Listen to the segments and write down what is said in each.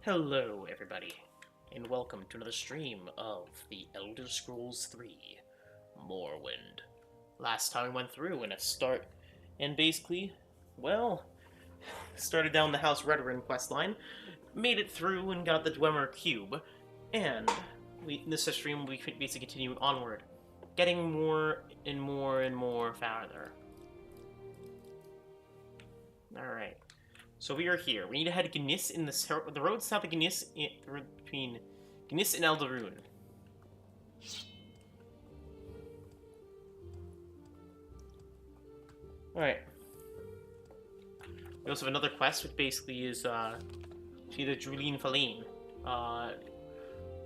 Hello, everybody, and welcome to another stream of the Elder Scrolls 3 Morrowind. Last time we went through and basically, well, started down the House Redoran questline, made it through and got the Dwemer cube, and in this stream we basically continue onward, getting more and more and more farther. Alright. So we are here. We need to head to Gnis in the road south of Gnis, between Gnis and Elderun. Alright. We also have another quest, which basically is, to the Drulene Faline.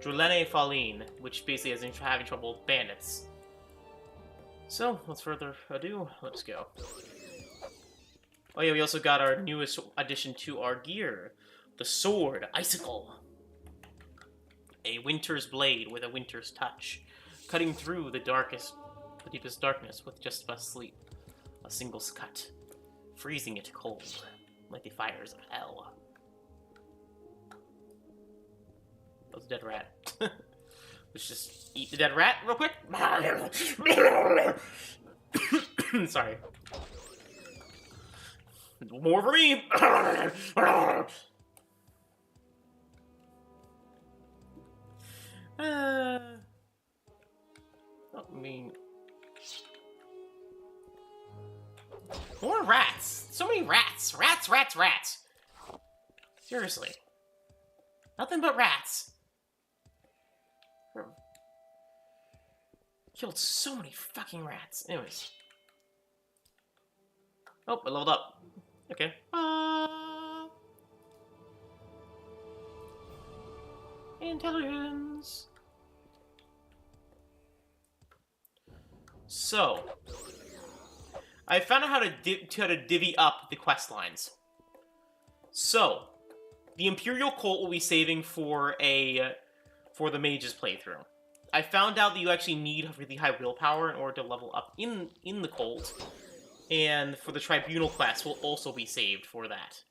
Drulene Faline, which basically is having trouble with bandits. So, without further ado, let's go. Oh yeah, we also got our newest addition to our gear. The Sword Icicle. A winter's blade with a winter's touch. Cutting through the deepest darkness with just a sleep. A single cut. Freezing it cold. Like the fires of hell. That was a dead rat. Let's just eat the dead rat real quick. Sorry. More for me! I mean... More rats! So many rats! Rats! Seriously. Nothing but rats. Killed so many fucking rats. Anyways. Oh, I leveled up. Okay. Intelligence. So, I found out how to divvy up the quest lines. So, the Imperial cult will be saving for the mage's playthrough. I found out that you actually need really high willpower in order to level up in the cult. And for the Tribunal quest will also be saved for that.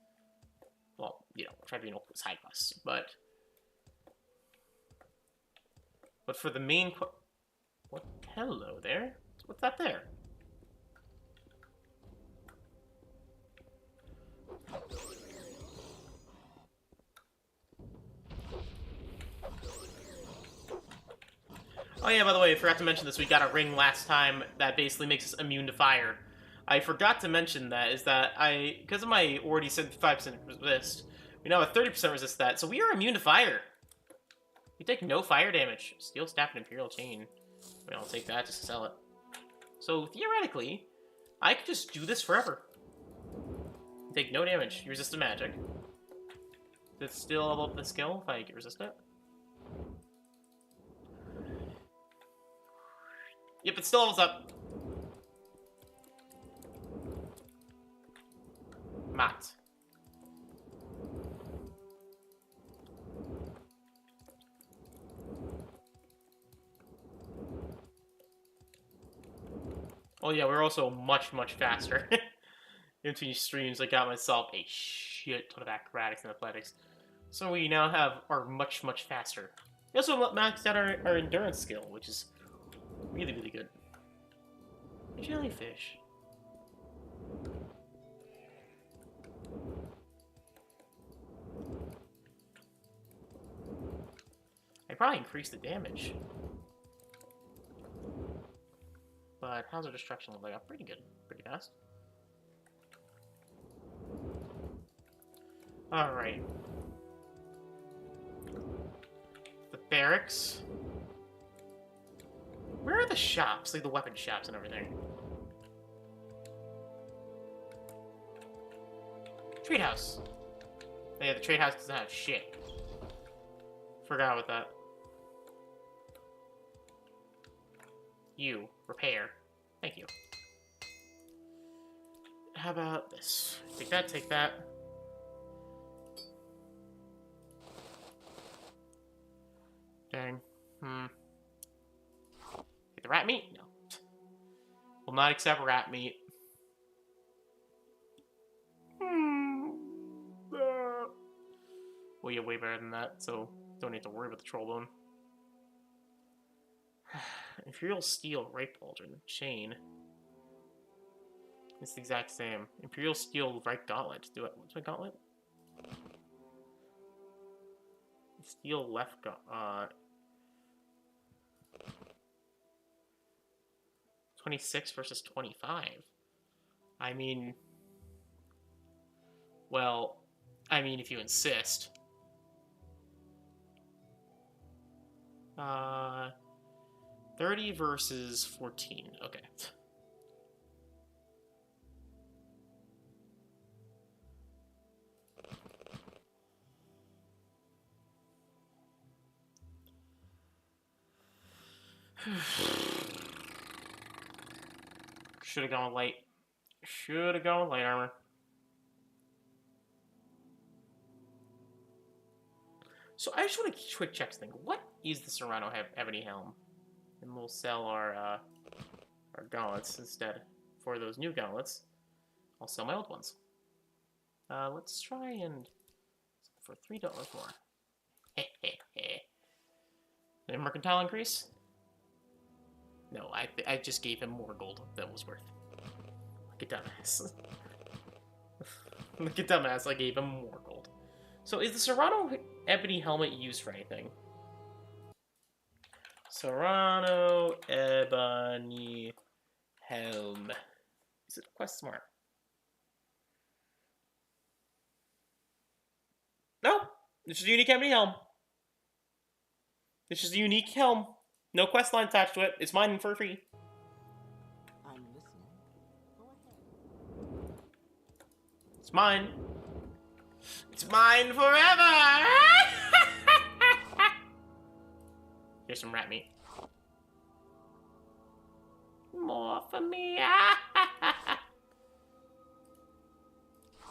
Well, you know, Tribunal side quests, but for the main what? Hello there. What's that there? Oh yeah, by the way, I forgot to mention this. We got a ring last time that basically makes us immune to fire. I forgot to mention that, because of my already 75% resist, we now have 30% resist that, so we are immune to fire. We take no fire damage. Steel staff and imperial chain. I mean, I'll take that just to sell it. So, theoretically, I could just do this forever. Take no damage. You resist the magic. Does it still level up the skill if I get resist it? Yep, it still levels up. Mat. Oh yeah, we're also much faster. In between streams, I got myself a shit ton of acrobatics and athletics. So we now are much faster. We also maxed out our endurance skill, which is really good. Jellyfish. I probably increased the damage. But how's our destruction level up? Pretty good. Pretty fast. Alright. The barracks. Where are the shops? Like the weapon shops and everything. Trade house. Oh, yeah, the trade house doesn't have shit. Forgot about that. You. Repair. Thank you. How about this? Take that, take that. Dang. Get the rat meat? No. Will not accept rat meat. way better than that, so don't need to worry about the troll bone. Imperial steel, right pauldron, chain. It's the exact same. Imperial steel, right gauntlet. Do it. What's my gauntlet? Steel left gauntlet. 26 versus 25. I mean, well, if you insist. 30 versus 14. Okay. Should have gone with light. Should have gone with light armor. So I just want to quick check something. What is the Serrano Ebony Helm? And we'll sell our gauntlets instead. For those new gauntlets, I'll sell my old ones. Let's try and for $3 more. The mercantile increase? No, I just gave him more gold than was worth. Look at dumbass. Look at dumbass, I gave him more gold. So is the Serrano Ebony Helmet used for anything? Serrano Ebony Helm. Is it quest smart? No! This is a unique Ebony Helm. This is a unique helm. No quest line attached to it. It's mine for free. I'm listening. Go ahead. It's mine. It's mine forever! Here's some rat meat. More for me.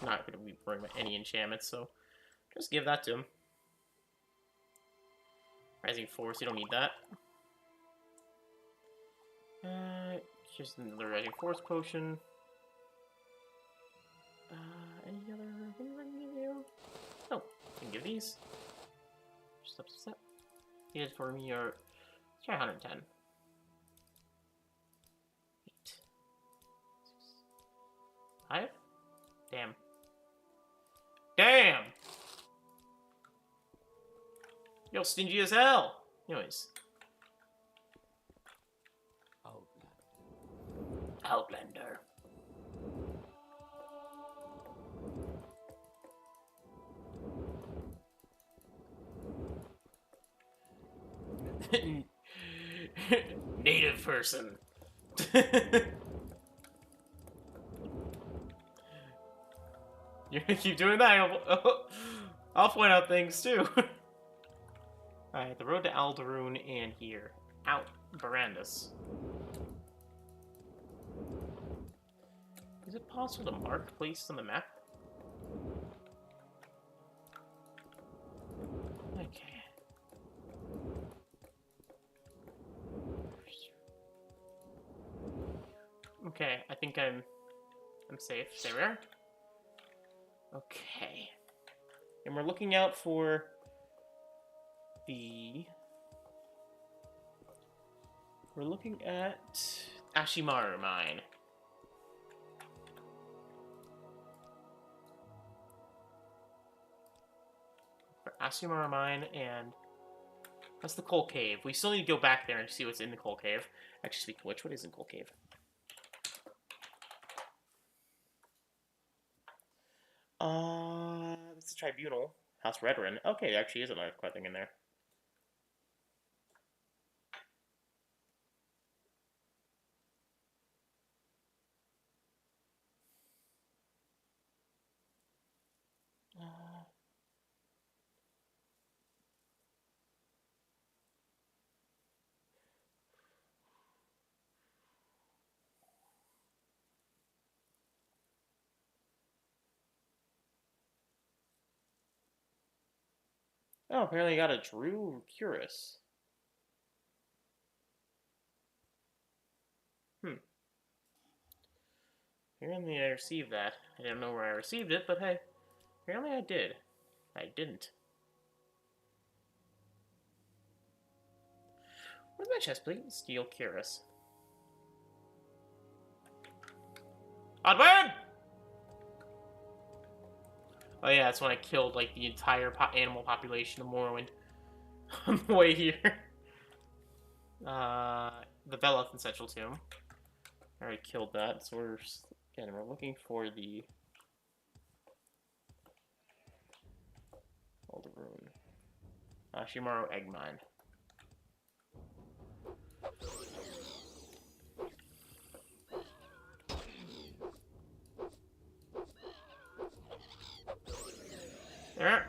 Not going to be worrying about any enchantments, so just give that to him. Rising Force, you don't need that. Here's another Rising Force potion. Any other things I can give you? Oh, I can give these. Just upset. These for me are. Let's try 110. 8. 5? Damn. Damn! You're stingy as hell! Anyways. Outlander. Native person. You're gonna keep doing that. I'll point out things too. Alright, the road to Aldaroon and here. Out. Barandus. Is it possible to mark places on the map? Okay. Okay, I think I'm safe. There we are. Okay. And we're looking out for the... We're looking at Ashimaru Mine. For Ashimaru Mine, and that's the Coal Cave. We still need to go back there and see what's in the Coal Cave. Actually, speaking of which, what is in Coal Cave? That's the Tribunal. House Redoran. Okay, there actually is another quite thing in there. Oh, apparently I got a Drew Curus. Apparently I received that. I didn't know where I received it, but hey, apparently I did. I didn't. Where's my chest plate? Steel cuirass. Onward! Oh yeah, that's when I killed like the entire animal population of Morrowind on the way here. The Belloth Ancestral Tomb. I already killed that, so we're looking for the Alderune. Shimaro Egg Mine. There.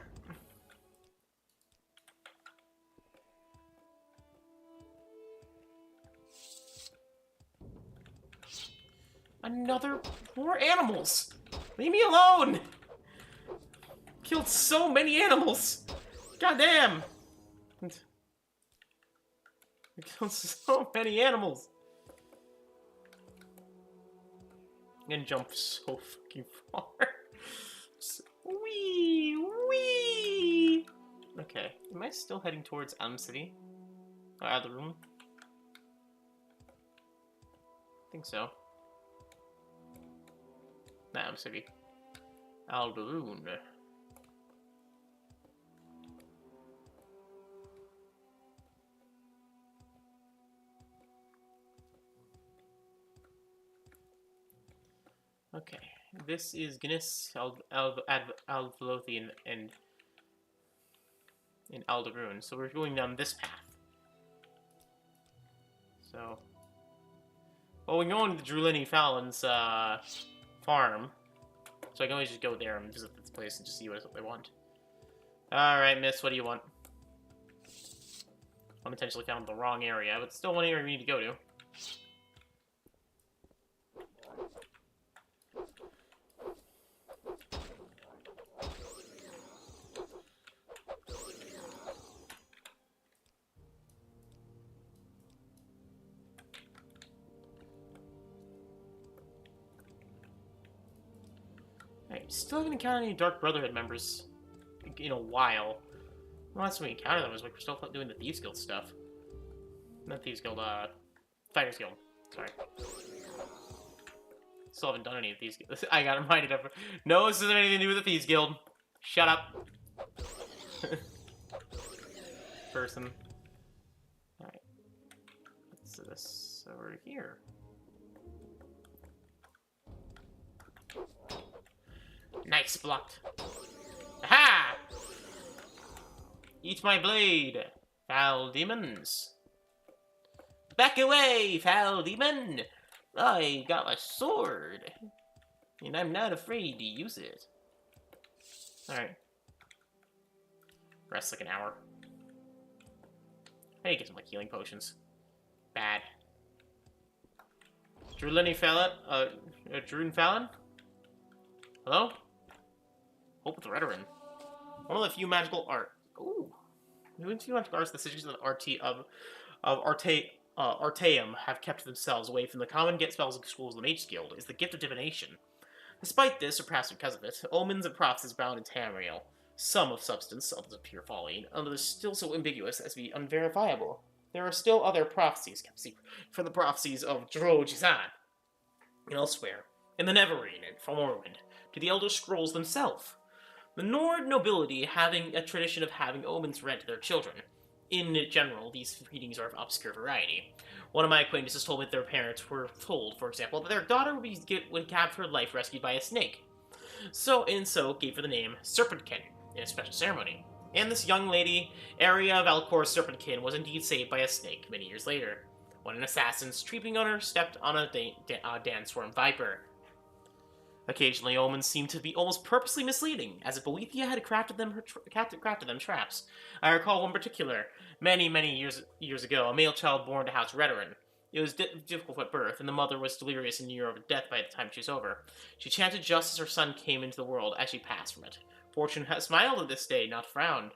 Another more animals. Leave me alone. Killed so many animals. Goddamn. I killed so many animals. I'm gonna jump so fucking far. Wee. Okay, am I still heading towards Elm City? Out of the room? I think so. Not Elm City. Alderune. Okay, this is Gnis, Alvelothian, and in Alderune. So we're going down this path. So, well, we're going to Drulini Fallon's farm. So I can always just go there and visit this place and just see what they want. Alright, miss, what do you want? I'm potentially found the wrong area, but still one area we need to go to. Still haven't encountered any Dark Brotherhood members in a while. Well, last time we encountered them was like we're still doing the Thieves Guild stuff. Not Thieves Guild, Fighters Guild. Sorry. Still haven't done any of these. I got reminded of. No, this doesn't have anything to do with the Thieves Guild. Shut up. Person. Alright. Let's do this over here. Nice blocked. Aha! Eat my blade, foul demons. Back away, foul demon! I got a sword, and I'm not afraid to use it. Alright. Rest like an hour. I need to get some like healing potions. Bad. Drulini Fallon? Drun Fallon? Hello? Hope with Redoran. One of the few magical art. Ooh. One of the few magical arts the citizens of Artaeum have kept themselves away from the common get spells and schools of the Mage Guild is the gift of divination. Despite this, or perhaps because of it, omens and prophecies abound in Tamriel. Some of substance, others of pure folly, and others still so ambiguous as to be unverifiable. There are still other prophecies kept secret from the prophecies of Drojizan and elsewhere, in the Nerevarine and from Morrowind, to the Elder Scrolls themselves. The Nord nobility having a tradition of having omens read to their children. In general, these readings are of obscure variety. One of my acquaintances told me that their parents were told, for example, that their daughter would have her life rescued by a snake. So gave her the name Serpentkin in a special ceremony. And this young lady, Aria of Alcor's Serpentkin, was indeed saved by a snake many years later, when an assassin streeping on her stepped on a dance-worm viper. Occasionally, omens seem to be almost purposely misleading, as if boethiah had crafted them traps. I recall one particular, many years ago, a male child born to House Redoran. It was difficult at birth, and the mother was delirious and near over death by the time she was over. She chanted just as her son came into the world as she passed from it. Fortune has smiled at this day, not frowned.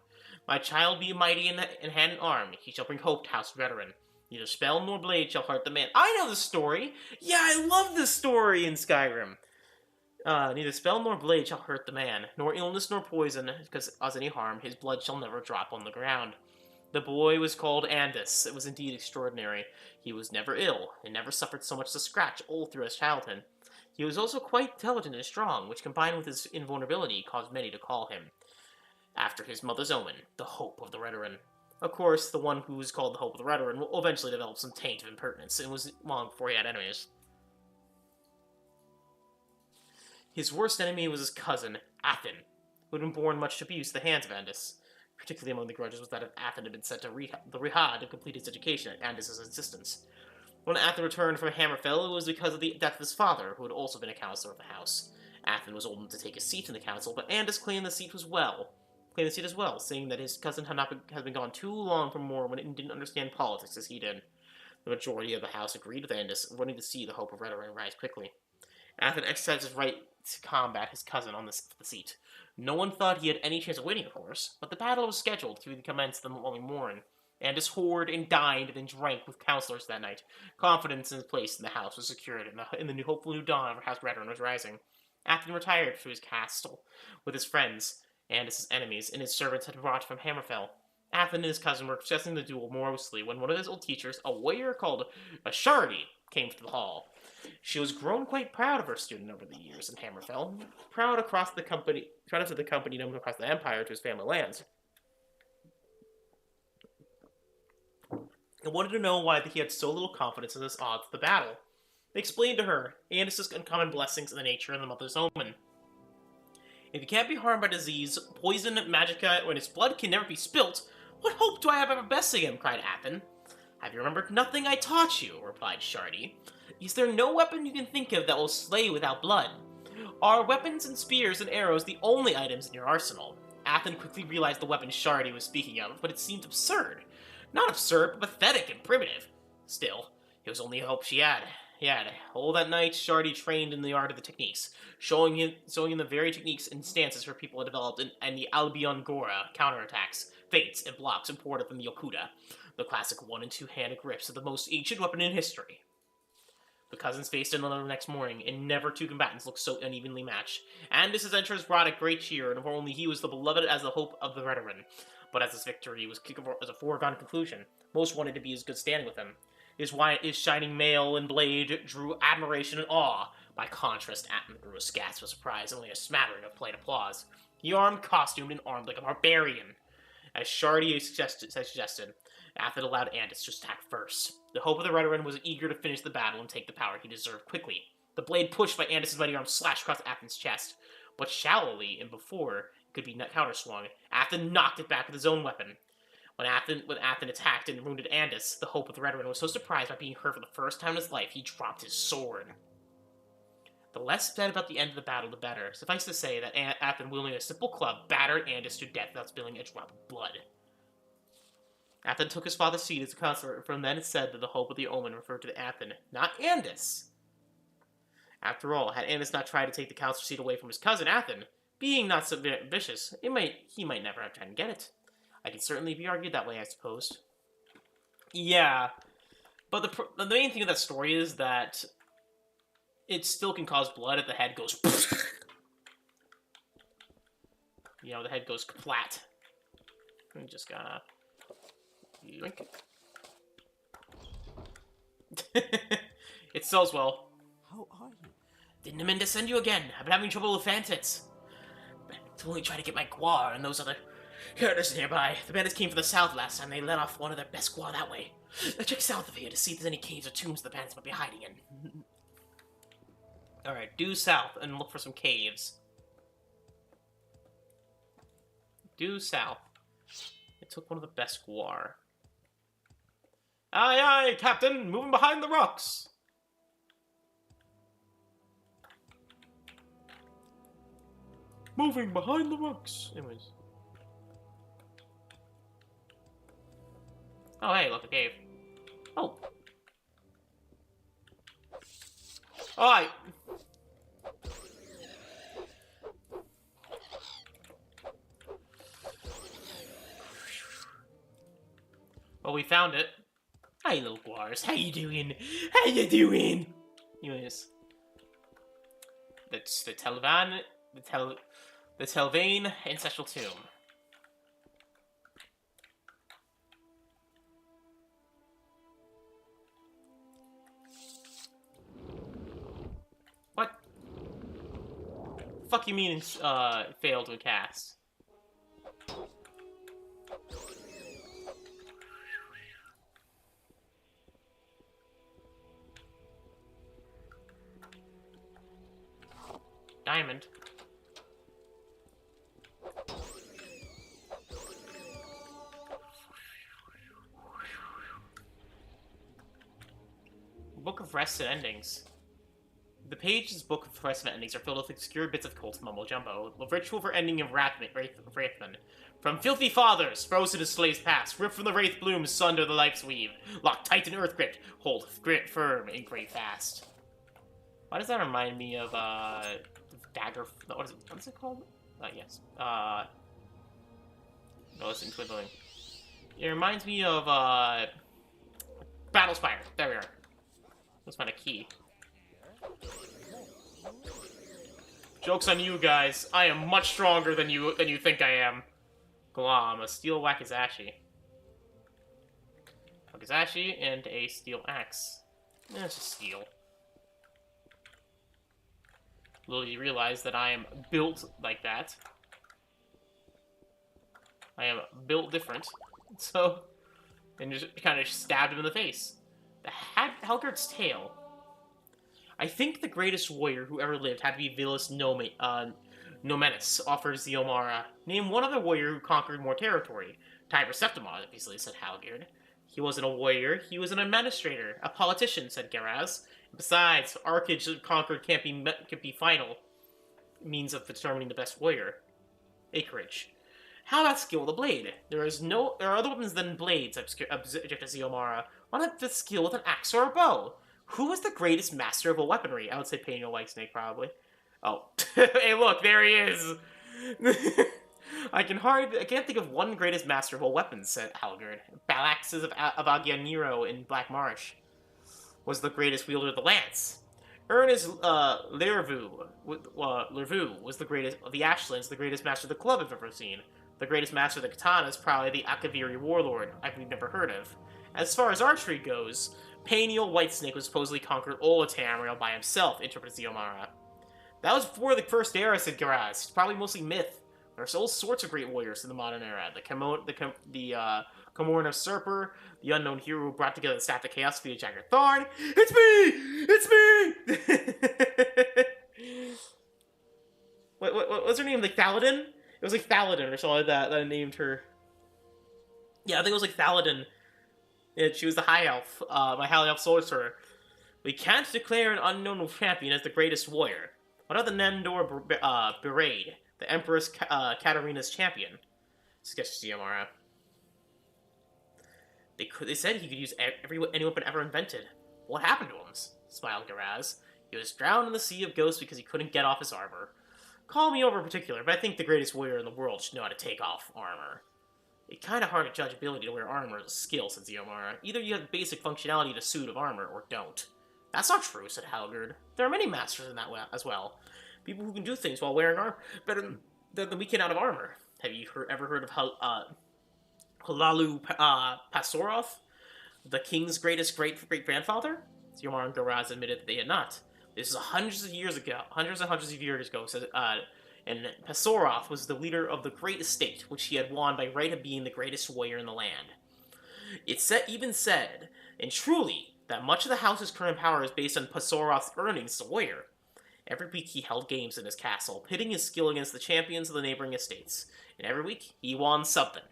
My child be mighty in hand and arm. He shall bring hope to House Redoran. Neither spell nor blade shall hurt the man. I know the story! Yeah, I love this story in Skyrim. Neither spell nor blade shall hurt the man, nor illness nor poison cause any harm. His blood shall never drop on the ground. The boy was called Andis. It was indeed extraordinary. He was never ill, and never suffered so much as a scratch all through his childhood. He was also quite intelligent and strong, which combined with his invulnerability caused many to call him, after his mother's omen, the Hope of the Redoran. Of course, the one who was called the Hope of the Redoran will eventually develop some taint of impertinence, and was long before he had enemies. His worst enemy was his cousin, Athen, who had been born much to abuse at the hands of Andis. Particularly among the grudges was that Athen had been sent to the Rihad to complete his education at Andis' insistence. When Athen returned from Hammerfell, it was because of the death of his father, who had also been a counselor of the house. Athen was old enough to take a seat in the council, but Andis claimed the seat as well, saying that his cousin had been gone too long from Morrowind and didn't understand politics as he did. The majority of the house agreed with Andis, wanting to see the Hope of Redoran rise quickly. Athen exercised his right to combat his cousin on the seat. No one thought he had any chance of winning, of course, but the battle was scheduled to commence the following morning. Andis hoard and dined and then drank with counselors that night. Confidence in his place in the house was secured, and the hopeful new dawn of House Redoran was rising. Athen retired to his castle with his friends and his enemies, and his servants had brought from Hammerfell. Athen and his cousin were discussing the duel morosely when one of his old teachers, a warrior called Ashardi, came to the hall. She was grown quite proud of her student over the years in Hammerfell, proud of the company known across the Empire to his family lands. I wanted to know why he had so little confidence in his odds of the battle. They explained to her Andis' uncommon blessings in the nature and the mother's omen. If he can't be harmed by disease, poison, magicka, when his blood can never be spilt, what hope do I have of besting him? Cried Athen. Have you remembered nothing I taught you? Replied Shardy. Is there no weapon you can think of that will slay without blood? Are weapons and spears and arrows the only items in your arsenal? Athen quickly realized the weapon Shardy was speaking of, but it seemed absurd. Not absurd, but pathetic and primitive. Still, it was only a hope she had. All that night, Shardy trained in the art of the techniques, showing him the very techniques and stances her people had developed in the Albion Gora counterattacks, feints, and blocks imported from the Yokuda, the classic 1- and 2-handed grips of the most ancient weapon in history. The cousins faced another the next morning, and never two combatants looked so unevenly matched. Andis' entrance brought a great cheer, and only he was the beloved as the hope of the Redoran. But as his victory was a foregone conclusion, most wanted to be in good standing with him. His shining mail and blade drew admiration and awe. By contrast, Athen grew a gasp of surprise and only a smattering of polite applause. He costumed, and armed like a barbarian. As Shardy suggested, Athen allowed Andis to attack first. The hope of the Redoran was eager to finish the battle and take the power he deserved quickly. The blade pushed by Andis' mighty arm slashed across Athen's chest, but shallowly, and before it could be counterswung, Athen knocked it back with his own weapon. When Athen attacked and wounded Andis, the hope of the Redoran was so surprised by being hurt for the first time in his life, he dropped his sword. The less said about the end of the battle, the better. Suffice to say that Athen, wielding a simple club, battered Andis to death without spilling a drop of blood. Athen took his father's seat as a counselor, and from then it said that the hope of the omen referred to Athen, not Andis. After all, had Andis not tried to take the counselor seat away from his cousin Athen, being not so vicious, he might never have tried to get it. I can certainly be argued that way, I suppose. Yeah, but the main thing of that story is that it still can cause blood if the head goes... the head goes flat. I'm just gonna... Yoink. It sells well. How are you? Didn't mean to send you again. I've been having trouble with Fantits. To only try to get my guar and those other herders nearby. The bandits came from the south last time. They let off one of their best guar that way. Let's check south of here to see if there's any caves or tombs the bandits might be hiding in. Alright, due south and look for some caves. Due south. It took one of the best guar. Aye, aye, Captain! Moving behind the rocks! Moving behind the rocks. Anyways. Oh, hey, look, a cave. Oh. Alright. Well, we found it. Hi, little guars. How you doing? How you doing? Anyways. That's the Telvain Ancestral Tomb. fuck you mean, failed to cast? Diamond. Book of Rests and Endings. The pages Book of Rests and Endings are filled with obscure bits of cult mumbo-jumbo. The ritual for ending of Wraithman. From filthy fathers, frozen to slaves past, ripped from the wraith blooms, sunder the life's weave. Lock tight in earth grip, hold grit firm and great fast. Why does that remind me of, dagger... What is it called? Yes. No, listen, twiddling. It reminds me of, Battlespire. There we are. Let's find a key. Joke's on you guys. I am much stronger than you think I am. Glom, a steel wakizashi. Wakizashi and a steel axe. It's just steel. Little you realize that I am built like that. I am built different. So, and just kind of stabbed him in the face. The Helgard's Tale. I think the greatest warrior who ever lived had to be Vilas Nomenis, offers the Omara. Name one other warrior who conquered more territory. Tiber Septimon, obviously, said Halgard. He wasn't a warrior, he was an administrator. A politician, said Geraz. Besides, Archage conquered can't be final means of determining the best warrior. Acreage. How about skill with a blade? There are other weapons than blades, objected Ziomara. Why not the skill with an axe or a bow? Who was the greatest master of a weaponry? I would say Peniel Whitesnake, probably. Oh. Hey, look, there he is! I can't think of one greatest master of all weapons, said Halgard. Balaxes of Agianiro in Black Marsh was the greatest wielder of the lance. Ernest Lervu was the greatest of the Ashlands, the greatest master of the club I've ever seen. The greatest master of the katana is probably the Akaviri warlord I've never heard of. As far as archery goes, Peniel Whitesnake was supposedly conquered all of Tamriel by himself, interpreted Ziomara. That was before the first era, said Geraz. Probably mostly myth. There's all sorts of great warriors in the modern era. The Comorn of Serper, the unknown hero who brought together the Staff of Chaos via Jagger Thorn. It's me! It's me! what was her name? Like Thaladin? It was like Thaladin or something like that I named her. Yeah, I think it was like Thaladin. Yeah, she was the highelf, my highelf sorcerer. We can't declare an unknown champion as the greatest warrior. What about the Nandor Berade, the Empress Katarina's champion? Sketches Ziomara. They said he could use any weapon ever invented. What happened to him? Smiled Geraz. He was drowned in the Sea of Ghosts because he couldn't get off his armor. Call me over in particular, but I think the greatest warrior in the world should know how to take off armor. It's kind of hard to judge ability to wear armor as a skill, said Ziomara. Either you have basic functionality to suit of armor, or don't. That's not true, said Halgard. There are many masters in that way as well. People who can do things while wearing armor better than we can out of armor. Have you ever heard of Halalu Pasoroth, the king's great-grandfather? Ziomara and Geraz admitted that they had not. This is hundreds and hundreds of years ago, said, and Pasoroth was the leader of the great estate, which he had won by right of being the greatest warrior in the land. It even said, and truly, that much of the house's current power is based on Pasoroth's earnings as a warrior. Every week he held games in his castle, pitting his skill against the champions of the neighboring estates, and every week he won something.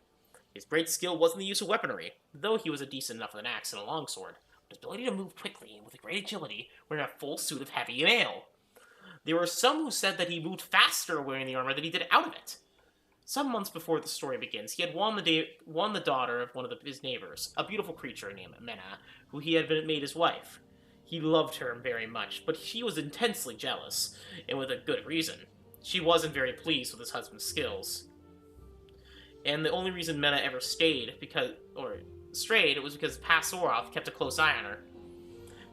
His great skill wasn't the use of weaponry, though he was decent enough with an axe and a longsword. His ability to move quickly and with great agility wearing a full suit of heavy mail. There were some who said that he moved faster wearing the armor than he did out of it. Some months before the story begins, he had won the daughter of one of his neighbors, a beautiful creature named Mena, who he had made his wife. He loved her very much, but she was intensely jealous, and with a good reason. She wasn't very pleased with his husband's skills. And the only reason Mena ever strayed was because Pasoroth kept a close eye on her.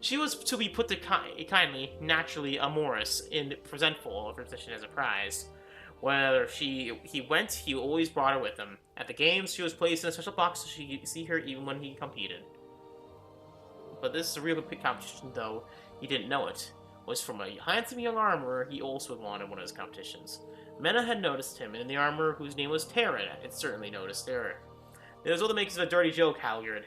She was to be put to kindly, naturally amorous, and presentful of her position as a prize. Whenever he went, he always brought her with him. At the games, she was placed in a special box so she could see her even when he competed. But this is a real competition, though he didn't know it. was from a handsome young armorer he also had won in one of his competitions. Mena had noticed him, and the armorer, whose name was Terran, had certainly noticed her. "It was all the makings of a dirty joke, Halgard,"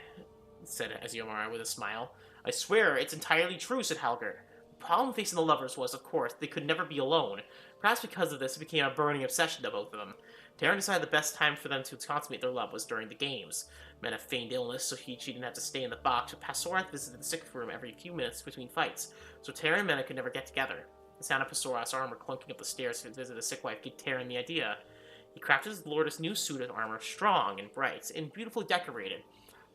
said Azura with a smile. "I swear, it's entirely true," said Halgard. "The problem facing the lovers was, of course, they could never be alone. Perhaps because of this, it became a burning obsession to both of them. Terran decided the best time for them to consummate their love was during the games. Mena feigned illness, so she didn't have to stay in the box, but Pasorath visited the sick room every few minutes between fights, so Terran and Mena could never get together. The sound of Pasorath's armor clunking up the stairs to visit the sick wife gave Terran the idea. He crafted his Lord's new suit of armor strong and bright, and beautifully decorated.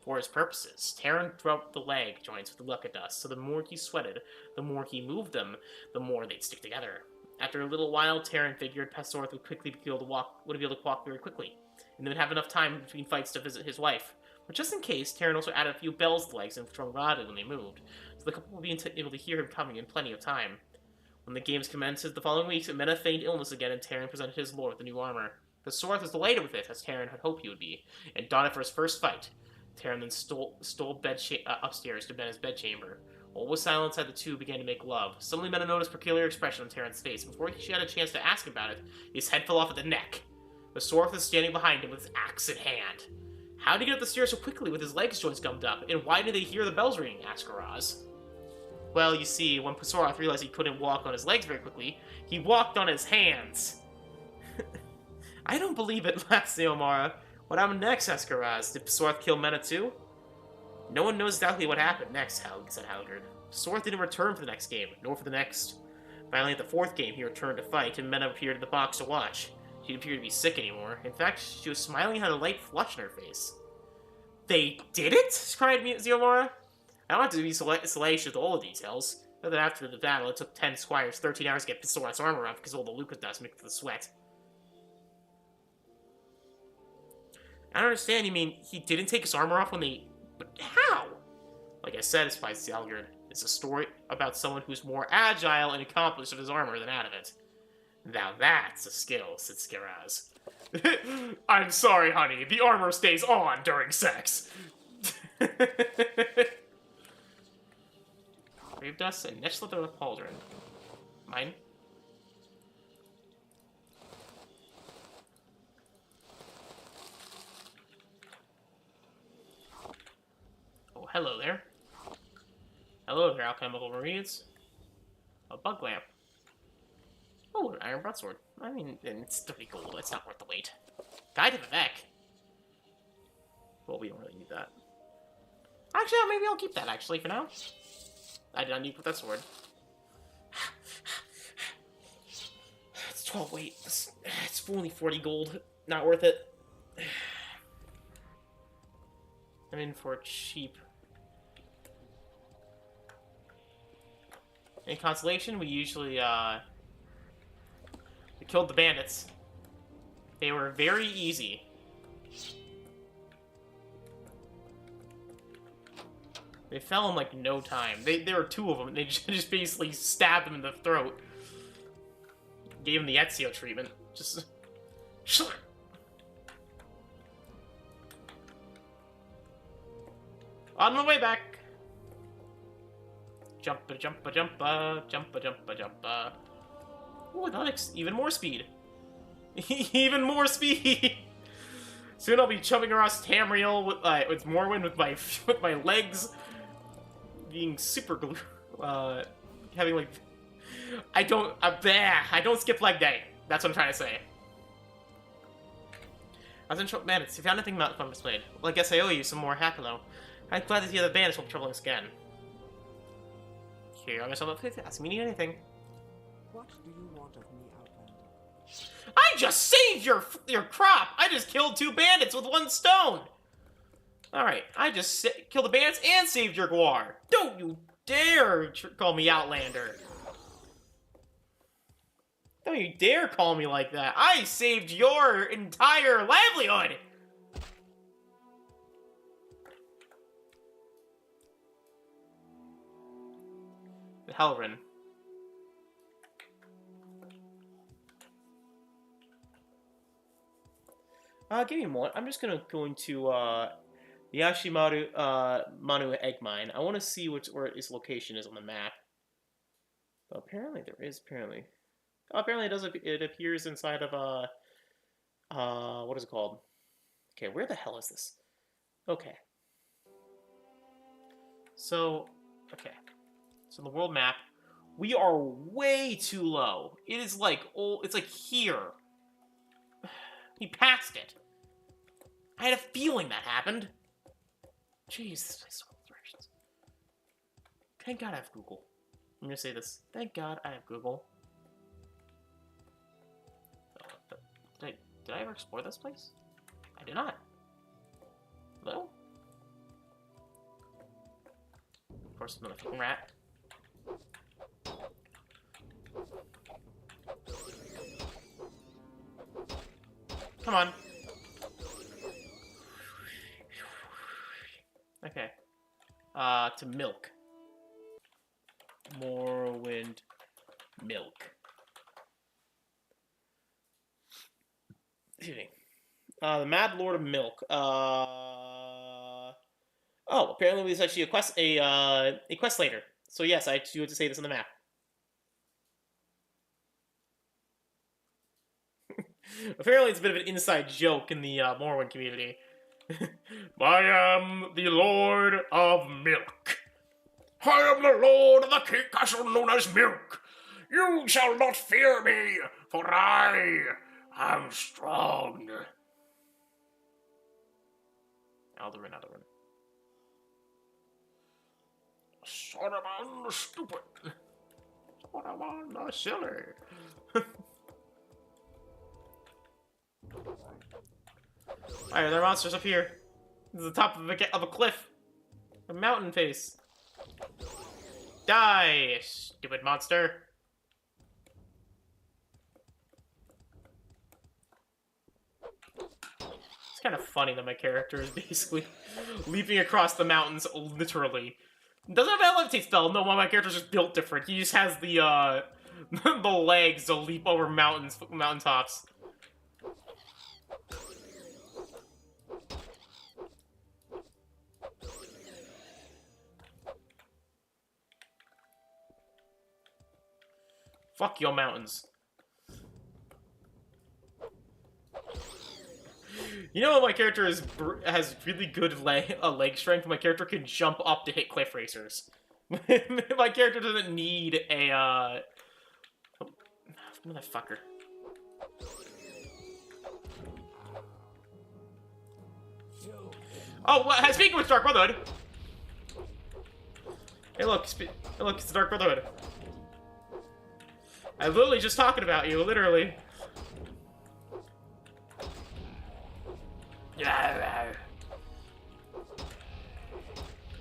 For his purposes, Terran rubbed the leg joints with the luca dust, so the more he sweated, the more he moved them, the more they'd stick together. After a little while, Terran figured Pasorath would be able to walk very quickly, and they would have enough time between fights to visit his wife. But just in case, Terran also added a few bells to the legs and strung rotted when they moved, so the couple would be able to hear him coming in plenty of time. When the games commenced the following week, Mena feigned illness again, and Terran presented his lord with the new armor. Pasorath was delighted with it, as Terran had hoped he would be, and donned it for his first fight. Terran then stole upstairs to Mena's bedchamber. All was silent inside the two began to make love. Suddenly Mena noticed a peculiar expression on Terran's face. Before she had a chance to ask about it, his head fell off at the neck. Pasorath was standing behind him with his axe in hand. "How did he get up the stairs so quickly with his legs joints gummed up, and why did they hear the bells ringing?" asked Garaz. "Well, you see, when Pasorath realized he couldn't walk on his legs very quickly, he walked on his hands." "I don't believe it," laughed Zeomara. "What happened next?" asked Garaz. "Did Pasorath kill Mena too?" "No one knows exactly what happened next," said Halgard. Pasorath didn't return for the next game, nor for the next. Finally, at the fourth game, he returned to fight, and Mena appeared in the box to watch. She didn't appear to be sick anymore. In fact, she was smiling and had a light flush on her face. "They did it?" cried Zeomara. "I don't have to be salacious with all the details. But that after the battle, it took 10 squires 13 hours to get Pasorath's armor off because of all the luca dust mixed with the sweat." "I don't understand. You mean he didn't take his armor off when they... But how?" "Like I said," replied Halgard, "it's a story about someone who's more agile and accomplished with his armor than out of it." "Now that's a skill," said Skiraz. "I'm sorry, honey. The armor stays on during sex." Grave dust and next leather with pauldron. Mine? Oh, hello there. Hello there, alchemical marines. A bug lamp. Oh, an iron broadsword. I mean, it's 30 gold. It's not worth the wait. Guide to vivec. Well, we don't really need that. Actually, maybe I'll keep that, actually, for now. I did not need to put that sword. It's 12 weight. It's only 40 gold. Not worth it. I'm in for cheap. In Constellation, we usually, we killed the bandits. They were very easy. They fell in, like, no time. There were two of them, and they just basically stabbed them in the throat. Gave them the Ezio treatment. Just... On the way back! Jumpa, jumpa, jumpa, jumpa, jumpa, jumpa. Oh, that even more speed. Even more speed! Soon I'll be jumping across Tamriel with Morrowind with my legs being super glue. Having like, I don't skip leg day. That's what I'm trying to say. I was in trouble. Bandits, you found anything about fun displayed? Well, I guess I owe you some more Hackalo. I'm glad to see the bandits won't be troubling us again. Here, I guess I'll ask me anything. What do you want of me, Outlander? I just saved your crop! I just killed 2 bandits with 1 stone! Alright, I just killed the bandits and saved your guar! Don't you dare call me Outlander! Don't you dare call me like that! I saved your entire livelihood! The Helrin. Give me a moment. I'm just gonna go into the Ashimaru Manu egg mine. I want to see where its location is on the map. Apparently there is, apparently. Oh, apparently it appears inside of, what is it called? Okay, where the hell is this? Okay. So, okay. So the world map, we are way too low. It is like, oh, it's like here. We passed it. I had a feeling that happened. Jeez, I saw the directions. Thank God I have Google. I'm gonna say this. Thank God I have Google. Did I ever explore this place? I did not. Hello? Of course, another fucking rat. Come on. Okay. To milk. Morrowind milk. Excuse me. The Mad Lord of Milk. Oh, apparently there's actually a quest later. So yes, I do have to say this on the map. Apparently it's a bit of an inside joke in the Morrowind community. I am the Lord of Milk. I am the Lord of the castle known as Milk. You shall not fear me, for I am strong. Alderin. Saruman the stupid. Saruman the silly. Alright, there are monsters up here. This is the top of a cliff. A mountain face. Die, stupid monster. It's kind of funny that my character is basically leaping across the mountains, literally. Doesn't have a levitate spell. No, my character's just built different. He just has the the legs to leap over mountaintops. Fuck your mountains. You know, my character has really good leg strength. My character can jump up to hit cliffracers. My character doesn't need a motherfucker. Oh, speaking with Dark Brotherhood. Hey, look, it's the Dark Brotherhood. I'm literally just talking about you, literally.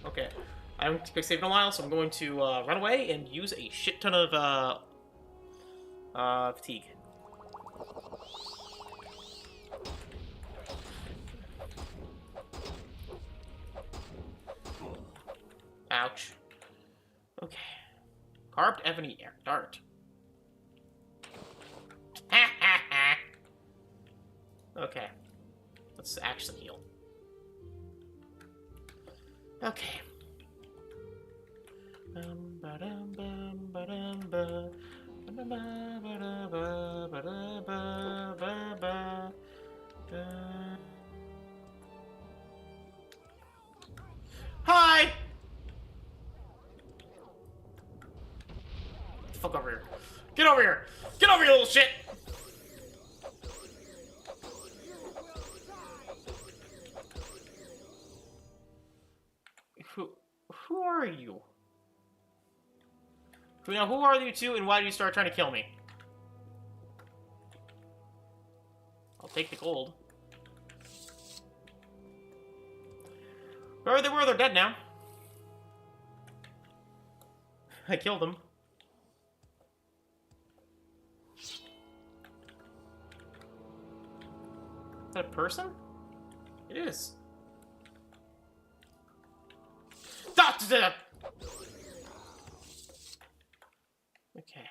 Okay, I haven't saved in a while, so I'm going to run away and use a shit ton of fatigue. Ouch. Okay. Carved ebony air dart. Okay. Let's actually heal. Okay. Hi! Get the fuck over here. Get over here! Get over here, little shit! Who are you? Now, who are you two, and why do you start trying to kill me? I'll take the gold. Wherever they were, they're dead now. I killed them. Is that a person? It is. Okay.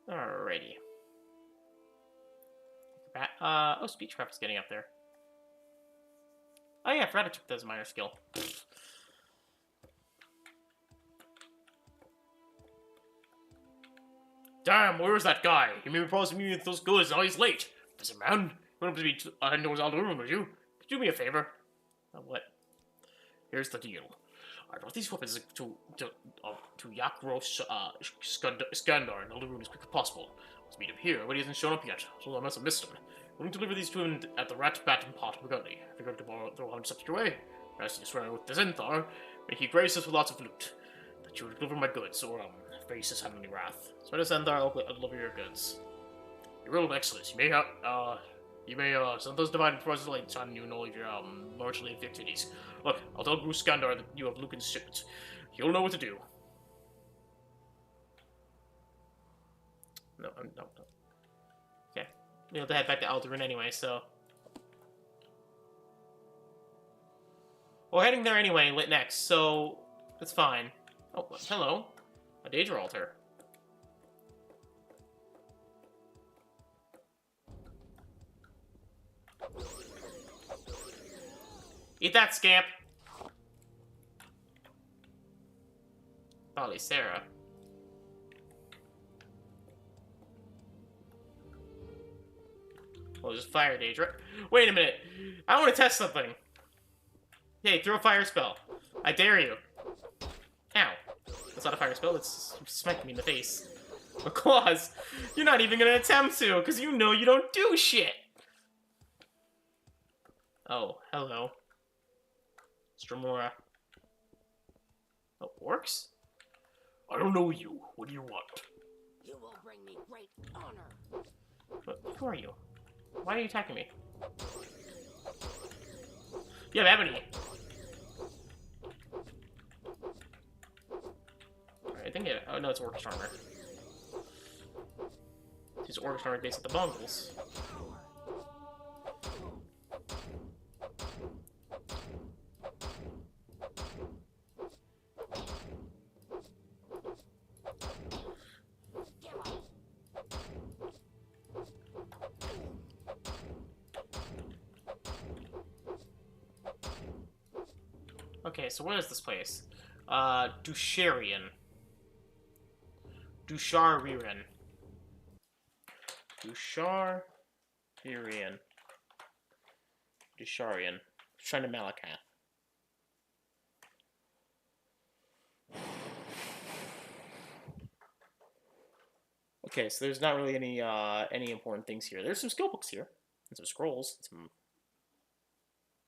Alrighty. Oh, speechcraft is getting up there. Oh yeah, I forgot I took that as a minor skill. Damn, where is that guy? He made me promise me with those goods, now he's late. Listen, man, you wouldn't be indoors all the room, would you? Could you do me a favor? What? Here's the deal. I brought these weapons to Yakros Skandar in the room as quick as possible. Let's meet him here, but he hasn't shown up yet, so I must have missed him. I'm going to deliver these to him at the Rat Batten Pot of Burgundy. I figured tomorrow throw 100 steps your way. As you swear with the Zenthar, may he grace us with lots of loot. That you will deliver my goods, or face his heavenly wrath. Swear to Zenthar, I'll deliver your goods. Your real excellence. You may send those divine proselytes on you and all of your marginally activities. Look, I'll tell Bruce Skandar that you have Lucan's secrets. He'll know what to do. No. Okay. We have to head back to Alderaan anyway, so... We're heading there anyway, lit next, so... It's fine. Oh, hello. A daedra altar. Eat that, scamp! Probably Sarah. Well, just fire daedra. Wait a minute! I want to test something! Hey, throw a fire spell. I dare you. Ow. That's not a fire spell, it's smacking me in the face. But Claws, you're not even gonna attempt to, because you know you don't do shit! Oh, hello. Stromora. Oh, orcs? I don't know you. What do you want? You will bring me great honor. But who are you? Why are you attacking me? You have ebony. Alright, I think it. Oh no, it's orc armor. It's orc armor based at the Mongols. Okay, so what is this place? Dusharian. Dusharian. Dusharian. Dusharian. Shrine of Malacath. Okay, so there's not really any important things here. There's some skill books here, and some scrolls, and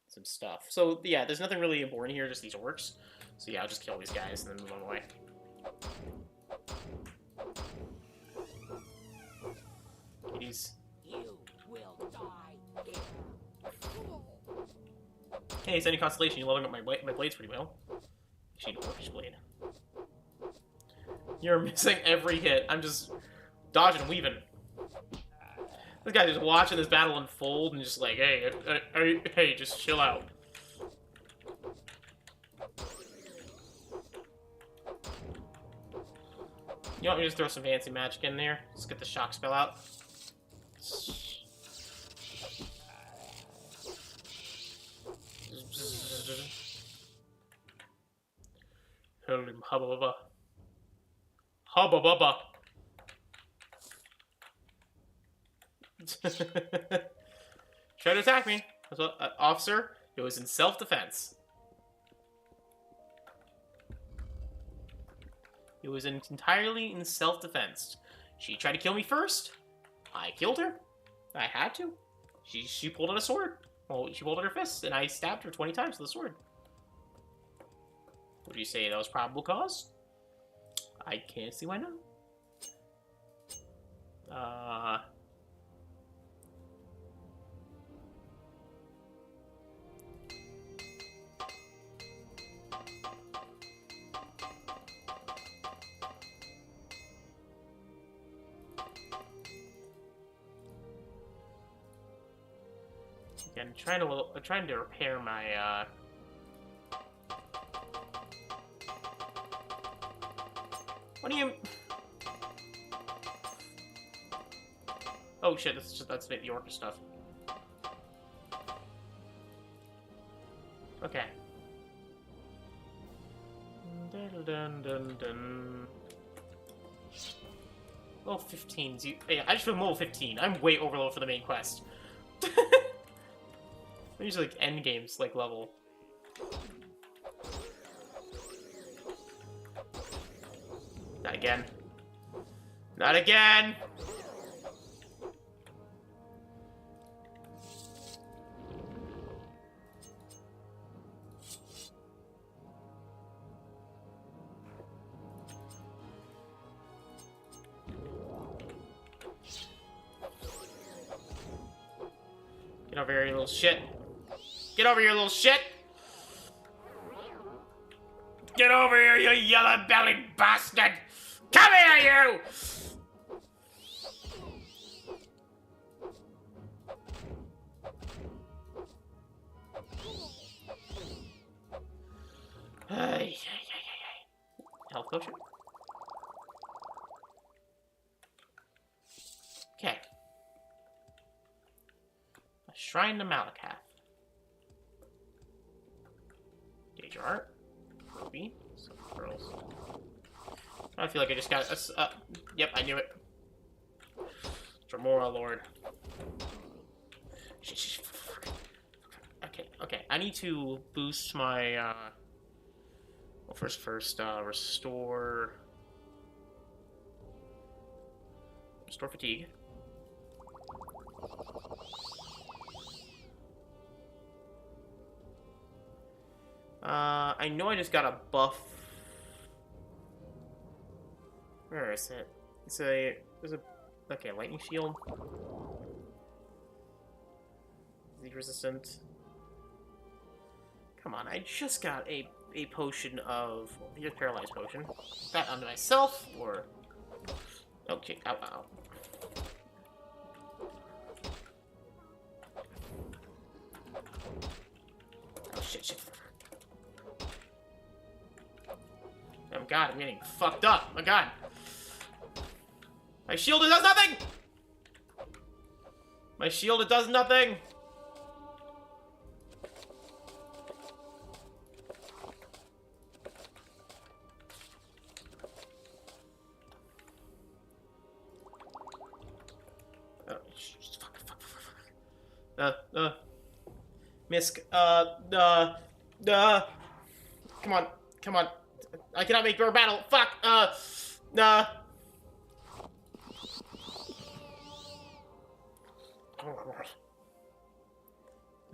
some stuff. So yeah, there's nothing really important here, just these orcs. So yeah, I'll just kill these guys and then move on away. Kitties. You will die here. Hey, it's any consolation, you're leveling up my blades pretty well. You need an orcish blade. You're missing every hit. I'm just dodging and weaving. This guy's just watching this battle unfold and just like, hey, just chill out. You want me to just throw some fancy magic in there? Let's get the shock spell out. Hubba bubba. Hubba bubba. Try to attack me. Officer, it was in self-defense. It was entirely in self-defense. She tried to kill me first. I killed her. I had to. She pulled out a sword. Well, she pulled out her fists, and I stabbed her 20 times with a sword. Would you say that was probable cause? I can't see why not. Again, trying to repair my What do you? Oh shit! That's the orca stuff. Okay. Dun, dun, dun, dun. Level 15. Yeah, I just feel level 15. I'm way overload for the main quest. I'm usually like end games like level. Not again. Not again! Get over here, you little shit. Get over here, little shit! Get over here, you yellow-bellied bastard! Come here, you! Health potion. Okay. A shrine to Malacath. Daedra art. Ruby. Some pearls. I feel like I just got a. Yep, I knew it. Tremora Lord. Okay. I need to boost my. Well, first, restore fatigue. I know I just got a buff. Where is it? There's a okay, lightning shield. Disease resistant. Come on, I just got a potion of here's paralyzed potion. That onto myself or okay, ow. Oh shit. Oh god, I'm getting fucked up. Oh god. My shield, it does nothing! My shield, it does nothing! Misk, come on. I cannot make your battle. Fuck,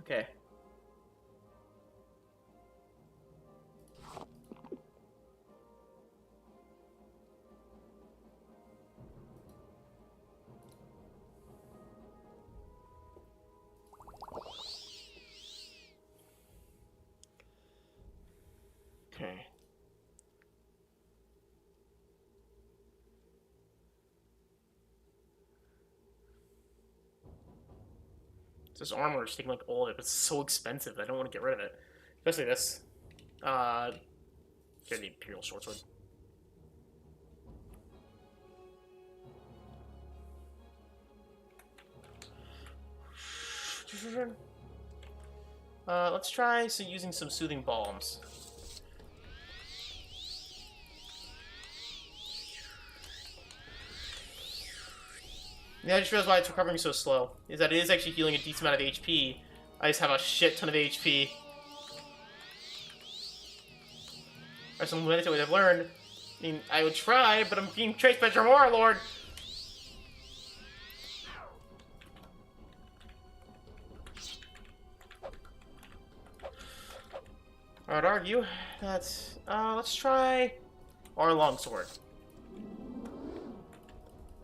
Okay. Okay. This armor is taking like all of it, but it's so expensive. I don't want to get rid of it. Especially this. Get the Imperial short sword. Let's try using some soothing balms. Yeah, I just realized why it's recovering so slow. Is that it is actually healing a decent amount of HP. I just have a shit ton of HP. There's some limited ways I've learned. I mean, I would try, but I'm being chased by Tremora Lord! I would argue that, let's try our longsword.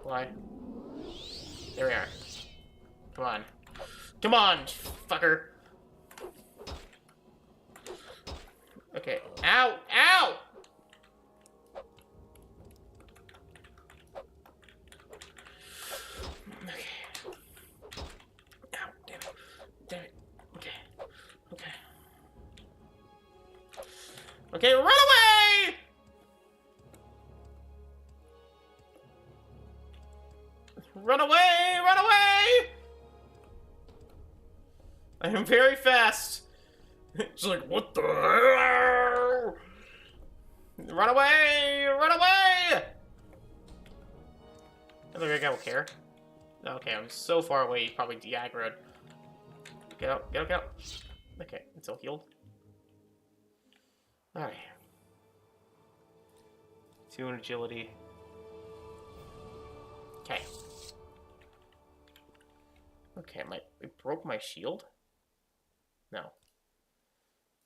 Why? There we are. Come on. Come on, fucker! Okay. Ow! Ow! Okay. Ow, damn it. Damn it. Okay. Okay. Okay, run away! Run away! Run away! I am very fast. It's like, what the hell? Run away! Run away! Another red guy will care. Okay, I'm so far away, he's probably de-aggroed. Get out, get out, get out. Okay, it's all healed. Alright. 2 in agility. Okay. Okay, it broke my shield? No.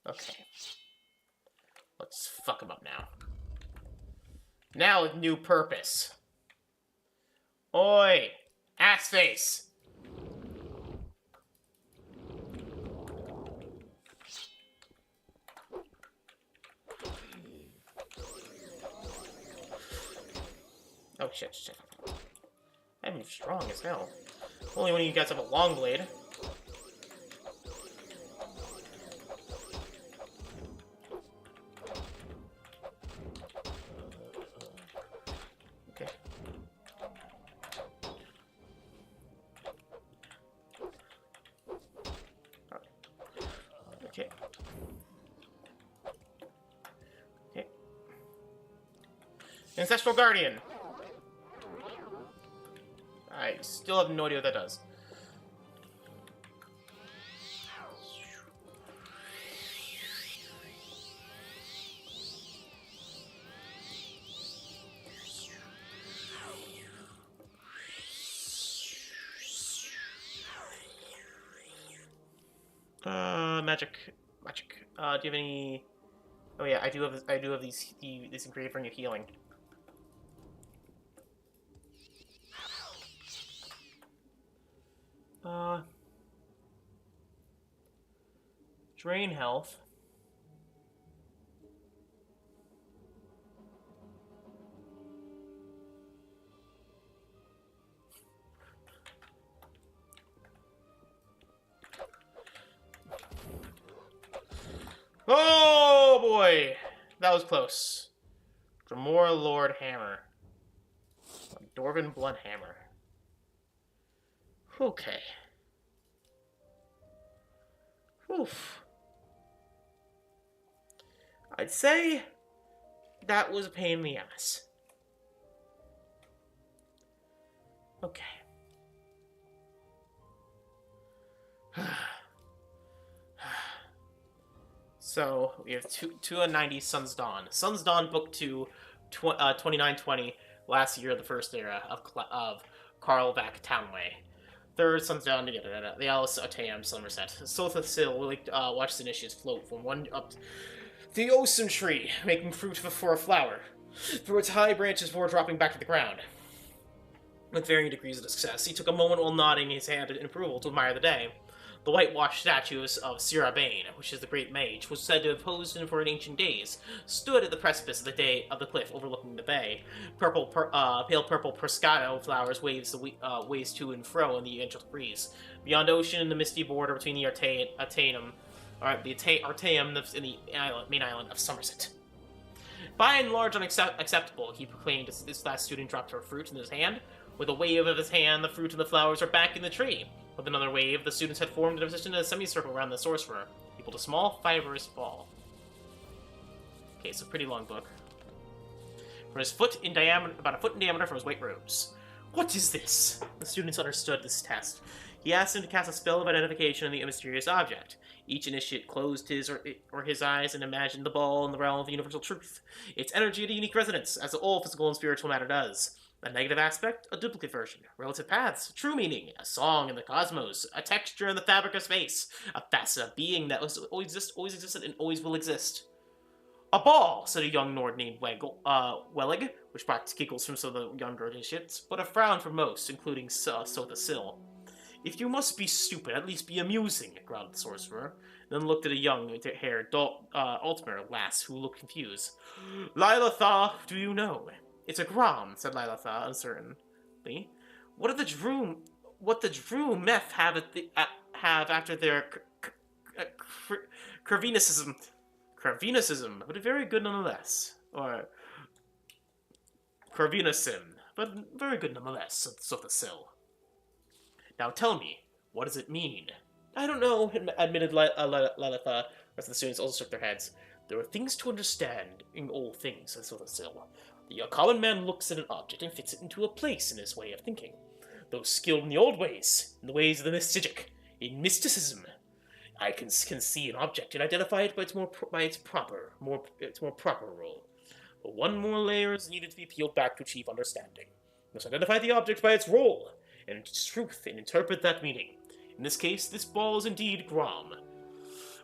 Okay. Let's fuck him up now. Now with new purpose. Oi! Ass face! Oh shit, shit. I'm strong as hell. Only when you guys have a long blade. Okay. Okay. Okay. Ancestral Guardian. I still have no idea what that does. Magic. Do you have any? Oh yeah, I do have these ingredient for your healing. Drain health. Oh boy! That was close. Dremora Lord Hammer. Dwarven Blood Hammer. Okay. Oof. I'd say that was a pain in the ass. Okay. So we have 290 Sun's Dawn. Sun's Dawn book 2, 2920 last year, the first era of Karlvac Townway. Third, Sun's Dawn together. The Alice Otam Somerset. Solstheim will watch the initiates float from one up to the ocean tree, making fruit for a flower, through its high branches before dropping back to the ground. With varying degrees of success, he took a moment while nodding his head in approval to admire the day. The whitewashed statues of Sira Bane, which is the great mage, was said to have posed in for in ancient days, stood at the precipice of the cliff overlooking the bay. Pale purple prosciutto flowers waves to and fro in the gentle breeze. Beyond ocean, the misty border between the Artaeum and the main island of Somerset. By and large unacceptable, he proclaimed as this last student dropped her fruit in his hand. With a wave of his hand, the fruit and the flowers are back in the tree. With another wave, the students had formed a position in a semicircle around the sorcerer. He pulled a small, fibrous ball. Okay, so pretty long book. From his foot in diameter, about a foot in diameter from his white robes. What is this? The students understood this test. He asked him to cast a spell of identification on the mysterious object. Each initiate closed his or his eyes and imagined the ball in the realm of universal truth. Its energy had a unique resonance, as all physical and spiritual matter does. A negative aspect, a duplicate version. Relative paths, true meaning, a song in the cosmos, a texture in the fabric of space, a facet of being that always existed and always will exist. A ball, said a young Nord named Wellig, which brought giggles from some of the younger initiates, but a frown from most, including Solstheim. If you must be stupid, at least be amusing, growled the sorcerer, then looked at a young-haired Altmer lass who looked confused. Lilitha, do you know? It's a Grom, said Lilitha uncertainly. What the Drew meth have after their Cravenicism, but very good nonetheless. Or Cravenicism, but very good nonetheless, said Solstheim. Now tell me, what does it mean? I don't know, admitted Lilitha. The rest of the students also shook their heads. There are things to understand in all things, said Solstheim. The common man looks at an object and fits it into a place in his way of thinking. Those skilled in the old ways, in the ways of the mystici, in mysticism, I can see an object and identify it by its more proper role. But one more layer is needed to be peeled back to achieve understanding. We must identify the object by its role and its truth and interpret that meaning. In this case, this ball is indeed Grom,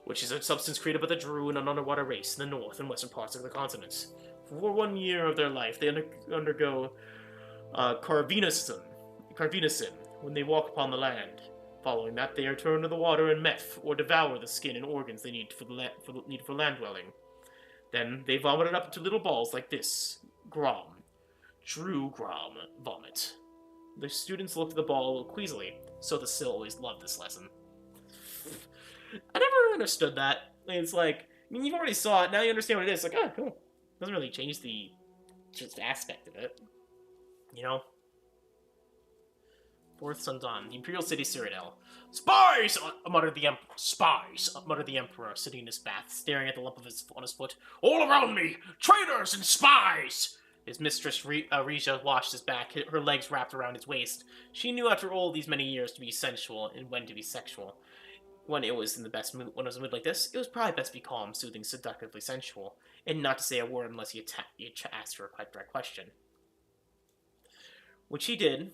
which is a substance created by the Drew and an underwater race in the north and western parts of the continent. For 1 year of their life, they undergo carvinism when they walk upon the land. Following that, they return to the water and meth, or devour the skin and organs they need for land dwelling. Then they vomit it up into little balls like this. Grom. True Grom vomit. The students looked at the ball queasily, so the Sill always loved this lesson. I never understood that. It's like, I mean, you've already saw it, now you understand what it is. Like, oh, cool. Doesn't really change the just aspect of it. You know? Fourth Sun Dawn, the Imperial City Cyrodiil. Spies! Muttered the Emperor. Spies! Muttered the Emperor, sitting in his bath, staring at the lump on his foot. All around me! Traitors and spies! His mistress, Regia, washed his back, her legs wrapped around his waist. She knew after all these many years to be sensual and when to be sexual. When it was in the best mood, when it was in a mood like this, it was probably best to be calm, soothing, seductively sensual, and not to say a word unless you asked her a quite direct question. Which he did.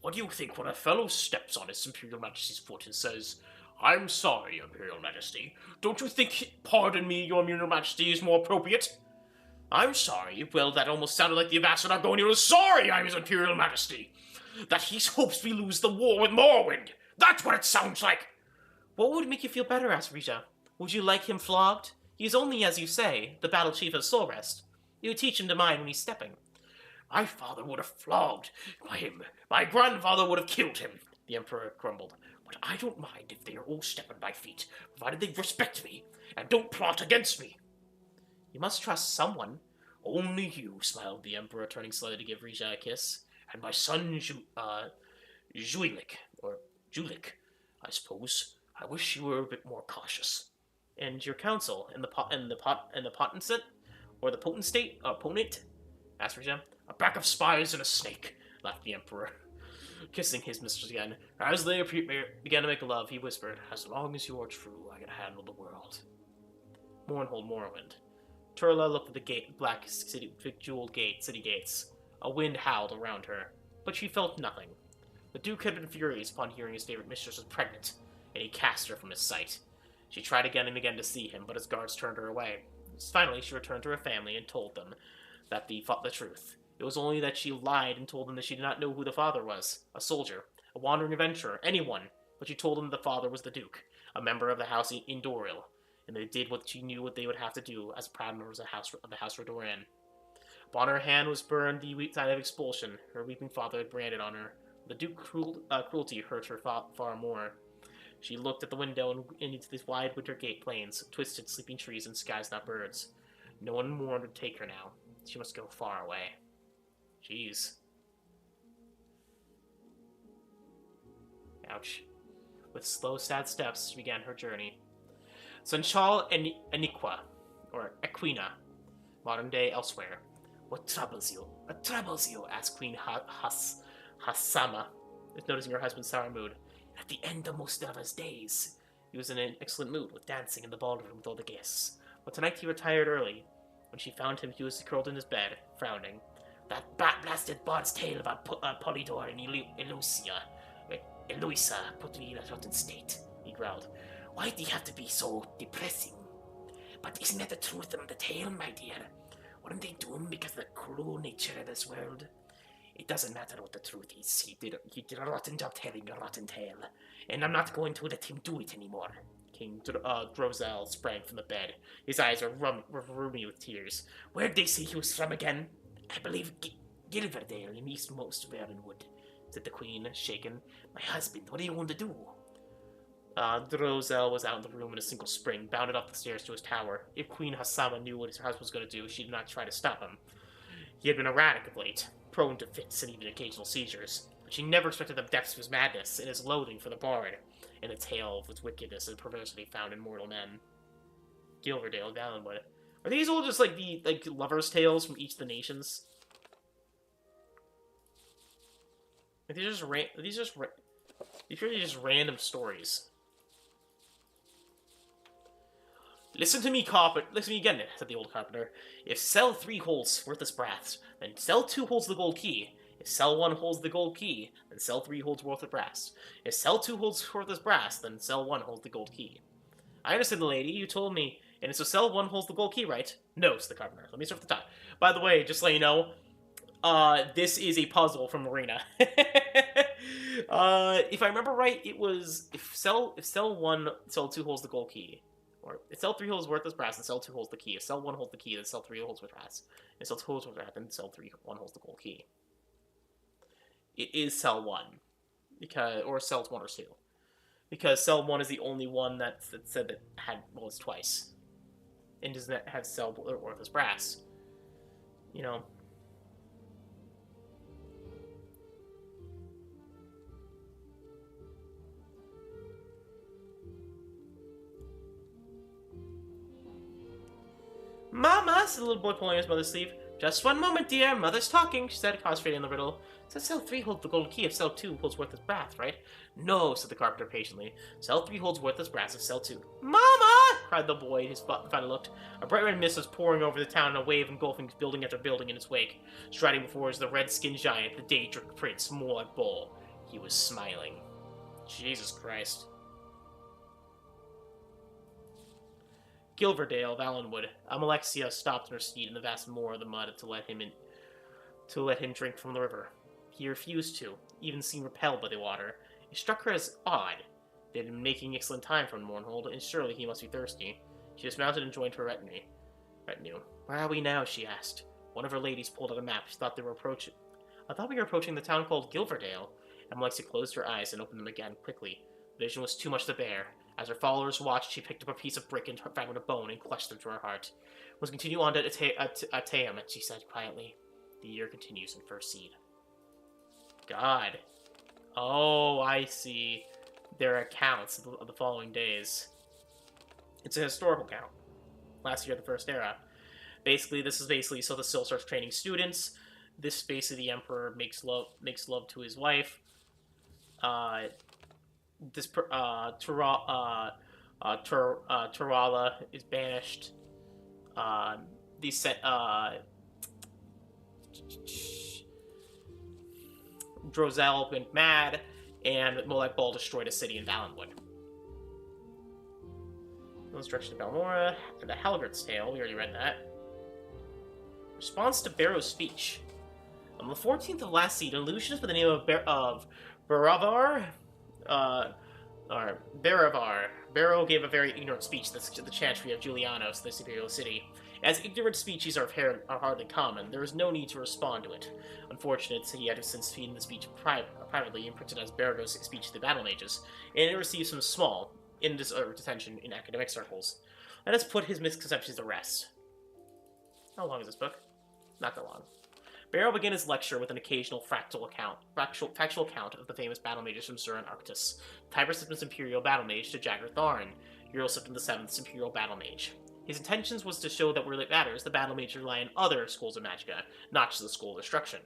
What do you think when a fellow steps on his Imperial Majesty's foot and says, "I'm sorry, Imperial Majesty. Don't you think, pardon me, your Imperial Majesty is more appropriate?" "I'm sorry." Well, that almost sounded like the ambassador Argonian was sorry, I'm his Imperial Majesty. That he hopes we lose the war with Morrowind. That's what it sounds like. What would make you feel better, asked Regia. Would you like him flogged? He is only, as you say, the battle chief of Solrest. You would teach him to mind when he's stepping. My father would have flogged him. My grandfather would have killed him, the Emperor grumbled. But I don't mind if they are all stepping my feet, provided they respect me and don't plot against me. You must trust someone. Only you, smiled the Emperor, turning slowly to give Regia a kiss. And my son, Julik, I suppose. I wish you were a bit more cautious. And your council, and the potentate, or the potentate, asked Regia. A pack of spies and a snake, laughed the Emperor, kissing his mistress again. As they began to make love, he whispered, As long as you are true, I can handle the world. Mournhold Morrowind. Turla looked at the black jeweled city gates. A wind howled around her, but she felt nothing. The Duke had been furious upon hearing his favorite mistress was pregnant, and he cast her from his sight. She tried again and again to see him, but his guards turned her away. Finally, she returned to her family and told them that the truth. It was only that she lied and told them that she did not know who the father was. A soldier, a wandering adventurer, anyone. But she told them the father was the Duke, a member of the house in Doril, and they did what she knew what they would have to do as proud members of the house Redoran. Upon her hand was burned the sign of expulsion her weeping father had branded on her. The Duke's cruelty hurt her far more. She looked at the window and into these wide winter gate plains, twisted sleeping trees and skies not birds. No one more would take her now. She must go far away. Jeez. Ouch. With slow, sad steps, she began her journey. Sanchal Eniqua, or Equina, modern day elsewhere. What troubles you? What troubles you? Asked Queen Hassama, noticing her husband's sour mood. At the end of most of his days, he was in an excellent mood, with dancing in the ballroom with all the guests. But tonight he retired early. When she found him, he was curled in his bed, frowning. That bat-blasted bard's tale about Polydor and Eloisa put me in a rotten state, he growled. Why do you have to be so depressing? But isn't that the truth of the tale, my dear? Weren't they doomed because of the cruel nature of this world? It doesn't matter what the truth is. He did a rotten job telling a rotten tale, and I'm not going to let him do it anymore. King Drozel sprang from the bed. His eyes were roomy with tears. Where'd they say he was from again? I believe Gilverdale in eastmost Varenwood, said the Queen, shaken. My husband, what are you going to do? Drozel was out in the room in a single spring, bounded up the stairs to his tower. If Queen Hassama knew what his husband was going to do, she did not try to stop him. He had been erratic of late, prone to fits and even occasional seizures, but she never expected the depths of his madness and his loathing for the bard, and the tale of his wickedness and perversity found in mortal men. Gilverdale, Valenwood. Are these all just like the lovers' tales from each of the nations? Like, these really just random stories. Listen to me, carpenter. Listen to me again, said the old carpenter. If cell 3 holds worthless brass, then cell 2 holds the gold key. If cell 1 holds the gold key, then cell 3 holds worthless brass. If cell 2 holds worthless brass, then cell 1 holds the gold key. I understand, the lady. You told me. And so cell 1 holds the gold key, right? No, said the carpenter. Let me start from the top. By the way, just so you know, this is a puzzle from Marina. If I remember right, it was if cell 1, cell 2 holds the gold key. Or if cell 3 holds worthless brass, and cell 2 holds the key. If cell 1 holds the key, then cell 3 holds brass. If cell 2 holds brass, then cell 1 holds the gold key. It is cell 1. Or cells 1 or 2. Because cell 1 is the only one that said that had bullets twice. And does not have cell worthless brass. You know. Mama, said the little boy pulling his mother's sleeve. Just one moment, dear. Mother's talking, she said, concentrating on the riddle. Said cell 3 holds the gold key if cell 2 holds worthless brass, right? No, said the carpenter patiently. Cell 3 holds worthless brass if cell 2. Mama! Cried the boy, his father looked. A bright red mist was pouring over the town in a wave engulfing building after building in its wake. Striding before us the red-skinned giant, the daedra prince, molagbal. He was smiling. Jesus Christ. Gilverdale, Valenwood. Amalexia stopped in her seat in the vast moor of the mud to let him drink from the river. He refused to, even seemed repelled by the water. It struck her as odd. They had been making excellent time from Mournhold, and surely he must be thirsty. She dismounted and joined her retinue. Where are we now? She asked. One of her ladies pulled out a map. She thought they were approaching. I thought we were approaching the town called Gilverdale. Amalexia closed her eyes and opened them again quickly. The vision was too much to bear. As her followers watched, she picked up a piece of brick and fragment of bone and clutched them to her heart. Let's continue on to Ateum, she said quietly. The year continues in first seed. God. Oh, I see. Their accounts of the following days. It's a historical count. Last year, the first era. Basically, this is so the Sil starts training students. This basically the Emperor makes love to his wife. Turala is banished. Drozel went mad, and Molagbal destroyed a city in Valenwood. Instruction to Balmora, and the Halgard's Tale, we already read that. Response to Barrow's speech. On the 14th of last seed, an illusionist by the name of Baravar, Barrow gave a very ignorant speech to the chantry of Julianos, this imperial city. As ignorant speeches are hardly common, there is no need to respond to it. Unfortunately, he had since feeding the speech privately and printed as Barrow's speech to the battle mages, and it received some small detention in academic circles. Let us put his misconceptions to rest. How long is this book? Not that long. Barrow began his lecture with an occasional factual account of the famous battle mages from Zur and Arctus, Tiber Septim's Imperial Battle Mage to dagoth-ur, Ural Septim VII's Imperial Battle Mage. His intentions was to show that where it matters, the battle mages rely on other schools of magicka, not just the School of Destruction,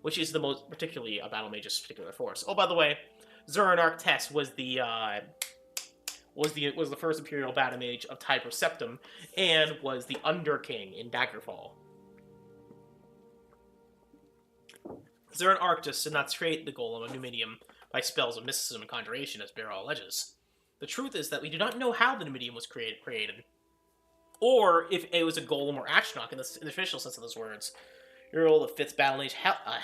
which is the most particularly a battle mage's particular force. Oh, by the way, Zur and Arctus was the first Imperial Battle Mage of Tiber Septim, and was the Underking in Daggerfall. Zur and Arctus did not create the golem of Numidium by spells of mysticism and conjuration, as Barrow alleges. The truth is that we do not know how the Numidium was created, or if it was a golem or Ashnok in the official sense of those words. Ural, the 5th battle mage,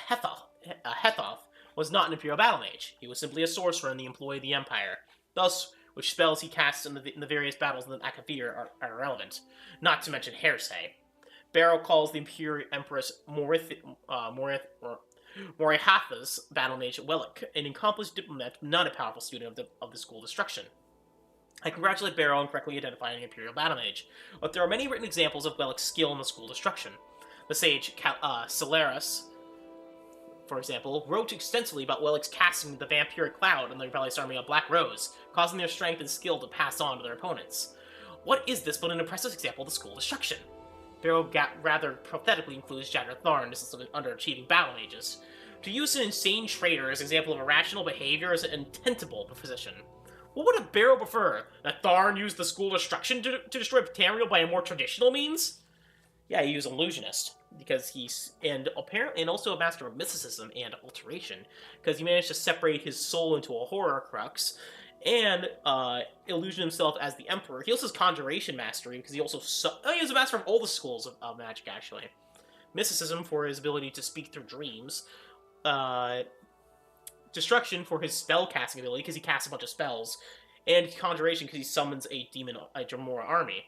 Hethoth, was not an Imperial battle mage. He was simply a sorcerer in the employ of the Empire. Thus, which spells he casts in the various battles in the Akathir are irrelevant, not to mention Hircine. Barrow calls the Imperial Empress Morihatha's battle mage Welic, an accomplished diplomat, not a powerful student of the School of Destruction. I congratulate Barrow on correctly identifying an Imperial battle mage, but there are many written examples of Welic's skill in the School of Destruction. The sage Celeris, for example, wrote extensively about Welic's casting the vampiric cloud on the rebellious army of Black Rose, causing their strength and skill to pass on to their opponents. What is this but an impressive example of the School of Destruction? Barrow rather pathetically includes dagoth-ur in this list of underachieving battle mages. To use an insane traitor as an example of irrational behavior is an intentable position. What would a Barrow prefer? That Tharn use the school destruction to destroy Tamriel by a more traditional means? Yeah, he was an illusionist because he's and also a master of mysticism and alteration because he managed to separate his soul into a horror crux and illusion himself as the emperor. He also has conjuration mastery because he is a master of all the schools of magic actually. Mysticism for his ability to speak through dreams. Destruction for his spell casting ability because he casts a bunch of spells, and conjuration because he summons a Dremora army.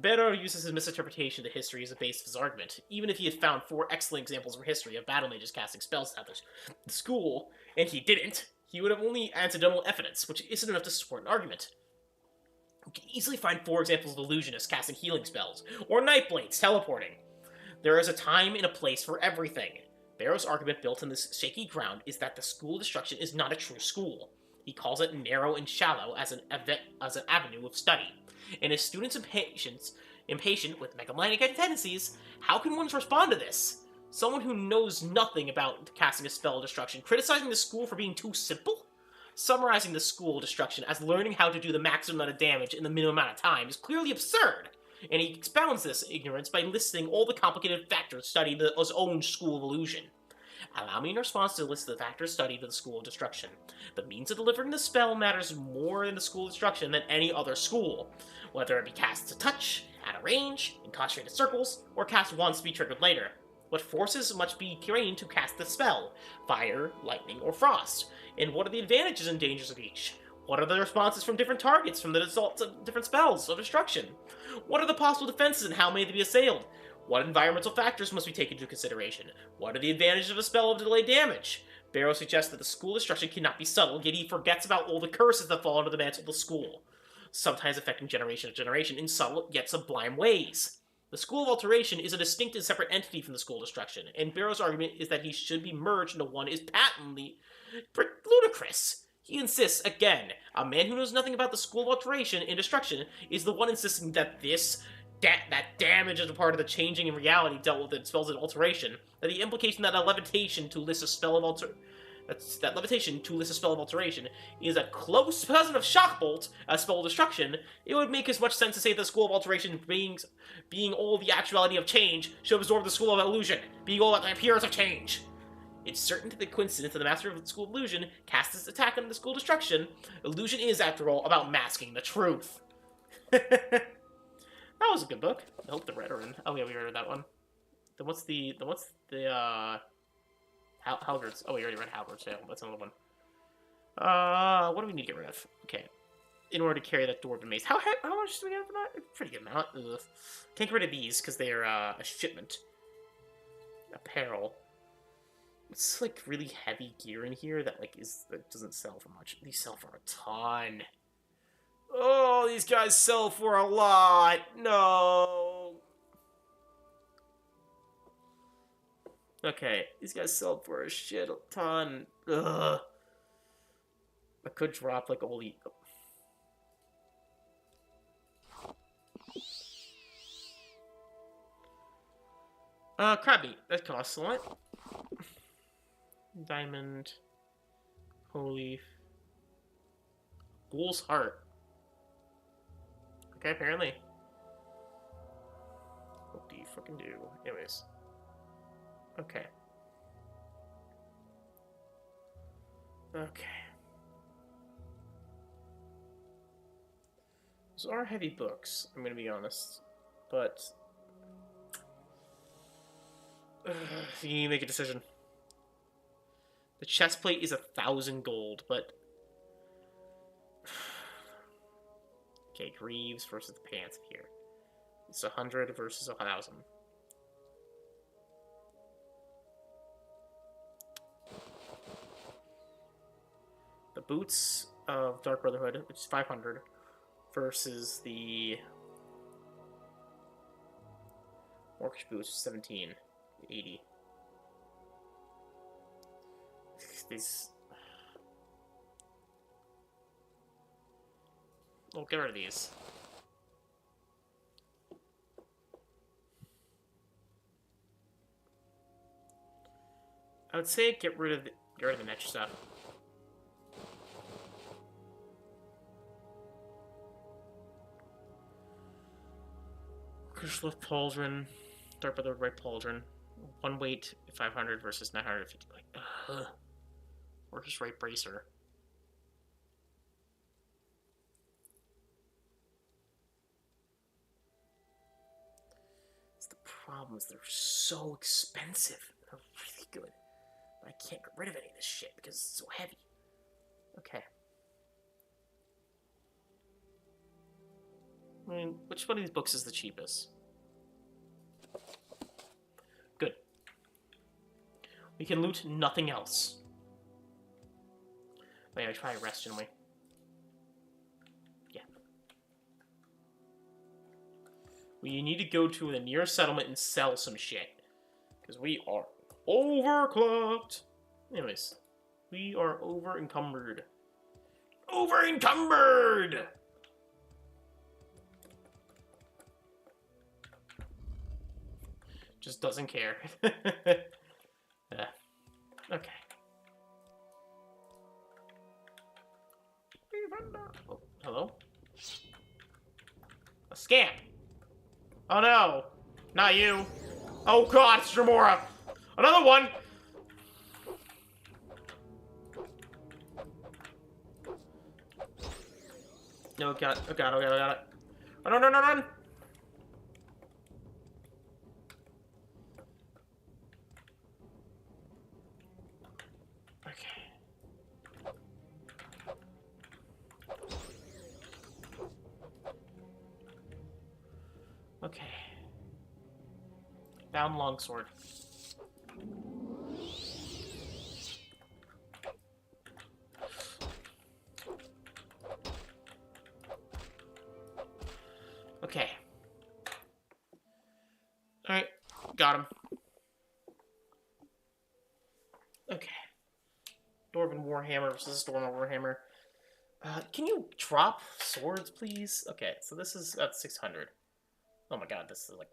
Beto uses his misinterpretation of the history as a base of his argument. Even if he had found 4 excellent examples from history of battle mages casting spells at the school, and he didn't, he would have only anecdotal evidence, which isn't enough to support an argument. You can easily find 4 examples of illusionists casting healing spells, or Nightblades teleporting. There is a time and a place for everything. Barrow's argument built on this shaky ground is that the school destruction is not a true school. He calls it narrow and shallow as an avenue of study. And his students impatient with megalomaniac tendencies, how can one respond to this? Someone who knows nothing about casting a spell of destruction, criticizing the school for being too simple? Summarizing the school destruction as learning how to do the maximum amount of damage in the minimum amount of time is clearly absurd. And he expounds this ignorance by listing all the complicated factors studied in his own school of illusion. Allow me in response to list the factors studied in the school of destruction. The means of delivering the spell matters more in the school of destruction than any other school, whether it be cast to touch, at a range, in concentrated circles, or cast once to be triggered later. What forces must be trained to cast the spell? Fire, lightning, or frost? And what are the advantages and dangers of each? What are the responses from different targets from the results of different spells of destruction? What are the possible defenses and how may they be assailed? What environmental factors must be taken into consideration? What are the advantages of a spell of delayed damage? Barrow suggests that the school destruction cannot be subtle, yet he forgets about all the curses that fall under the mantle of the school, sometimes affecting generation to generation in subtle yet sublime ways. The School of Alteration is a distinct and separate entity from the School of Destruction, and Barrow's argument is that he should be merged into one is patently ludicrous. He insists, again, a man who knows nothing about the School of Alteration and Destruction is the one insisting that that damage is a part of the changing in reality dealt with in spells of alteration, that the implication that a levitation to list a spell of alteration is a close cousin of Shockbolt, a spell of destruction, it would make as much sense to say that the School of Alteration being all the actuality of change should absorb the School of Illusion, being all the appearance of change. It's certain that the coincidence that the Master of the School of Illusion casts his attack on the School of Destruction. Illusion is, after all, about masking the truth. That was a good book. I hope the Redoran. Oh yeah, we read that one. Then what's the Halberds? Oh, we already read Halberds. Yeah, that's another one. What do we need to get rid of? Okay, in order to carry that dwarven mace. How much do we get for that? Pretty good amount. Ugh. Can't get rid of these because they are a shipment. Apparel. It's like really heavy gear in here that doesn't sell for much. These sell for a ton. Oh, these guys sell for a lot. No. Okay, these guys sell for a shit ton. Ugh. I could drop like all the. Crab meat. That costs a lot. Diamond. Holy. Ghoul's heart. Okay, apparently. What do you fucking do? Anyways. Okay. Okay. Those are heavy books, I'm gonna be honest. But... you make a decision. The chest plate is 1,000 gold, but... Okay, greaves versus the pants here. It's 100 versus 1,000. The boots of Dark Brotherhood, which is 500, versus the Orcish boots, 1780. These. We'll get rid of these. would say get rid of the next stuff. Kushlift Pauldron, Dark by the Right Pauldron. 1 weight, 500 versus 950. Like, or just right bracer. It's the problem is they're so expensive. They're really good. But I can't get rid of any of this shit because it's so heavy. Okay. I mean, which one of these books is the cheapest? Good. We can loot nothing else. Wait, I try rest, didn't we? Yeah. We need to go to the nearest settlement and sell some shit. Because we are overclocked. Anyways, we are over-encumbered. Over-encumbered! Just doesn't care. Yeah. Okay. Oh, hello? A scam! Oh no! Not you! Oh god, it's Dremora! Another one! No, got it. Oh god, oh god, oh god. Oh no, no, no, no! Okay. Bound longsword. Okay. Alright. Got him. Okay. Dwarven Warhammer versus Dwarven Warhammer. Can you drop swords, please? Okay, so this is at 600. Oh my god, this is like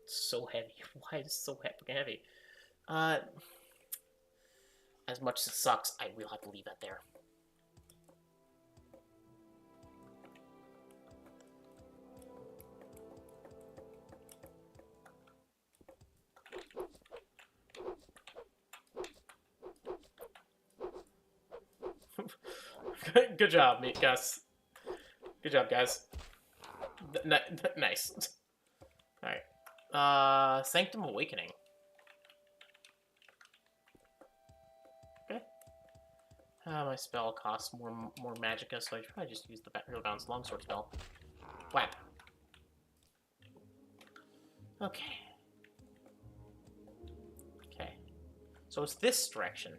so heavy. Why is it so heavy? As much as it sucks, I will have to leave that there. Good job, guys. Good job, guys. Nice. Alright. Sanctum Awakening. Okay. My spell costs more magicka, so I should probably just use the real bounce longsword spell. Whap. Okay. Okay. So it's this direction.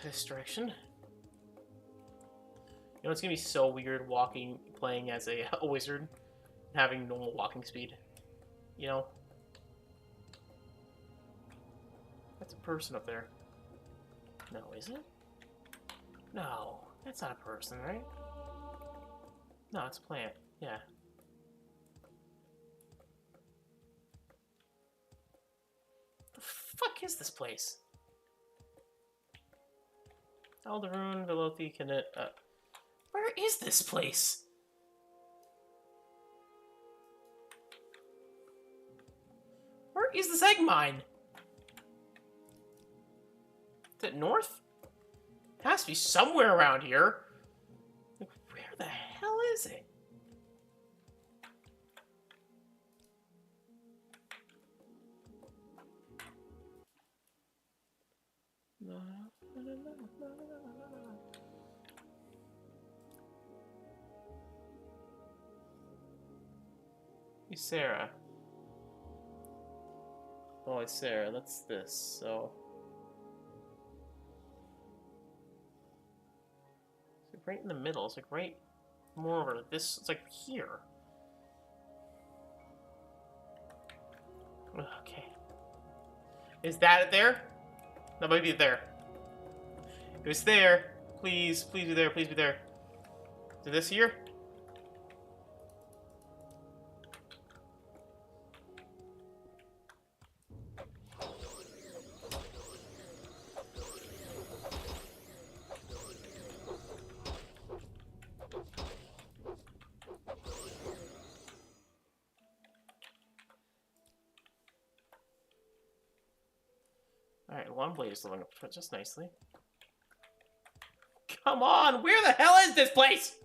This direction. You know, it's gonna be so weird playing as a wizard, and having normal walking speed. You know? That's a person up there. No, is it? No, that's not a person, right? No, it's a plant. Yeah. The fuck is this place? Alderun, Velothi, where is this place? Where is this egg mine? Is it north? It has to be somewhere around here. Like, where the hell is it? Sarah. Oh, it's Sarah. That's this. So it's like right in the middle. It's like right more over this. It's like here. Okay. Is that it there? That might be it there. If it's there, please be there. Please be there. Is this here? Alright, Longblade is leveling up just nicely. Come on! Where the hell is this place?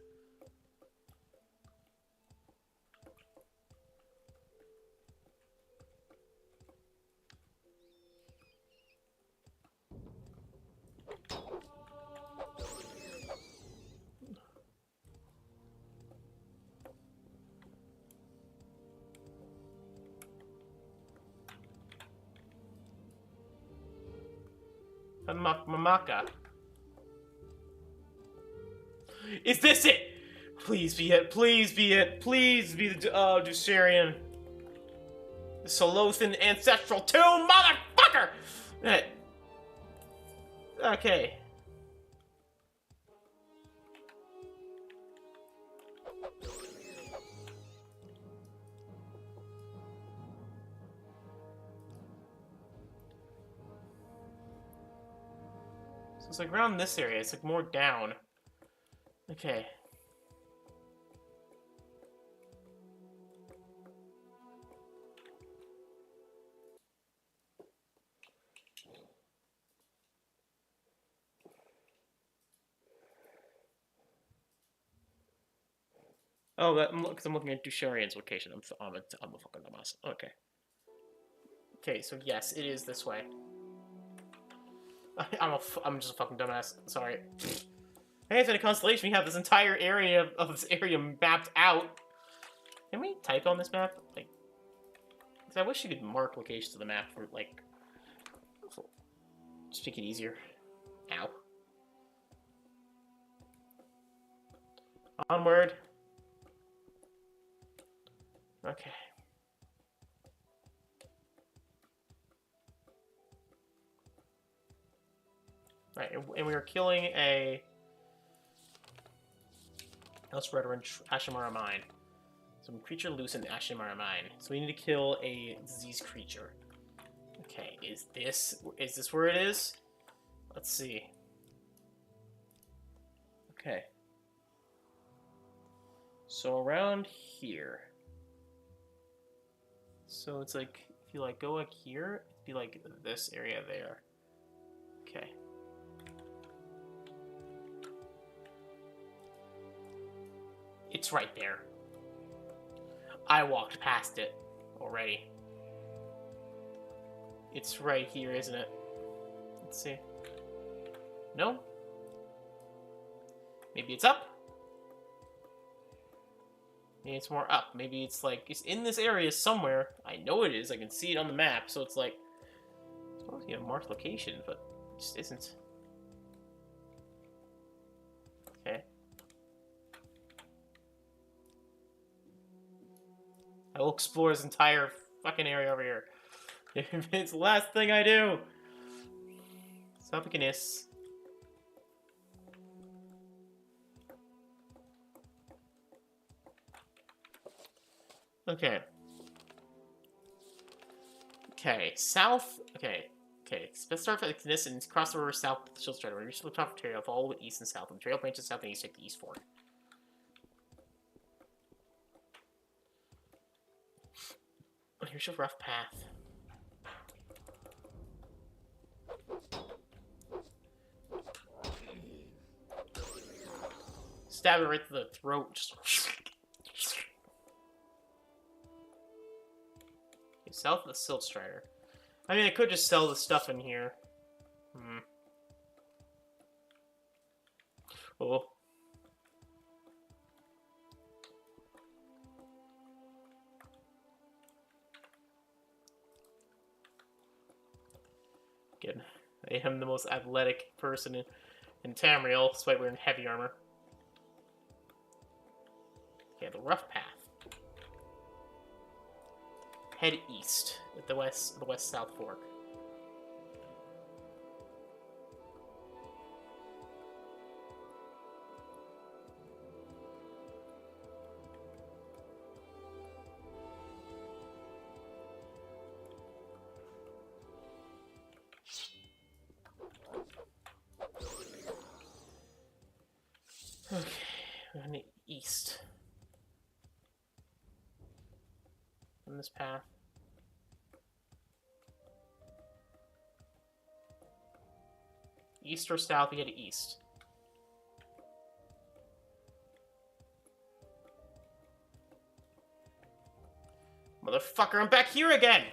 Mamaka. Is this it? Please be it. Please be it. Please be the Dusarian. The Solothan ancestral tomb, motherfucker! Okay. So it's like around this area. It's like more down. Okay. Oh, because I'm looking at Dusharian's location. I'm a fucking dumbass. Okay. Okay, so yes, it is this way. I'm just a fucking dumbass. Sorry. Hey, it's in a constellation. We have this entire area of this area mapped out. Can we type on this map? Like, cause I wish you could mark locations of the map for like, just make it easier. Ow. Onward. Okay. Right, and we are killing a Redoran Ashimara mine. Some creature loose in Ashimara mine. So we need to kill a diseased creature. Okay, is this where it is? Let's see. Okay. So around here. So it's like, if you like go like here, it'd be like this area there. Okay. It's right there. I walked past it already. It's right here, isn't it? Let's see. No? Maybe it's up? Maybe it's more up. Maybe it's like, it's in this area somewhere. I know it is. I can see it on the map, so it's like, it's supposed to be a marked location, but it just isn't. Okay. I will explore this entire fucking area over here. It's the last thing I do. Suffocus. Okay. Okay, south. Okay. Okay. Let's start with this and cross the river south of the Shield Strider. Reach the top of the trail, follow the east and south. And the trail branches south and east, take the east fork. Oh, here's your rough path. Stab it right to the throat. Just. Okay, south of the Silt Strider. I mean, I could just sell the stuff in here. Oh. Again, I am the most athletic person in Tamriel, despite wearing heavy armor. Okay, the rough path. Head east at the west-south fork. Okay, we're on the east. On this path. East or south? We go to east. Motherfucker, I'm back here again!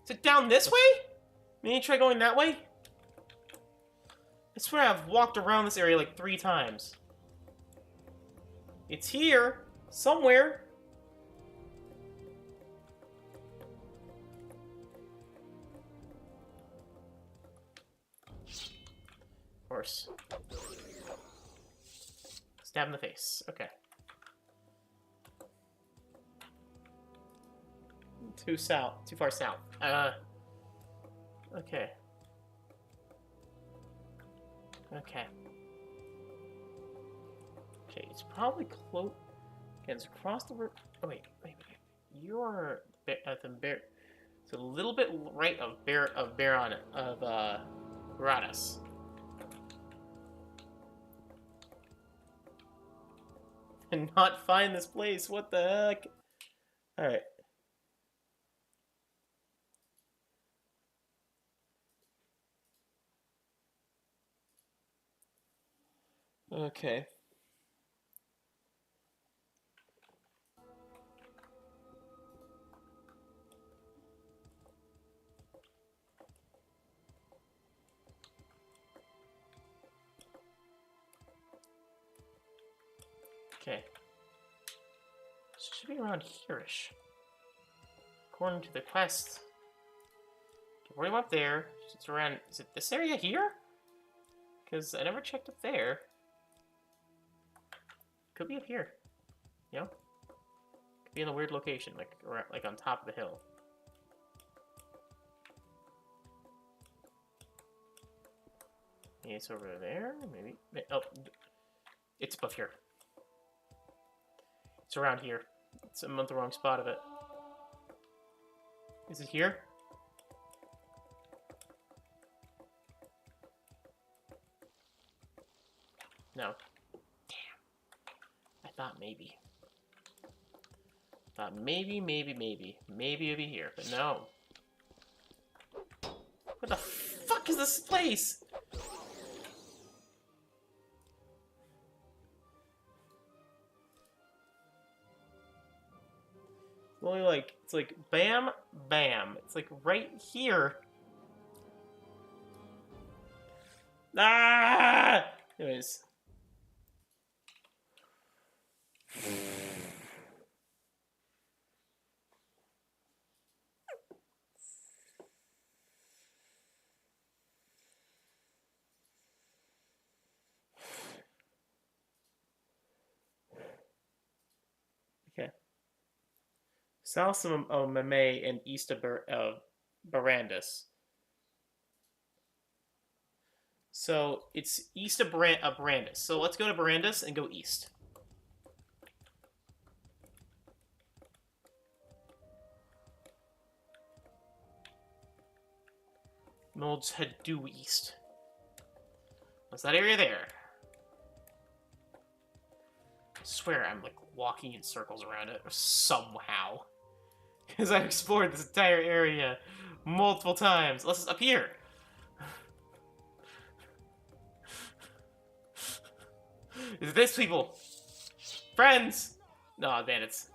Is it down this way? Maybe try going that way? I swear I've walked around this area like 3 times. It's here, somewhere. Of course. Stab in the face. Okay. Too far south. Okay. Okay. Okay, it's probably close. Okay, it's across the river. Oh wait. You're at the bear. It's a little bit right of Gratis. And not find this place. What the heck? All right. Okay. Okay. Should be around here-ish. According to the quest. Okay, we're up there. It's around. Is it this area here? Because I never checked up there. Could be up here. You know? Could be in a weird location, like on top of the hill. Maybe it's over there. Maybe. Oh, it's above here. It's around here. I'm at the wrong spot of it. Is it here? No. Damn. I thought maybe. Maybe it'd be here, but no. What the fuck is this place? Only like, it's like bam, bam. It's like right here. Ah! Anyways. Okay. South of Mame and east of Barandus. So it's east of Barandus. So let's go to Barandus and go east. Let's head due east. What's that area there? I swear I'm like walking in circles around it somehow. Because I've explored this entire area multiple times. Let's up here. Is this people? Friends! No, bandits.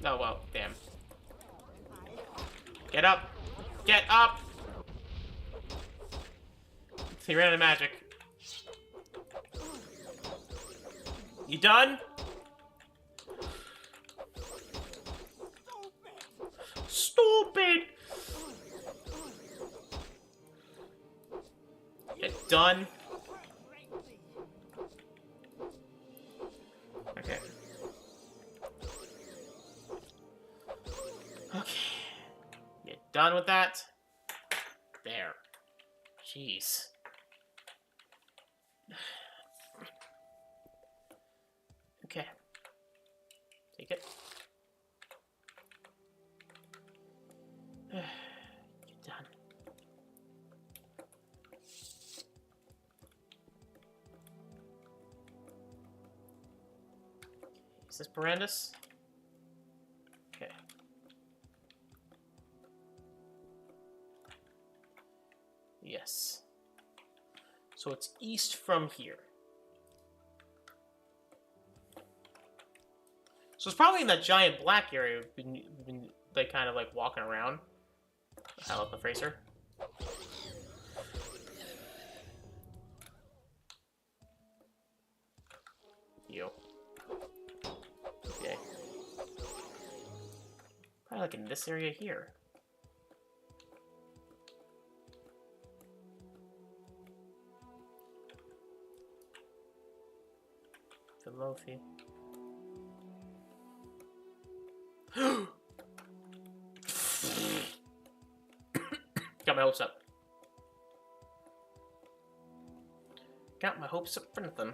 Oh well, damn. Get up! Get up! He ran out of magic. You done? Stupid! Get done. Okay. Okay. Get done with that. There. Jeez. Okay. Take it. Get done. this Barandus? Okay. Yes. So it's east from here. So it's probably in that giant black area we've been like kind of like walking around. I love the Fraser. Yo. Okay. Probably like in this area here. Philofi. Got my hopes up. Got my hopes up for nothing.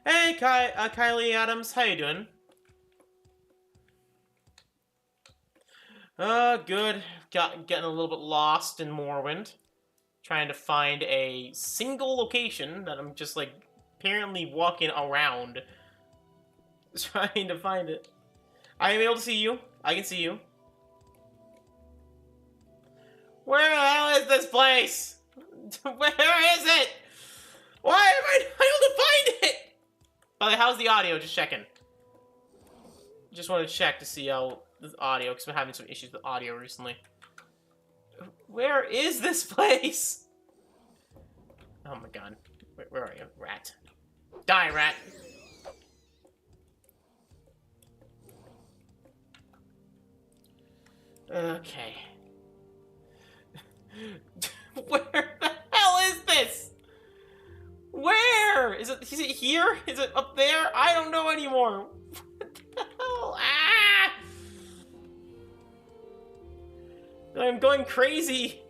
Hey, Kylie Adams, how you doing? Good. Getting a little bit lost in Morrowind. Trying to find a single location that I'm just, like, apparently walking around. Trying to find it. I am able to see you. I can see you. Where the hell is this place? Where is it? Why am I not able to find it? By the way, how's the audio? Just checking. Just want to check to see how the audio, because I've been having some issues with audio recently. Where is this place? Oh my god. Where are you? Rat. Die, rat! Okay. Where the hell is this? Where? Is it here? Is it up there? I don't know anymore. What the hell? Ah! I'm going crazy.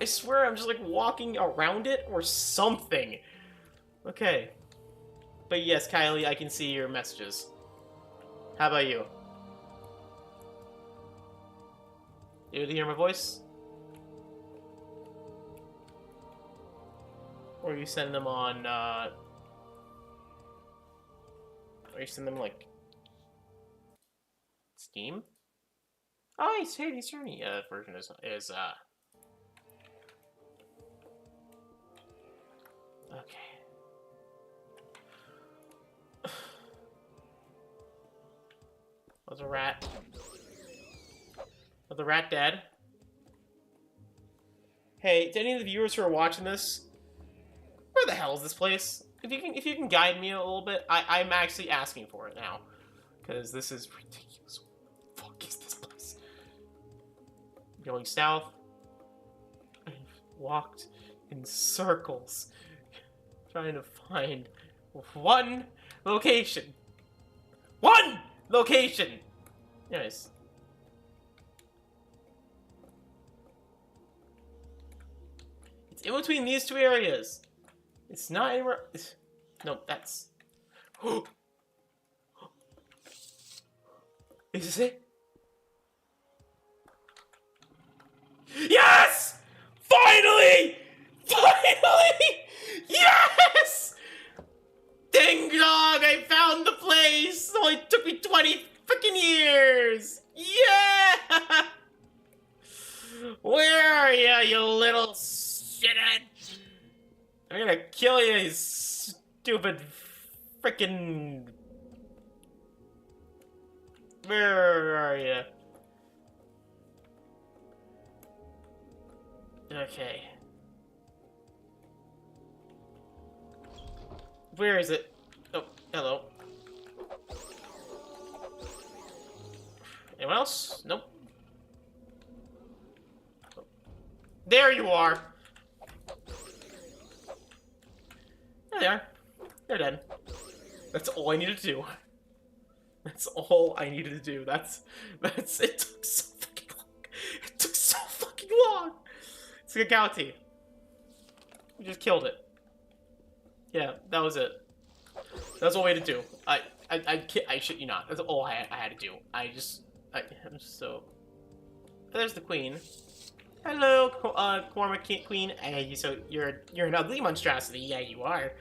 I swear I'm just like walking around it or something. Okay. But yes, Kylie, I can see your messages. How about you? You able to hear my voice? Or you send them on, or you send them, like, Steam? Oh, hey, the Cerny version is, okay. Was a rat. Was the rat dead? Hey, to any of the viewers who are watching this, where the hell is this place? If you can guide me a little bit, I'm actually asking for it now. Because this is ridiculous. What the fuck is this place? Going south. I've walked in circles. Trying to find one location. One location! Anyways. It's in between these two areas. It's not anywhere. No, that's. Is this it? Yes! Finally! Finally! Yes! Ding dong! I found the place! It only took me 20 freaking years! Yeah! Where are you, you little shithead? I'm gonna kill you, you stupid freaking. Where are you? Okay. Where is it? Oh, hello. Anyone else? Nope. There you are! There they are. They're dead. That's all I needed to do. That's all I needed to do. That's it took so fucking long. It took so fucking long! It's like a cow tea. We just killed it. Yeah, that was it. That's all we had to do. I shit you not. That's all I had to do. I'm so... There's the queen. Hello, Cormac Queen. Hey, so you're an ugly monstrosity. Yeah, you are.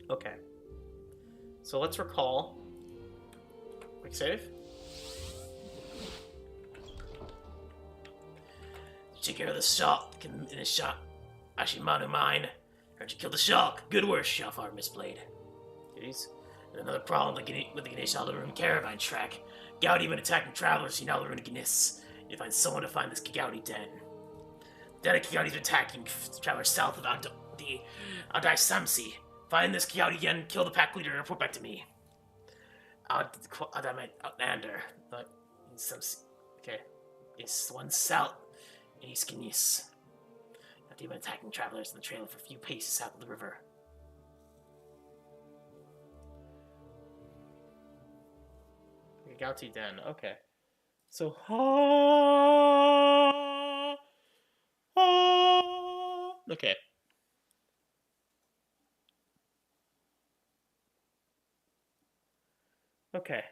Okay. So let's recall. Quick save. Take care of the shark in the shop. Actually, man of mine. Heard you kill the shark. Good work, Shafar Mistblade. Jeez. And another problem with the Ganesh Alderun caravan track. Gowdy been attacking travelers in Alderun Ganis. You find someone to find this Gowdy den. Then Gowdy's attacking travelers south of the Adai Samsi. Find this Gowdy den, kill the pack leader, and report back to me. Outlander. Okay. It's one south in East Ganis. They've been attacking travelers in the trail for a few paces south of the river. Gouty Den, okay. So, okay. Okay.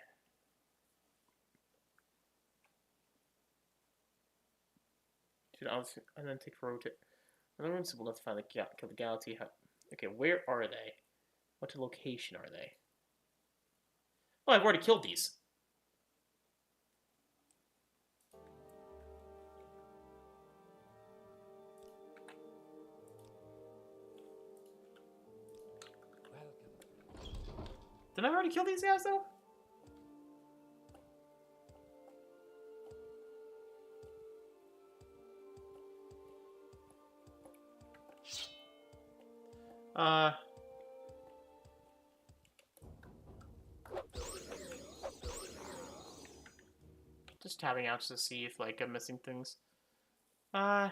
And then take for rotate. Another one's simple enough to find the kill the Galaxy. Okay, where are they? What location are they? Oh, I've already killed these. Did I already kill these guys though? Just tabbing out to see if, like, I'm missing things. Okay,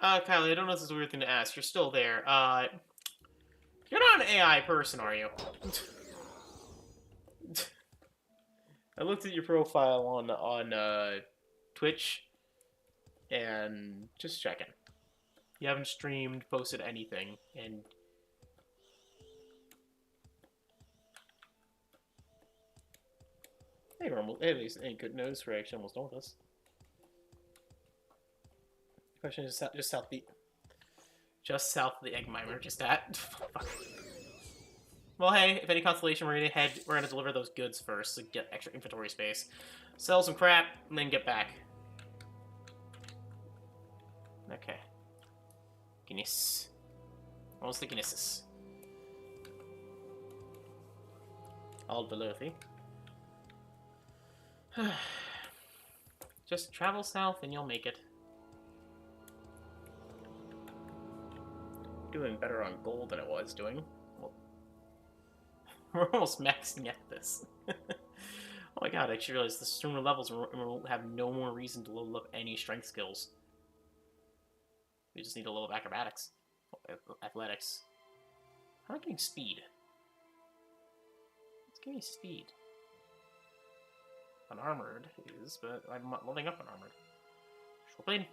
Kylie, I don't know if this is a weird thing to ask. You're still there. You're not an AI person, are you? I looked at your profile on Twitch, and just checking. You haven't streamed, posted anything, and... Hey, at least any good news for actually almost done with this. Question is just south of the egg mimer, just at. Fuck. Well, hey, if any constellation we're gonna deliver those goods first to get extra inventory space. Sell some crap, and then get back. Okay. Guinness. Almost the Guinnesses. All below-thy. Just travel south and you'll make it. Doing better on gold than it was doing. Well, we're almost maxing at this. Oh my god, I actually realized the sooner levels will have no more reason to level up any strength skills. We just need a level of acrobatics. Athletics. How am I getting speed? It's giving me speed. Unarmored is, but I'm not leveling up unarmored. Blade.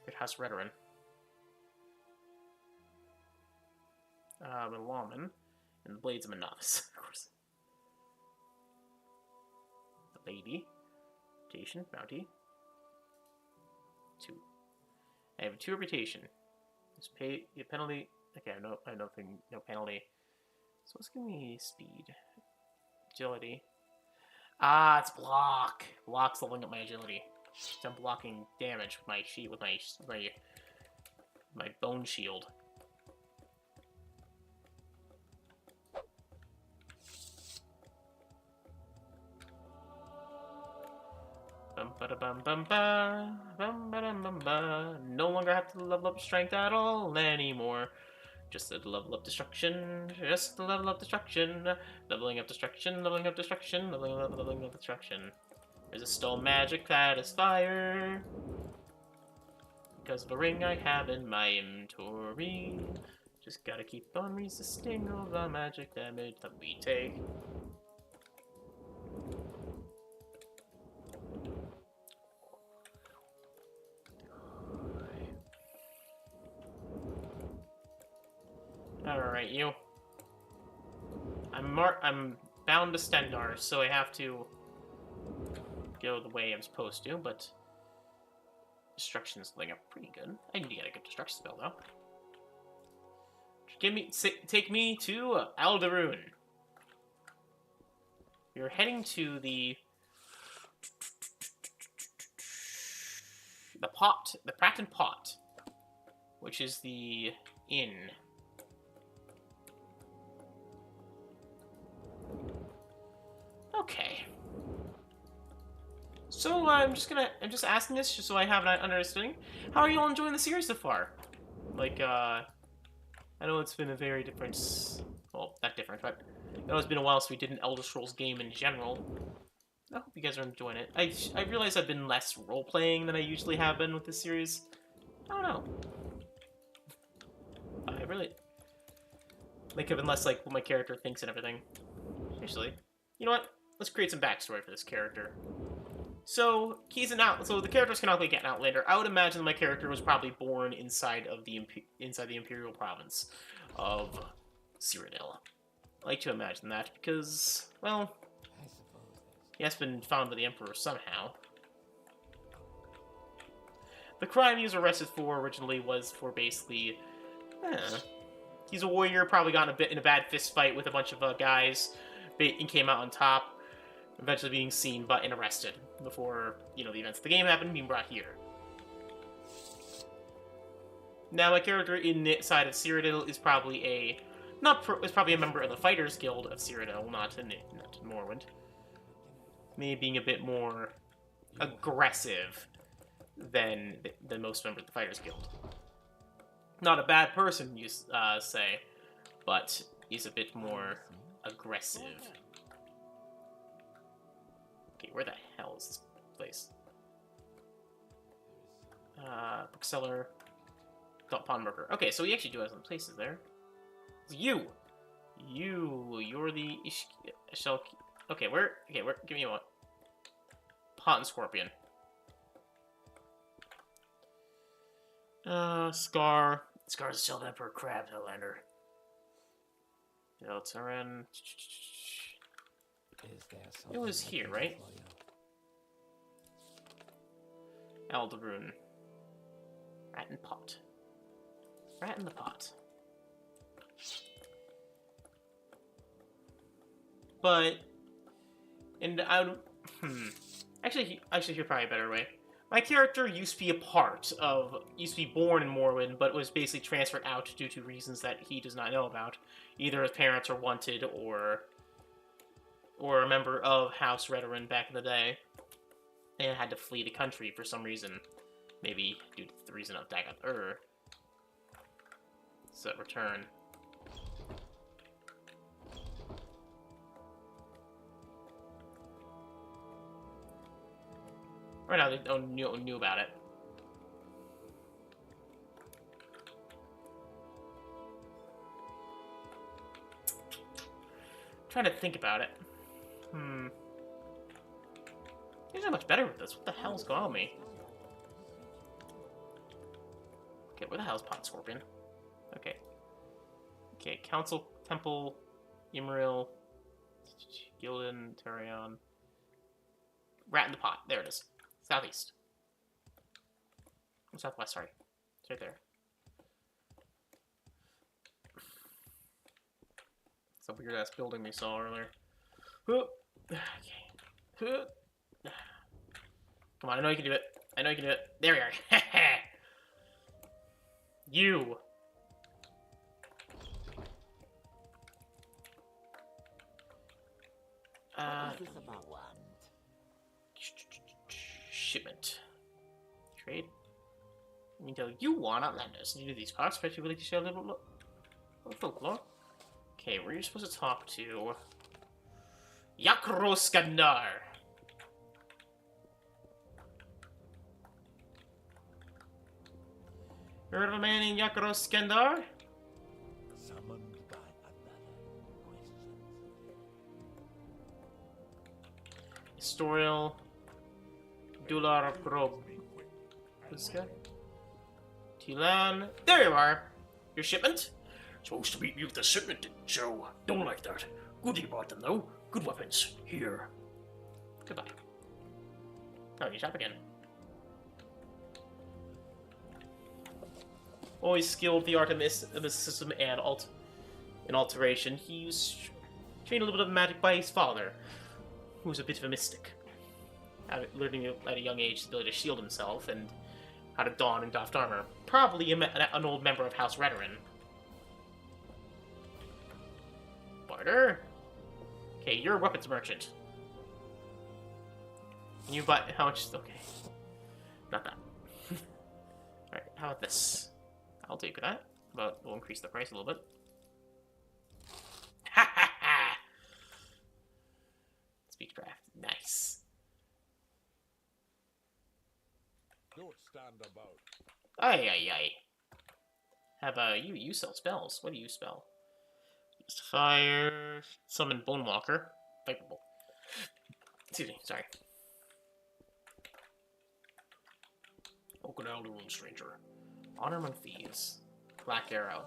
It has Redoran. I'm a lawman, and the blades I'm a novice, of course. The lady. Reputation, bounty. 2. I have 2 reputation. Just pay the penalty. Okay, I have no penalty. So let's give me speed. Agility. Ah, it's block. Block's leveling up my agility. So I'm blocking damage with my sheet, with my bone shield. No longer have to level up strength at all anymore. Just to level up destruction. Just to level up destruction. Leveling up destruction. Leveling up destruction. Leveling up destruction. There's a stone magic that is fire. Because of a ring I have in my inventory. Just gotta keep on resisting all the magic damage that we take. I'm bound to Stendar, so I have to go the way I'm supposed to, but destruction's looking up pretty good. I need to get a good destruction spell though. Take me to Alderun. You're heading to the Pratten Pot, which is the inn. Okay. So I'm just asking this just so I have an understanding. How are you all enjoying the series so far? Like, I know it's been a very different, well, not different, but I know it's been a while since we did an Elder Scrolls game in general. I hope you guys are enjoying it. I realize I've been less role-playing than I usually have been with this series. I don't know. I really... like, I've been less, like, what my character thinks and everything. Actually, you know what? Let's create some backstory for this character. So, so the character's canonically get an Outlander. I would imagine my character was probably born inside the Imperial province of Cyrodiil. I like to imagine that because, well, he has been found by the Emperor somehow. The crime he was arrested for originally was for basically, he's a warrior, probably got in a bad fist fight with a bunch of guys, and came out on top, eventually being seen and arrested before, you know, the events of the game happened, being brought here. Now, my character inside of Cyrodiil is probably a member of the Fighters Guild of Cyrodiil, not in Morrowind. Maybe being a bit more aggressive than most members of the Fighters Guild. Not a bad person, you say, but he's a bit more aggressive. Okay, where the hell is this place? Bookseller, pawnbroker. Okay, so we actually do have some places there. You're the shell. Okay, where? Give me what? Pot and Scorpion. Scar. Scar's a Shelf Emperor Crab Outlander. Deltaran. It was here, right? Alderun. Rat in Pot. Rat in the Pot. But, and I would, actually, here's probably a better way. My character used to be born in Morrowind, but was basically transferred out due to reasons that he does not know about. Either his parents are wanted, or a member of House Redoran back in the day, and had to flee the country for some reason. Maybe due to the reason of dagoth-ur. So return. Right now, they don't knew about it. I'm trying to think about it. Things are much better with this. What the hell's going on with me? Okay, where the hell's Pot Scorpion? Okay. Okay, Council, Temple, Imril, Gildan, Tarion. Rat in the Pot. There it is. Southeast. Southwest, sorry. It's right there. It's a weird ass building we saw earlier. Okay. Come on, I know you can do it. I know you can do it. There we are. You. What is this about? Shipment. Trade. I mean, you want Outlanders. You do these cards, especially willing to share a little folklore. Okay, where are you supposed to talk to? Yakroskandar. Heard of a man named Yakroskandar? Summoned by another question. Historial. Dular Probe. This guy? Tilan. There you are. Your shipment? Supposed to meet me with the shipment, so don't like that. Good you bought them, though. Good weapons. Here. Goodbye. Oh, you shop again. Always skilled the art of mysticism and alteration. He was trained a little bit of magic by his father, who was a bit of a mystic. Learning at a young age the ability to shield himself and how to don and doff armor. Probably an old member of House Redoran. Barter? Okay, you're a weapons merchant. Can you buy... how much... okay. Not that. Alright, how about this? I'll take that. But we'll increase the price a little bit. Ha ha ha! Speechcraft. Nice. Don't stand about. Ay, ay, ay. How about you? You sell spells. What do you spell? Use fire. Summon Bone Walker. Viperable. Excuse me, sorry. Okanaldoon, stranger. Honor among Thieves. Black Arrow.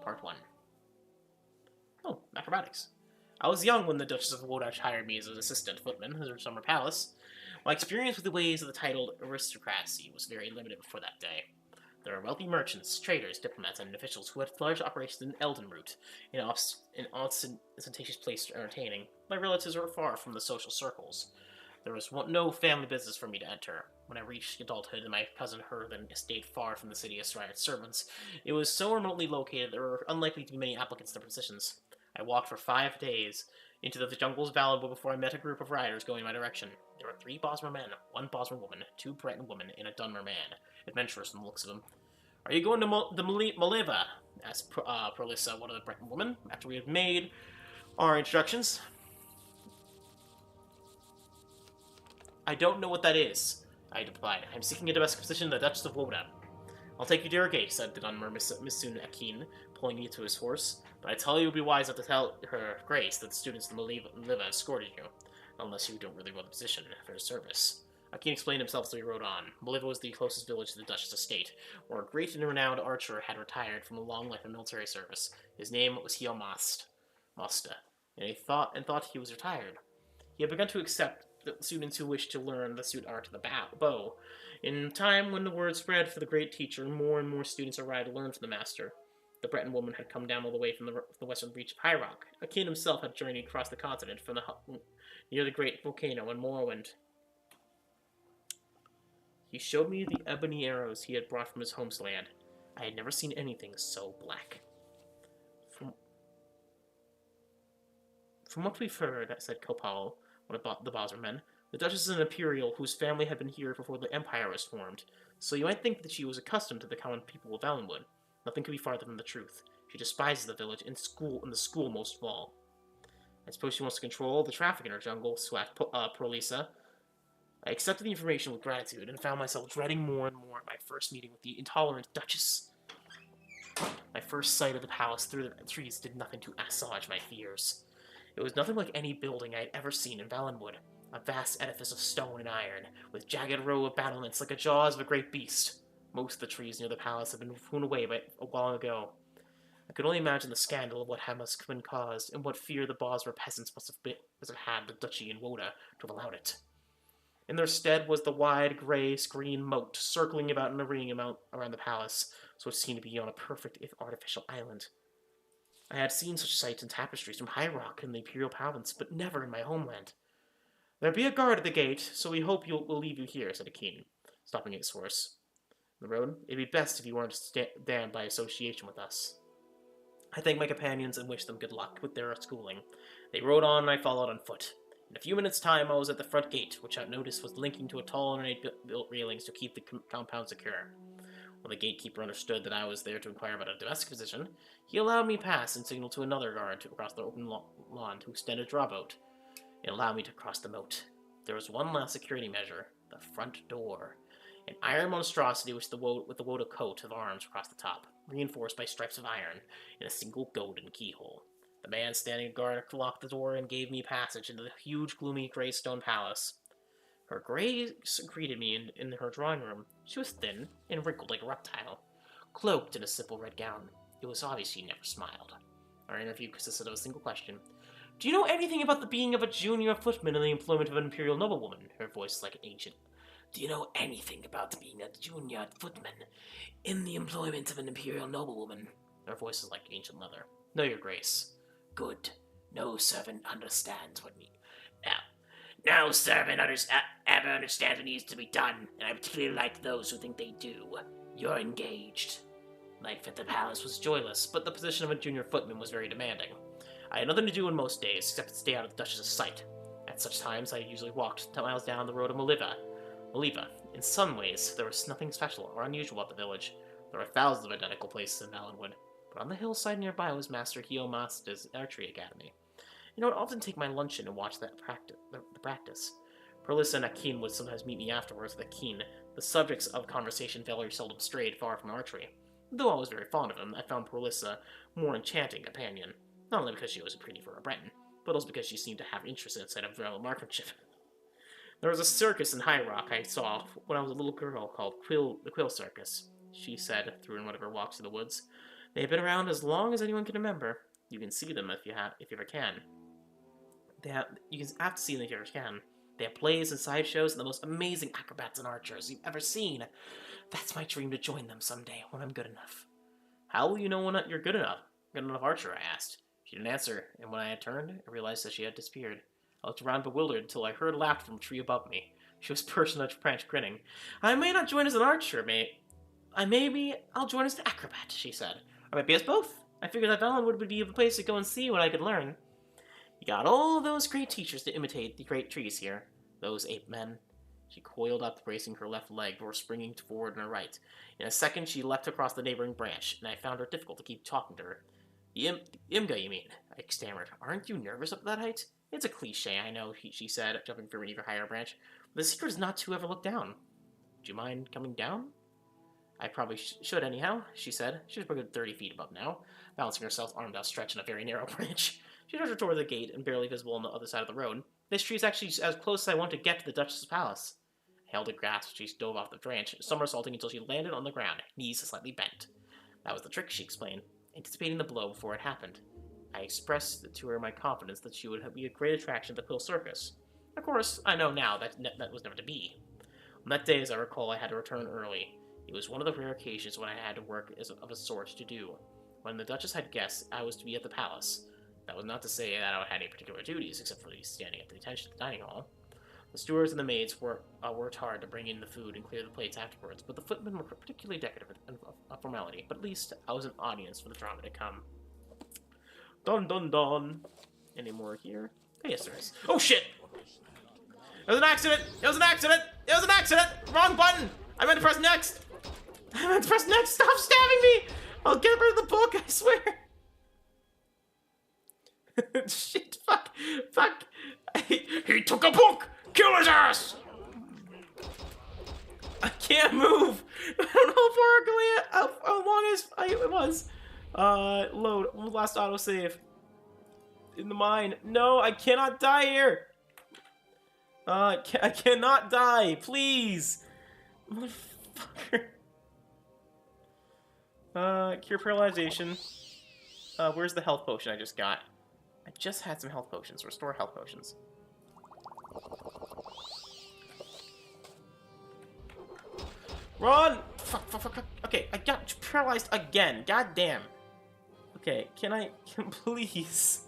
Part 1. Oh, acrobatics. I was young when the Duchess of Wodach hired me as an assistant footman at her summer palace. My experience with the ways of the titled aristocracy was very limited before that day. There were wealthy merchants, traders, diplomats, and officials who had large operations in Eldenroot, an ostentatious place for entertaining. My relatives were far from the social circles. There was no family business for me to enter. When I reached adulthood and my cousin heard an estate far from the city astride its servants, it was so remotely located there were unlikely to be many applicants to positions. I walked for 5 days into the jungles of Valenwood before I met a group of riders going in my direction. There were 3 Bosmer men, 1 Bosmer woman, 2 Breton women, and a Dunmer man. Adventurous from the looks of them. Are you going to the Maleva? Asked Prolissa, one of the Breton women, after we had made our introductions. I don't know what that is, I replied. I'm seeking a domestic position in the Duchess of Woda. I'll take you to your gate, said the Dunmer Missoon Akin, pulling me to his horse. But I tell you it would be wise not to tell her Grace that the students of the Maleva escorted you, unless you don't really want the position for his service. Akin explained himself as we rode on. Maleva was the closest village to the Duchess' estate, where a great and renowned archer had retired from a long life of military service. His name was Mosta, and he thought he was retired. He had begun to accept the students who wished to learn the suit art of the bow. In time, when the word spread for the great teacher, more and more students arrived to learn from the master. The Breton woman had come down all the way from the western reach of High Rock. Akin himself had journeyed across the continent from near the great volcano in Morrowind. He showed me the ebony arrows he had brought from his homeland. I had never seen anything so black. From what we've heard, said Kopal, one of the Bosmer men, the Duchess is an imperial whose family had been here before the Empire was formed, so you might think that she was accustomed to the common people of Valenwood. Nothing could be farther from the truth. She despises the village and the school most of all. I suppose she wants to control the traffic in her jungle, slapped Prolissa. I accepted the information with gratitude and found myself dreading more and more my first meeting with the intolerant Duchess. My first sight of the palace through the trees did nothing to assuage my fears. It was nothing like any building I had ever seen in Valenwood. A vast edifice of stone and iron, with jagged row of battlements like the jaws of a great beast. Most of the trees near the palace had been hewn away long ago. I could only imagine the scandal of what must have been caused, and what fear the Bosmer peasants must have had the duchy in Woda to have allowed it. In their stead was the wide, grey-screen moat circling about in a ring around the palace, so it seemed to be on a perfect, if artificial, island. I had seen such sights in tapestries from High Rock in the Imperial province, but never in my homeland. There be a guard at the gate, so we hope we'll leave you here, said Akin, stopping his horse. On the road, it'd be best if you weren't damned by association with us. I thanked my companions and wished them good luck with their schooling. They rode on and I followed on foot. In a few minutes' time, I was at the front gate, which I noticed was linking to a tall and ornate-built railings to keep the compound secure. When the gatekeeper understood that I was there to inquire about a domestic position, he allowed me pass and signaled to another guard to cross the open lawn to extend a drawboat and allow me to cross the moat. There was one last security measure: the front door. An iron monstrosity with the Woda coat of arms across the top, reinforced by stripes of iron, and a single golden keyhole. The man standing guard locked the door and gave me passage into the huge, gloomy, grey stone palace. Her Grace greeted me in her drawing room. She was thin and wrinkled like a reptile, cloaked in a simple red gown. It was obvious she never smiled. Our interview consisted of a single question. Do you know anything about the being of a junior footman in the employment of an imperial noblewoman? Her voice like an ancient. Do you know anything about being a junior footman in the employment of an imperial noblewoman? Her voice is like ancient leather. No, your grace. Good. No servant understands what me. No servant ever understands what needs to be done, and I particularly like those who think they do. You're engaged. Life at the palace was joyless, but the position of a junior footman was very demanding. I had nothing to do in most days except to stay out of the Duchess's sight. At such times, I usually walked 10 miles down the road to Moliva. In some ways, there was nothing special or unusual about the village. There were thousands of identical places in Valenwood, but on the hillside nearby was Master Hiomasta's archery academy. I would often take my luncheon and watch the practice. Perlissa and Akin would sometimes meet me afterwards with Akin. The subjects of conversation very seldom strayed far from archery. Though I was very fond of him, I found Perlissa a more enchanting companion. Not only because she was pretty for a Breton, but also because she seemed to have interest inside of real marksmanship. There was a circus in High Rock I saw when I was a little girl called the Quill Circus, she said through one of her walks in the woods. They have been around as long as anyone can remember. You can see them if you ever can. You have to see them if you ever can. They have plays and sideshows and the most amazing acrobats and archers you've ever seen. That's my dream, to join them someday when I'm good enough. How will you know when you're good enough? Good enough archer, I asked. She didn't answer, and when I had turned, I realized that she had disappeared. I looked around bewildered until I heard a laugh from a tree above me. She was perched on a branch, grinning. I may not join as an archer, maybe I'll join as an acrobat, she said. Or maybe as both. I figured that Valenwood would be a place to go and see what I could learn. You got all those great teachers to imitate the great trees here. Those ape men. She coiled up, bracing her left leg before springing forward on her right. In a second, she leapt across the neighboring branch, and I found it difficult to keep talking to her. The Imga, you mean? I stammered. Aren't you nervous up that height? It's a cliche, I know, she said, jumping from an even higher branch. But the secret is not to ever look down. Would you mind coming down? I probably should anyhow, she said. She was a good 30 feet above now, balancing herself armed outstretched in a very narrow branch. She darted toward the gate and barely visible on the other side of the road. This tree is actually as close as I want to get to the Duchess's palace. I held her grasp. She dove off the branch, somersaulting until she landed on the ground, knees slightly bent. That was the trick, she explained, anticipating the blow before it happened. I expressed to her my confidence that she would be a great attraction to the Quill Circus. Of course, I know now that that was never to be. On that day, as I recall, I had to return early. It was one of the rare occasions when I had to work of a sort to do. When the Duchess had guests, I was to be at the palace. That was not to say that I had any particular duties, except for standing at the attention of the dining hall. The stewards and the maids worked hard to bring in the food and clear the plates afterwards, but the footmen were particularly decorative and a formality. But at least I was an audience for the drama to come. Dun dun dun. Any more here? Oh, yes, there is. Oh, shit! It was an accident! It was an accident! It was an accident! Wrong button! I meant to press next! I meant to press next! Stop stabbing me! I'll get rid of the book, I swear! Shit, fuck! He took a book! Kill his ass! I can't move! I don't know how long it was. Load. Last autosave. In the mine. No, I cannot die here! I cannot die! Please! Motherfucker. Cure paralyzation. Where's the health potion I just got? I just had some health potions. Restore health potions. Run! Fuck. Okay, I got paralyzed again. God damn. Okay, please.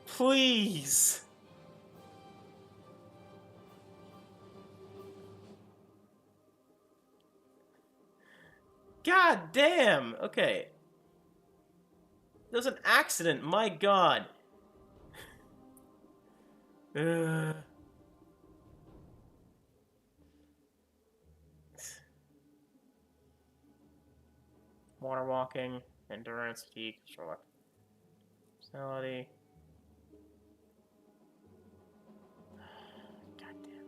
Please. God damn. Okay. There was an accident. My god. Water walking, endurance, fatigue, short personality. God damn.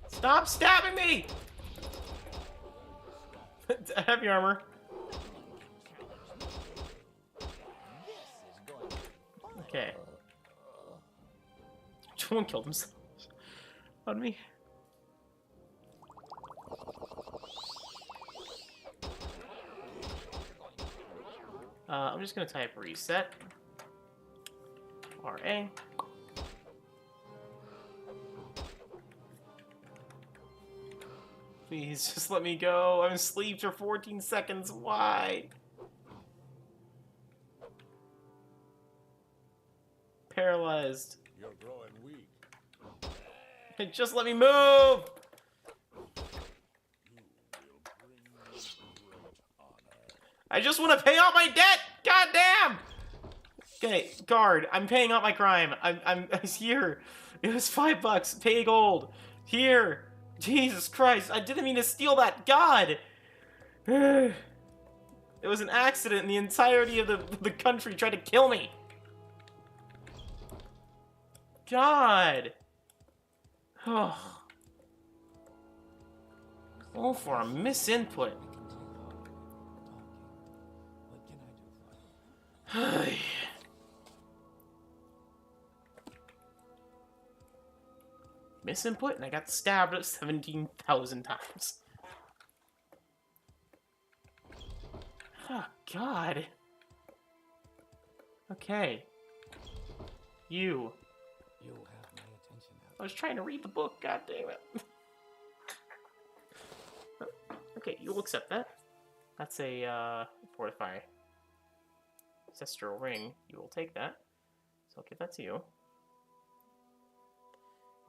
Stop stabbing me! Heavy armor. Okay. One killed himself. on me. I'm just gonna type reset. RA. Please, just let me go. I'm asleep for 14 seconds. Why? Paralyzed. You're growing weak. Just let me move! You will bring me great honor. I just want to pay off my debt! God damn! Okay, guard, I'm paying off my crime. I'm here. It was $5. Pay gold. Here. Jesus Christ, I didn't mean to steal that. God! It was an accident and the entirety of the country tried to kill me. God! Oh. All for a misinput. What can I do for you? Misinput, and I got stabbed 17,000 times. Oh, God. Okay. You. You have my attention now. I was trying to read the book, god damn it. Okay, you'll accept that. That's a, fortify. Ancestral ring. You will take that. So I'll give that to you.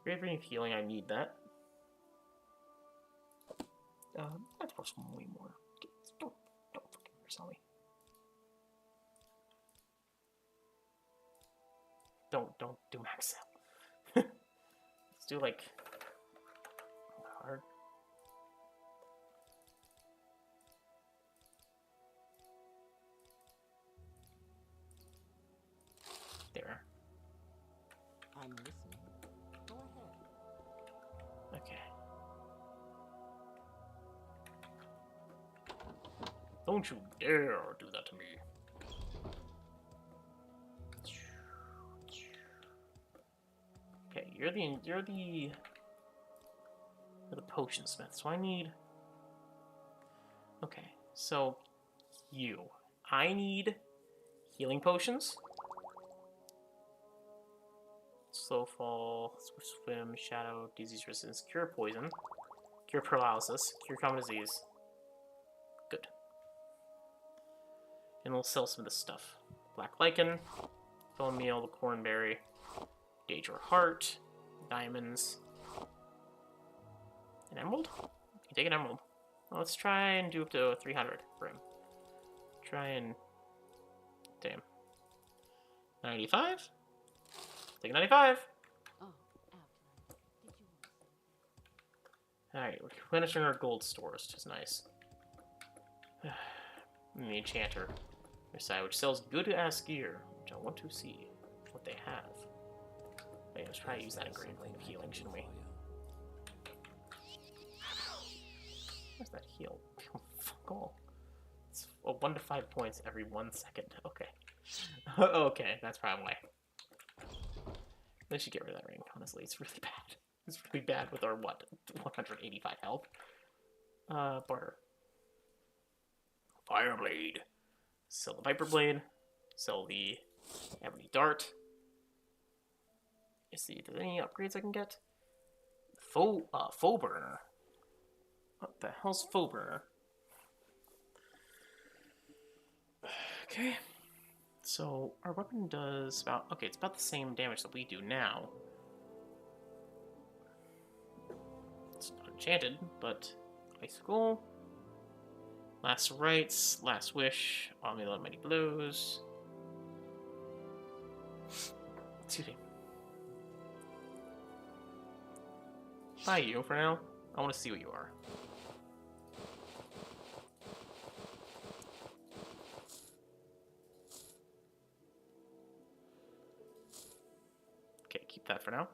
Bravery and healing, I need that. That's worth way more. Don't fucking yourself me. Don't do max out. Let's do like hard. There. I'm listening. Go ahead. Okay. Don't you dare do that to me. Okay, you're the potion smith, so I need. Okay, so I need healing potions. Slow fall, swift swim, shadow, disease resistance, cure poison, cure paralysis, cure common disease. Good. And we'll sell some of this stuff. Black lichen, bone meal, the cornberry, daedra heart, diamonds, an emerald? You can take an emerald. Well, let's try and do up to 300 for him. Try and... Damn. 95? Take a 95! Oh, outline. Did you Alright, we're replenishing our gold stores, which is nice. And the enchanter, which sells good-ass gear, which I want to see what they have. Wait, let's try to use that in Great Ring of Healing, shouldn't we? Where's that heal? Fuck all. It's 1 to 5 points every 1 second. Okay. Okay, that's probably why. They should get rid of that ring, honestly. It's really bad. It's really bad with our, what, 185 health? Barter. Fireblade. Sell the Viper Blade. Sell the Ebony Dart. Is there any upgrades I can get? Foe Burner. What the hell's Foe Burner? Okay. So, our weapon does about... Okay, it's about the same damage that we do now. It's not enchanted, but... Icicle. Last Rites, Last Wish, Amulet, Many Blows. Excuse me. Buy you for now. I want to see what you are. Okay, keep that for now.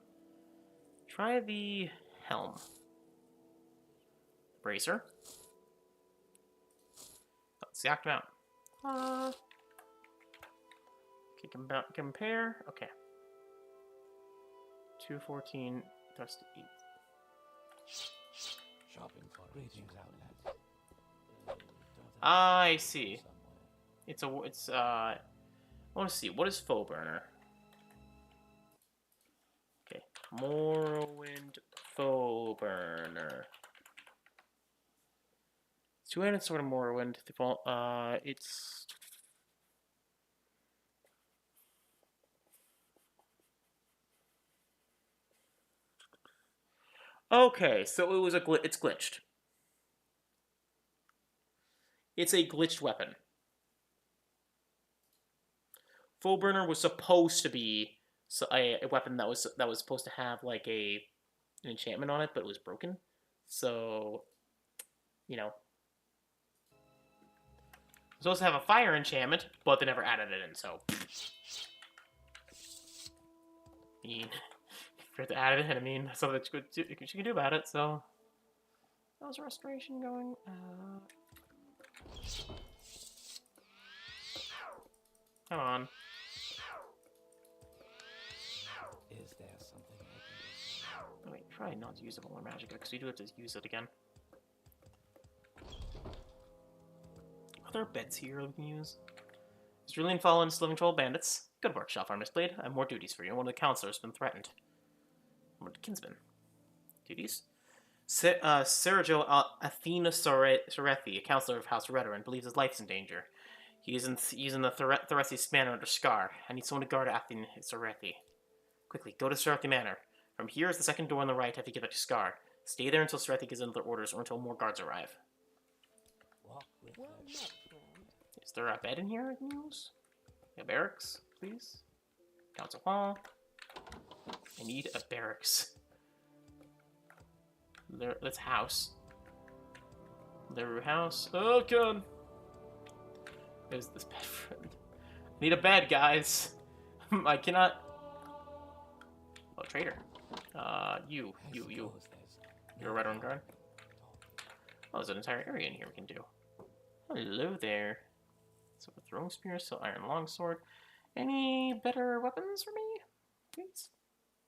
Try the helm. Bracer. Let's act him out. Okay, compare. Okay. 214, thrust 8. Shopping for Greetings, outlet. I see. I want to see, what is foe burner? Okay, Morrowind foe burner. Two-handed sword of Morrowind. Default. It's. Okay, so it was it's glitched. It's a glitched weapon. Foe burner was supposed to be a weapon that was supposed to have like an enchantment on it, but it was broken. So, you know, it's supposed to have a fire enchantment, but they never added it in. So, I mean, if they added it, I mean, that's something that you can do about it. So, how's restoration going? Come on. Is there something I can do? Oh, wait, try not to use it more magic because you do have to use it again. Are there beds here we can use? Is Julian fallen into living troll bandits? Good work, Shelfarmer's Blade. I have more duties for you. One of the counselors has been threatened. One of the kinsmen. Duties? Sergio Athena Sorethi, a counselor of House Redoran, believes his life is in danger. He is using the Theresi spanner under Scar. I need someone to guard Athena Sorethi. Quickly, go to Sorethi Manor. From here is the second door on the right after you give it to Scar. Stay there until Sorethi gives another orders or until more guards arrive. Walk with Well them. met, friend. Is there a bed in here I can use? A barracks, please? Council Hall. I need a barracks. That's house. Their house. Oh god. There's this bed, friend. I need a bed, guys. I cannot. Oh, traitor. You. You're a Redoran guard. Oh, there's an entire area in here we can do. Hello there. So a throwing spear, so iron longsword. Any better weapons for me? Please?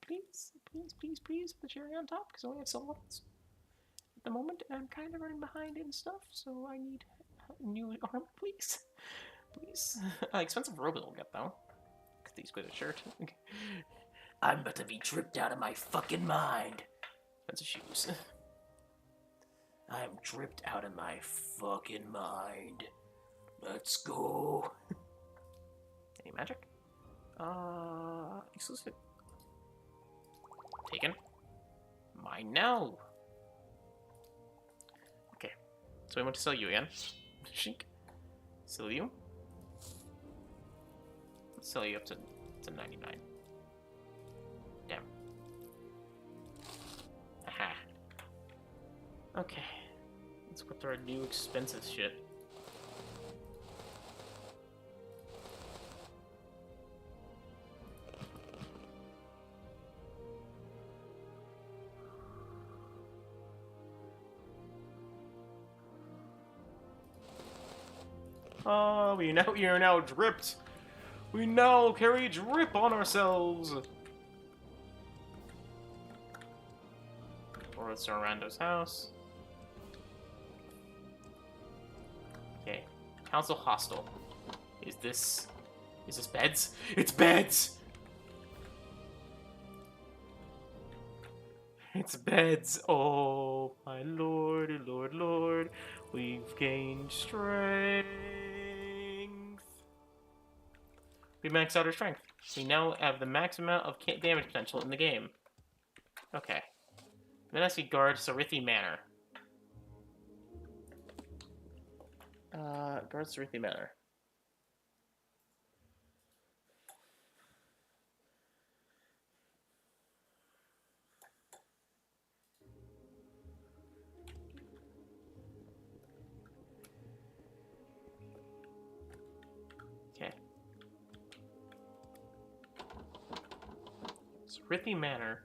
Please, the cherry on top, because I only have some weapons. At the moment, I'm kind of running behind in stuff, so I need new armor, please. Please. Expensive robe will get, though. Because these good a shirt. I'm about to be tripped out of my fucking mind. Expensive shoes. I'm tripped out of my fucking mind. Let's go. Any magic? Exclusive. Taken. Mine now. Okay. So we want to sell you again. Shink. Sell you. Let's sell you up to 99. Damn. Aha. Okay. Let's go through our new expensive shit. Oh, we are now dripped. We now carry drip on ourselves. Or it's Rando's house. Okay. Council hostile. Is this beds? It's beds! It's beds. Oh, my lord, lord. We've gained strength. We maxed out our strength. We now have the max amount of damage potential in the game. Okay. Then as we guard Sorethi Manor. Guard Sorethi Manor. Okay. Sorethi Manor.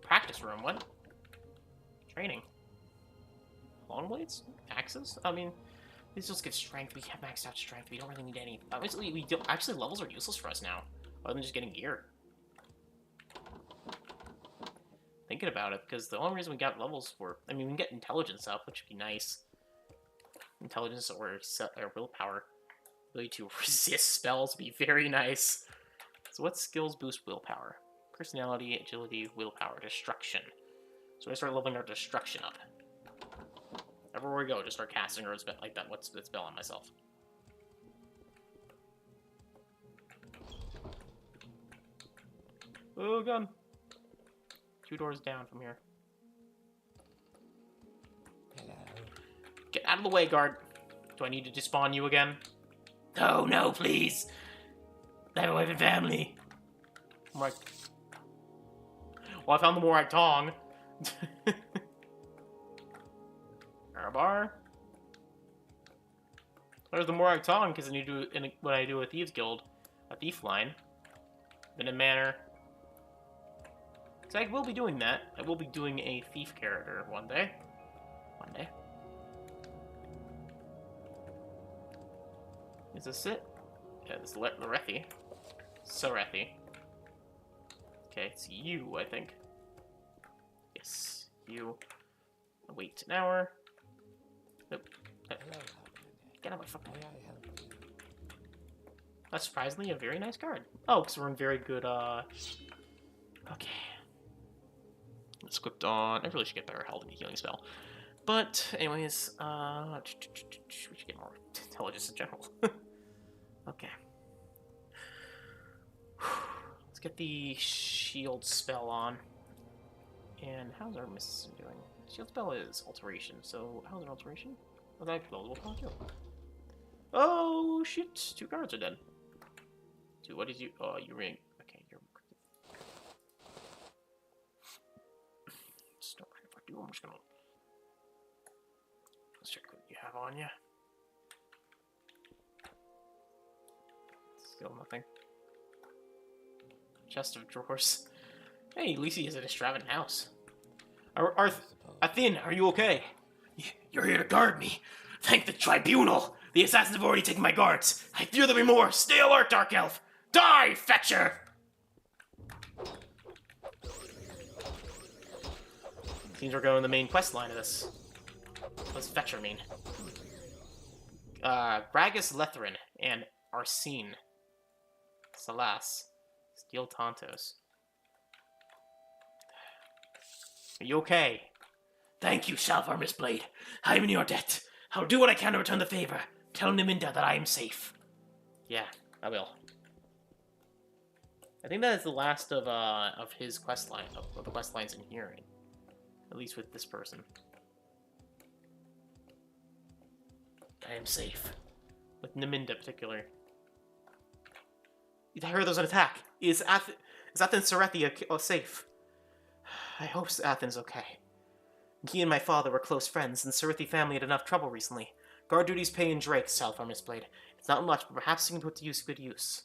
Practice room, what? Training. Long blades? Axes? I mean, these just give strength. We have maxed out strength. We don't really need any. Obviously, we don't. Actually, levels are useless for us now, other than just getting gear. I thinking about it, because the only reason we got levels were, I mean, we can get intelligence up, which would be nice. Intelligence or willpower. Ability to resist spells would be very nice. So what skills boost willpower? Personality, agility, willpower, destruction. So I start leveling our destruction up. Everywhere we go, just start casting or like that. What's the spell on myself? Oh, gun. 2 doors down from here. Hello. Get out of the way, guard. Do I need to despawn you again? No, no, please. I have a wife and family. Well, I found the Morag Tong. Arabar. There's the Morag Tong, because when I do a Thieves Guild, a Thief line. Venom Manor. So I will be doing that. I will be doing a Thief character one day. One day. Is this it? Yeah, this is Lorethi. Sorethi. Okay, it's you, I think. Yes, you. Wait an hour. Nope. Hello, Get out of my fucking way. may I help you? That's surprisingly a very nice card. Oh, because we're in very good, Okay. Let's equipped on... I really should get better health and healing spell. But, anyways, we should get more intelligence in general. Okay. Let's get the shield spell on. And how's our miss doing? Shield spell is alteration, so how's our alteration? Oh, that's level too. Oh shit! 2 cards are dead. Dude, what did you? Oh, you ring. Okay, you're. Just don't mind if I do. I'm just gonna. Let's check what you have on you. Still nothing. Chest of drawers. Hey, at least he has an extravagant house. Athin, are you okay? You're here to guard me. Thank the tribunal. The assassins have already taken my guards. I fear there'll be more. Stay alert, darkelf. Die, fetcher! Seems we're going the main quest line of this. What's fetcher mean? Bragus Letherin and Arsene. Salas. Steel Tontos. Are you okay? Thank you, Salvar Mistblade. I am in your debt. I'll do what I can to return the favor. Tell Niminda that I am safe. Yeah, I will. I think that is the last of his quest line, of the quest lines in here. At least with this person. I am safe. With Niminda, particular. I heard there's an attack. Is Athens Sarethia safe? I hope Athens okay. He and my father were close friends, and the Cerethi family had enough trouble recently. Guard duties pay in Drake, Salvar Mistblade. It's not much, but perhaps you can put to good use.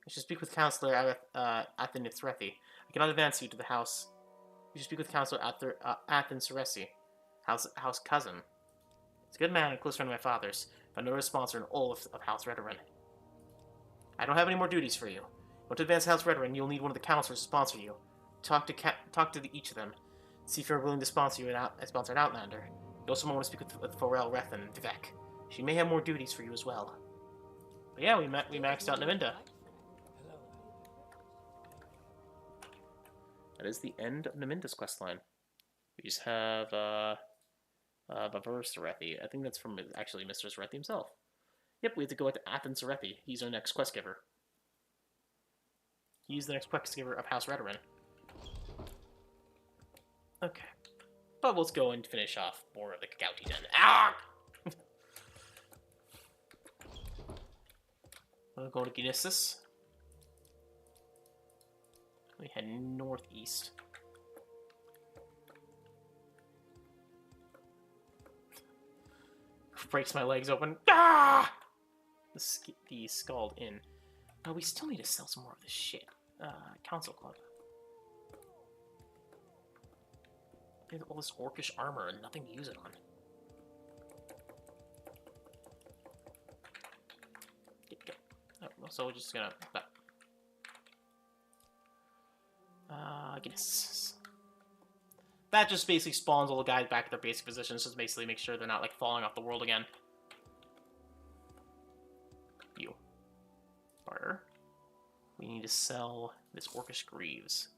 I should speak with Counselor Athens Cerethi. I cannot advance you to the house. You should speak with Counselor Athens Cerethi, house cousin. He's a good man and a close friend of my father's, but no sponsor in all of House Redoran. I don't have any more duties for you. Want to advance House Redoran, you'll need one of the counselors to sponsor you. Talk to each of them. See if they're willing to sponsor you sponsor an Outlander. You also might want to speak with Forel, Reth, and Vivec. She may have more duties for you as well. But yeah, we maxed out Niminda. That is the end of Niminda's questline. We just have Vavur Cerethi. I think that's from actually Mr. Cerethi himself. Yep, we have to go to Athens Cerethi. He's our next quest giver. He's the next quest giver of House Redoran. Okay. But let's go and finish off more of the Kagouti Den. Ah! We'll go to Genesis. We head northeast. Breaks my legs open. Ah! The Scald Inn. Oh, we still need to sell some more of this shit. Council Club. We have all this orcish armor and nothing to use it on. Oh, so we're just gonna... Guinness. That just basically spawns all the guys back at their basic positions, just basically make sure they're not, like, falling off the world again. You. Barter. We need to sell this Orcish Greaves.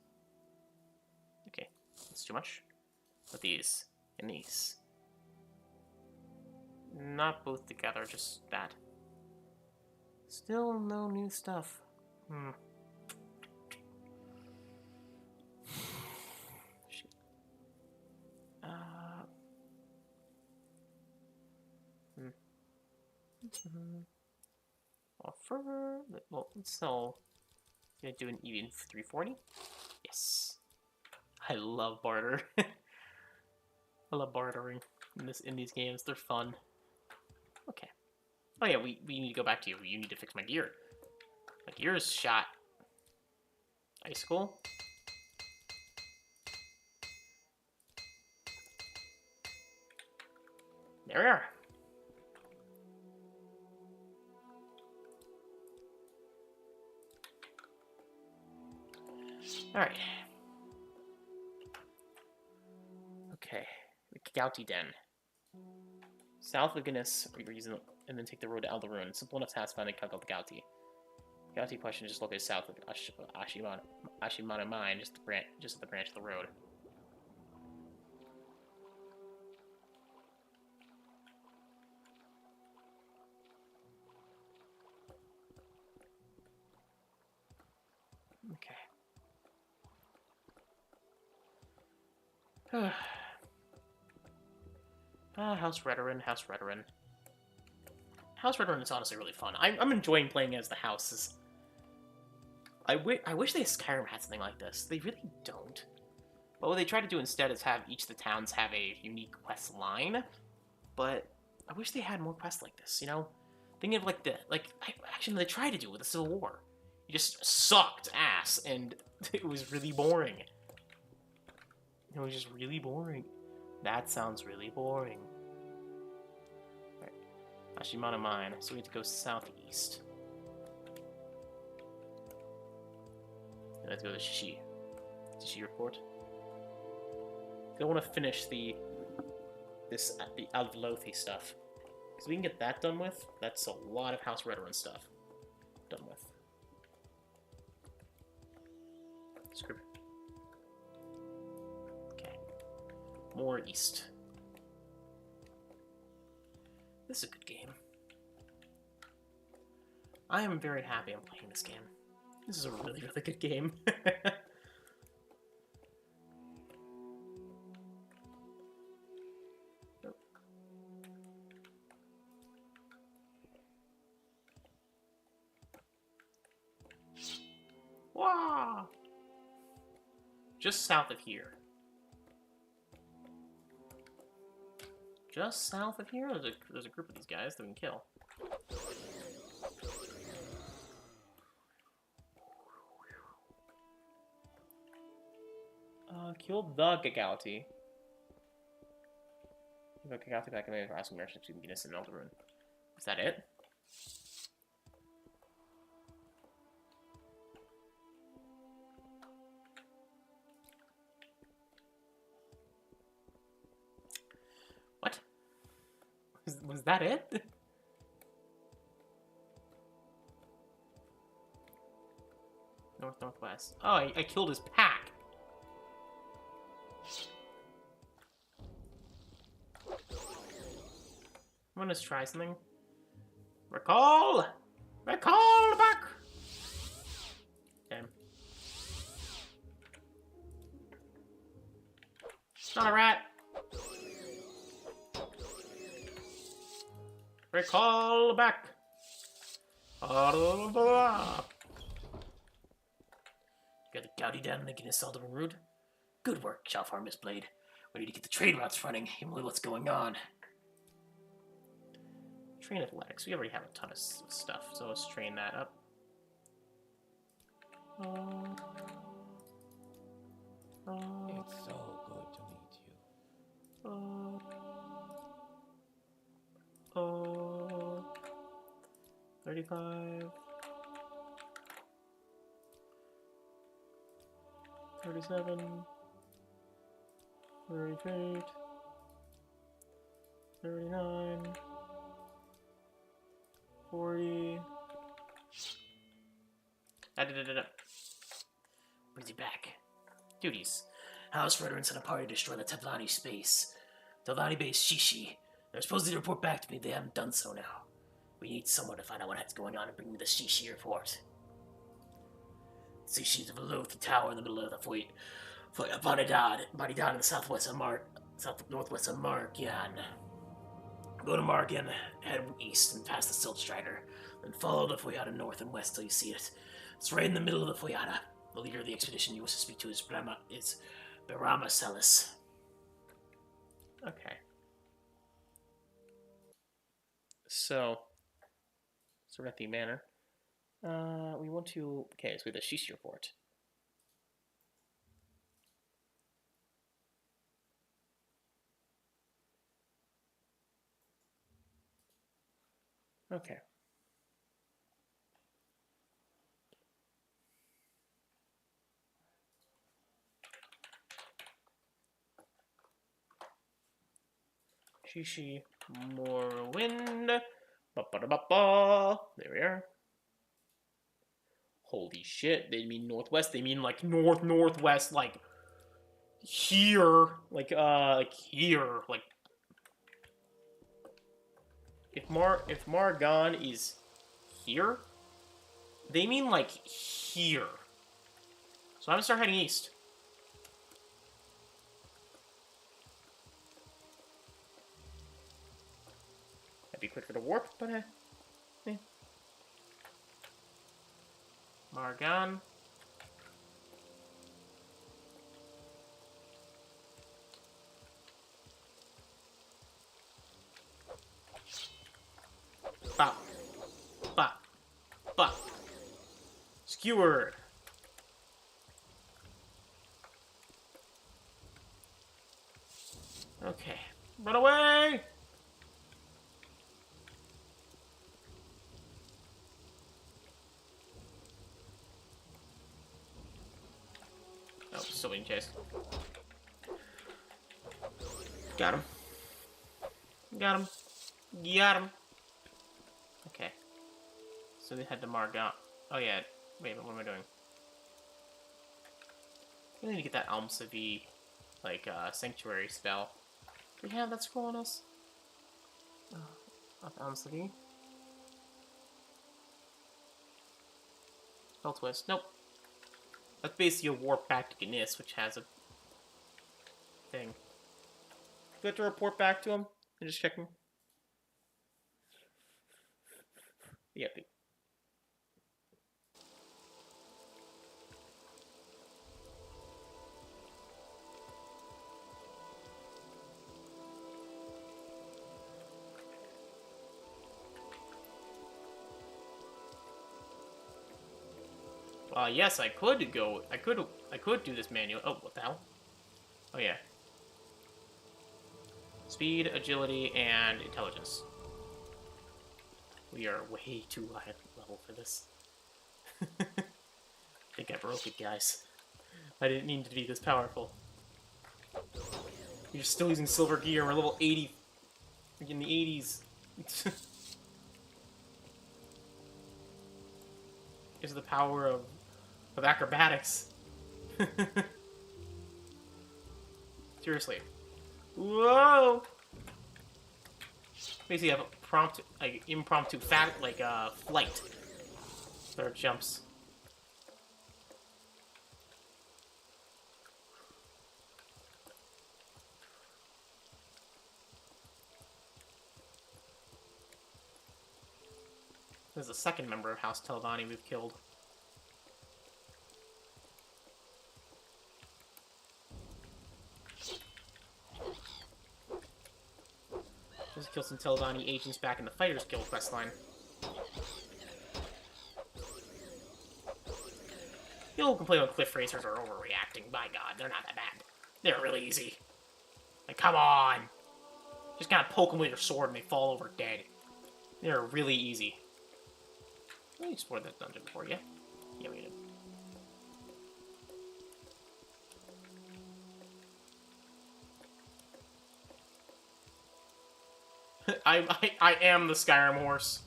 Okay, that's too much. But these, and these. Not both together, just that. Still no new stuff. Shit. Offer. Well, let's sell. Gonna do an even 340. Yes. I love barter. I love bartering in these games. They're fun. Okay. Oh yeah, we need to go back to you. You need to fix my gear. My gear is shot. Icicle. There we are. Alright. Okay. The Gouty Den. South of Guinness, and then take the road to Alderun. Simple enough task finding the Gouty. Gouty question is just located south of Ashimana Mine, just at the branch of the road. Okay. House Redoran, House Redoran. House Redoran is honestly really fun. I'm enjoying playing as the houses. I wish Skyrim had something like this. They really don't. But what they try to do instead is have each of the towns have a unique quest line. But I wish they had more quests like this, you know? Thinking of actually they tried to do it with the Civil War. You just sucked ass, and it was really boring. It was just really boring. That sounds really boring. Alright. Ashimana Mine. So we have to go southeast. And let's go to Shishi. Shishi report. I want to finish the Alvlothi stuff. Because we can get that done with. That's a lot of House Redoran stuff done with. Script. More east. This is a good game. I am very happy I'm playing this game. This is a really, really good game. Wow! Just south of here. Just south of here, there's a group of these guys that we can kill. Kill the Gagouti. Give a Gagouti back in for asking merchants to get us in Alderun. Is that it? What? Was that it? Northwest. Oh, I killed his pack. I'm gonna try something. Recall! Recall back! Damn. Not a rat! Recall back! Got the Gouty down and getting us all the road. Good work, Shalfar Mistblade. We need to get the trade routes running, even with what's going on. Train athletics. We already have a ton of stuff, so let's train that up. It's so good to meet you. 35. 37. 38. 39. 40. Da-da-da-da-da. Brings you back. Duties. House Redoran sent a party to destroy the Tevlani space. Tevlani base Shishi. They're supposed to report back to me. They haven't done so now. We need someone to find out what's going on and bring me the Shishi report. Shishi's below the tower in the middle of the fleet. Body down in the northwest of Margian. Go to Margian, head east and past the Silt Strider. Then follow the Foyada north and west till you see it. It's right in the middle of the Foyada. The leader of the expedition you wish to speak to is Barama Celis. Okay. So we're at the manor. We want to... Okay, so we have the Shishi report. Okay. Shishi Morrowind. Ba-ba-da-ba-ba. There we are. Holy shit, they mean northwest, they mean like northwest, like here. Like here. Like if Margon is here, they mean like here. So I'm gonna start heading east. That'd be quicker to warp, but eh. Margon. Bop. Bop. Bop. Skewered. Okay. Run away! Oh, still being chased. Got him. Got him. Got him. Okay. So they had to mark out. Oh yeah. Wait, but what am I doing? I need to get that Almsavi, like, sanctuary spell. Do we have that scroll on us? Of Almsavi. Spell twist. Nope. That's basically a warp back to Gnis, which has a thing. Do we have to report back to him? I'm just checking. Yep. Yes, I could go. I could do this manual. Oh, what the hell? Oh yeah. Speed, agility, and intelligence. We are way too high level for this. I think I broke it, guys. I didn't mean to be this powerful. You're still using silver gear. We're level 80. We're in the 80s. Is the power of acrobatics. Seriously. Whoa! Basically, I have a prompt, like, impromptu flight. There jumps. There's the second member of House Telvanni we've killed. Just kill some Telvanni agents back in the Fighters Guild questline. People complain when cliffracers are overreacting. By God, they're not that bad. They're really easy. Like, come on! Just kind of poke them with your sword and they fall over dead. They're really easy. We explored that dungeon before, yeah? Yeah, we did. I am the Skyrim horse.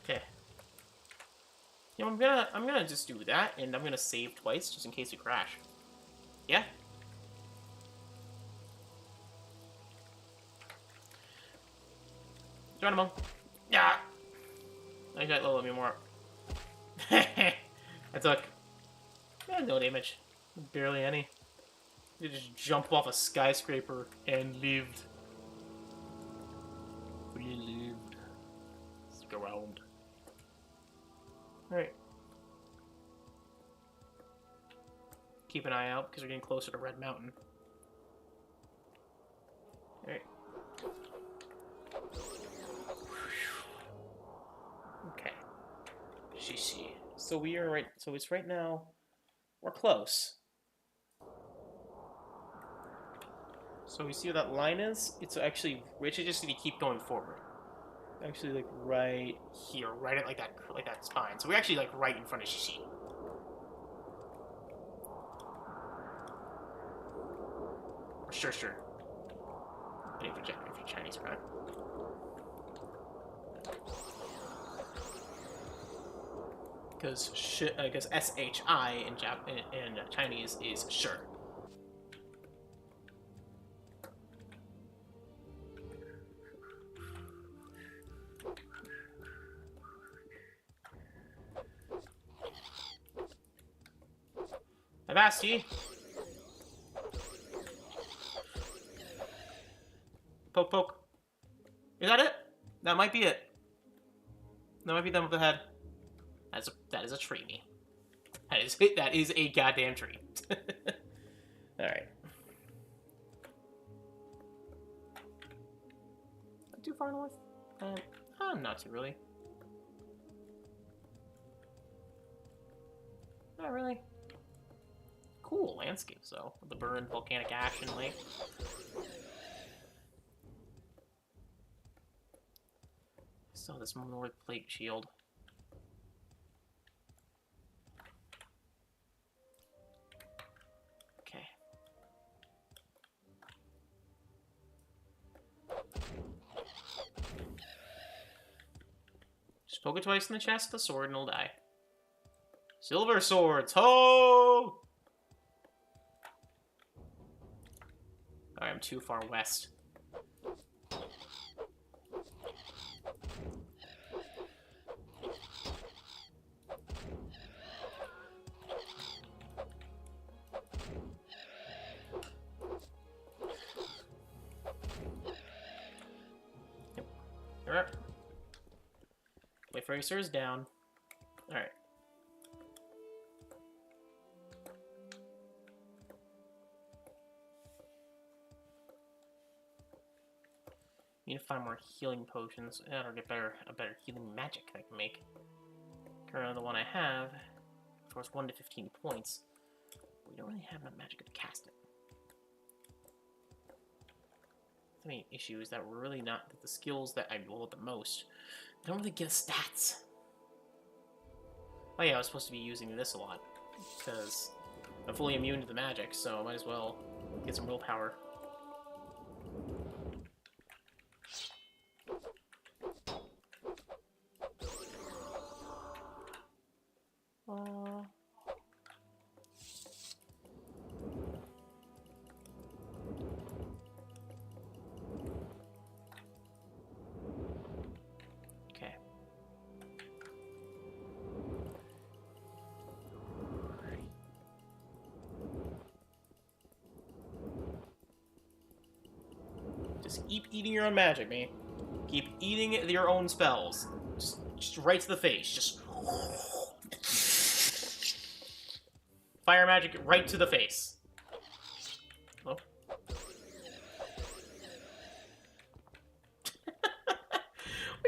Okay. You know, I'm gonna just do that, and I'm gonna save twice just in case we crash. Yeah. Geronimo. Yeah. I got a little bit more. I took no damage, barely any. You just jump off a skyscraper and lived. We lived. Stick around. Alright. Keep an eye out because we're getting closer to Red Mountain. Alright. Okay. Shishi. So we are right. So it's right now. We're close. So we see where that line is? It's actually, we actually just need to keep going forward. Actually, like, right here, right at, like that spine. So we're actually, like, right in front of Shishi. Sure. I need to check if you're Chinese, right? Because SHI in Chinese is sure. Avasti. Poke. Is that it? That might be it. That might be them with the head. That is a tree, me. That is a goddamn tree. Alright. Not too far north? Not too really. Not really. Cool landscapes, though. The burned volcanic ash and lake. So this North Plate shield. Okay. Just poke it twice in the chest, the sword, and it'll die. Silver swords, ho! Alright, I'm too far west. Yep. Cliffracer is down. Alright. Need to find more healing potions, or get a better healing magic I can make. Currently, the one I have, costs 1 to 15 points. We don't really have enough magic to cast it. The main issue is that we're really not that the skills that I roll the most don't really give us stats. Oh yeah, I was supposed to be using this a lot because I'm fully immune to the magic, so I might as well get some willpower. Okay. Just keep eating your own magic, man. Keep eating your own spells. Just right to the face. Just fire magic right to the face. Oh.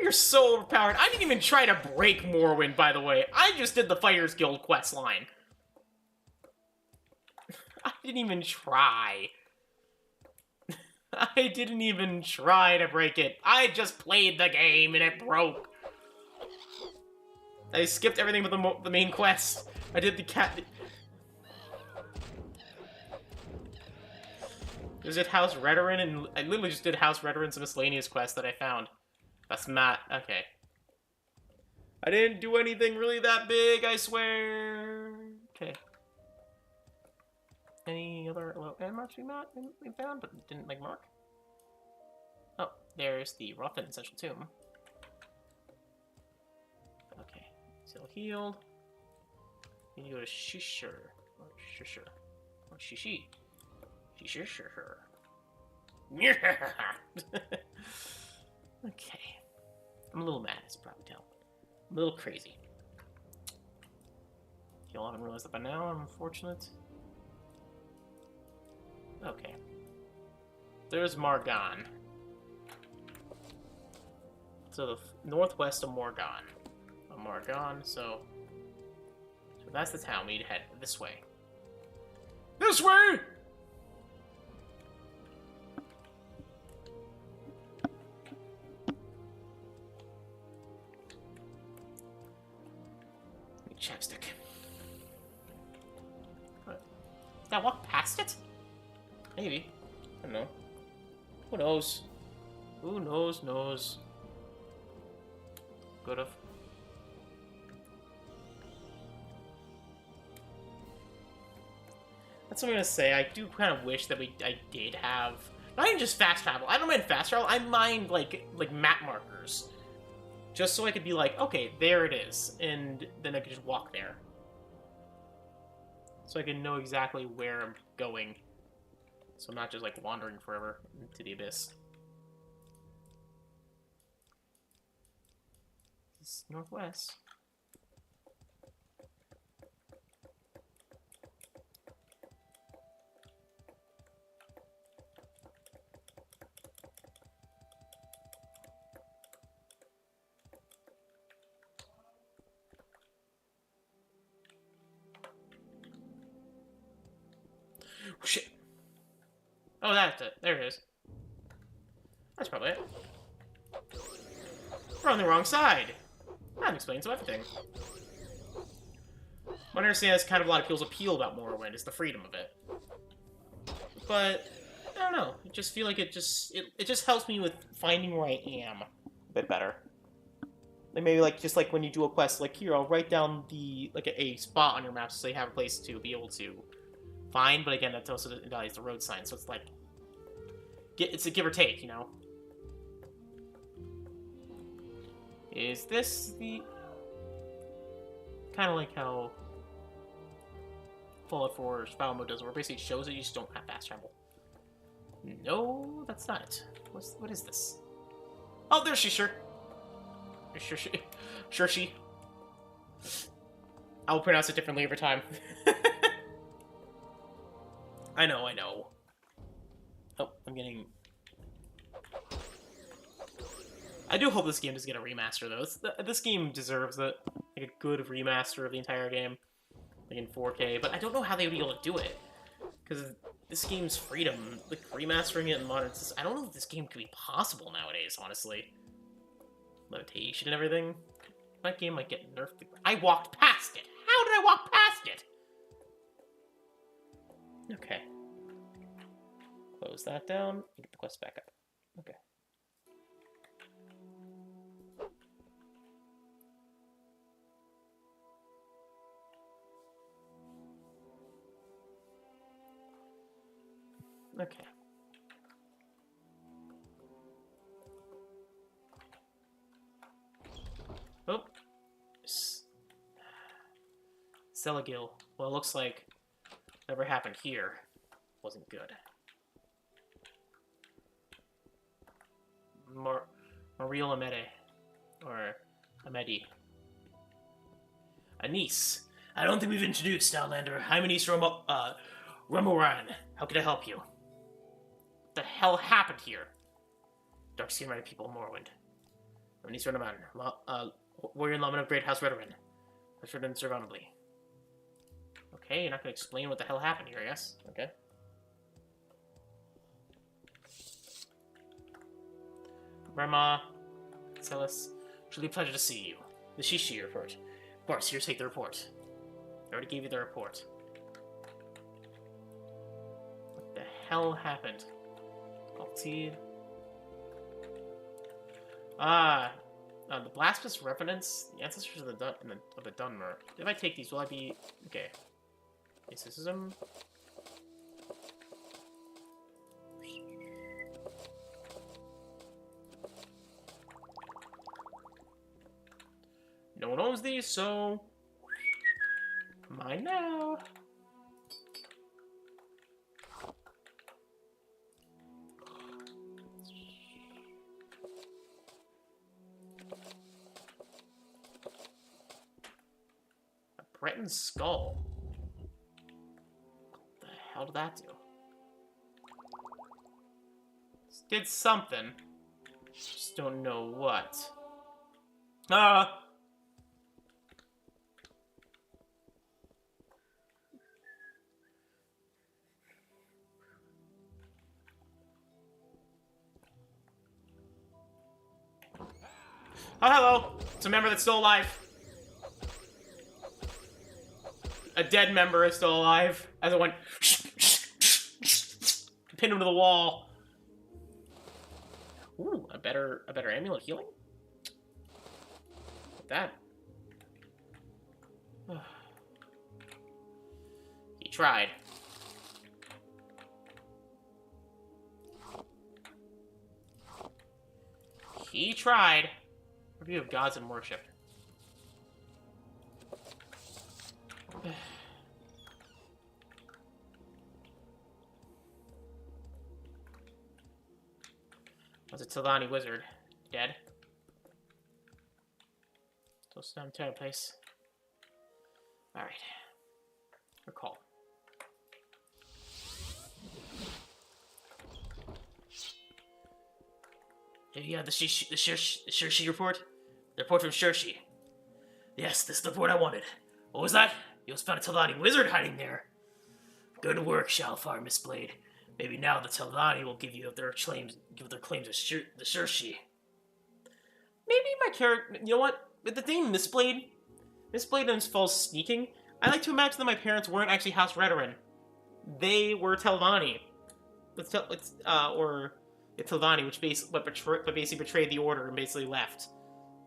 You're so overpowered. I didn't even try to break Morrowind, by the way. I just did the Fighters Guild quest line. I didn't even try. I didn't even try to break it. I just played the game and it broke. I skipped everything but the main quest. I did the cat... Is it House Redoran? And I literally just did House Redoran's miscellaneous quest that I found. That's Matt. Okay. I didn't do anything really that big, I swear. Okay. Any other low landmarks we found, but didn't like mark? Oh, there's the Rothan Central Tomb. Okay. Still healed. You need to go to Shishir. Or Shishir. Or Shishi. Shishir. Okay. I'm a little mad, as you probably tell. I'm a little crazy. Y'all haven't realized that by now, I'm unfortunate. Okay. There's Margon. So the northwest of Morgon. So that's the town. We need to head this way. This way! Chapstick. What? Did I walk past it? Maybe. I don't know. Who knows? Who knows? Could've. That's what I'm gonna say. I do kind of wish that I did have not even just fast travel. I don't mind fast travel. I mind like map markers. Just so I could be like, okay, there it is, and then I could just walk there. So I can know exactly where I'm going. So I'm not just, like, wandering forever into the abyss. This is northwest. Oh, shit. Oh, that's it. There it is. That's probably it. We're on the wrong side. That explains everything. I understand there's kind of a lot of people's appeal about Morrowind, is the freedom of it. But, I don't know. I just feel like it just helps me with finding where I am a bit better. Like maybe just when you do a quest, like here, I'll write down a spot on your map so you have a place to be able to find, but again, that also values the road sign, so it's like, it's a give or take, you know? Is this the... kind of like how Fallout 4 Survival Mode does, where it basically shows that you just don't have fast travel. No, that's not it. What is this? Oh, there's she, sure. Sure she. I'll pronounce it differently every time. I know. Oh, I'm getting... I do hope this game does get a remaster, though. This game deserves it. Like, a good remaster of the entire game. Like, in 4K. But I don't know how they would be able to do it. Because this game's freedom, like, remastering it in modern... I don't know if this game could be possible nowadays, honestly. Levitation and everything. That game might get nerfed. I walked past it! How did I walk past it? Okay. Close that down and get the quest back up. Okay. Okay. Oh. Celagil. Well, it looks like whatever happened here wasn't good. Mariel Amede. Or Amedi. Anise. I don't think we've introduced Outlander. I'm Anise Redoran. How can I help you? What the hell happened here? Dark-skinned people in Morrowind. Release Redoran. Warrior and lawman of Great House Redoran. House Redoran survivalably. Okay, you're not gonna explain what the hell happened here, I guess. Okay. Grandma, Celis, truly a pleasure to see you. The Shishi report. Of course, here, take the report. I already gave you the report. What the hell happened? Alt-T. The Blasphemous Revenants, the ancestors of the Dwemer. If I take these, will I be... Okay. Mysticism. No one owns these, so... Mine now. A Breton skull. What the hell did that do? Did something. Just don't know what. Oh, hello! It's a member that's still alive. A dead member is still alive. As it went... Pinned him to the wall. Ooh, a better amulet healing? Like that. He tried. He tried. Review of gods and worship. Was a Tildani wizard dead? Still some terrible place. Alright. Recall. Yeah, the Shirshi report? The report from Shirshi. Yes, this is the report I wanted. What was that? You almost found a Tildani wizard hiding there. Good work, Shalfar, Miss Blade. Maybe now the Tildani will give their claims to the Shirshi. Maybe my character... You know what? With the name Miss Blade falls sneaking. I like to imagine that my parents weren't actually House Redoran. They were Tildani. Or... Tildani, which basically betrayed the order and basically left,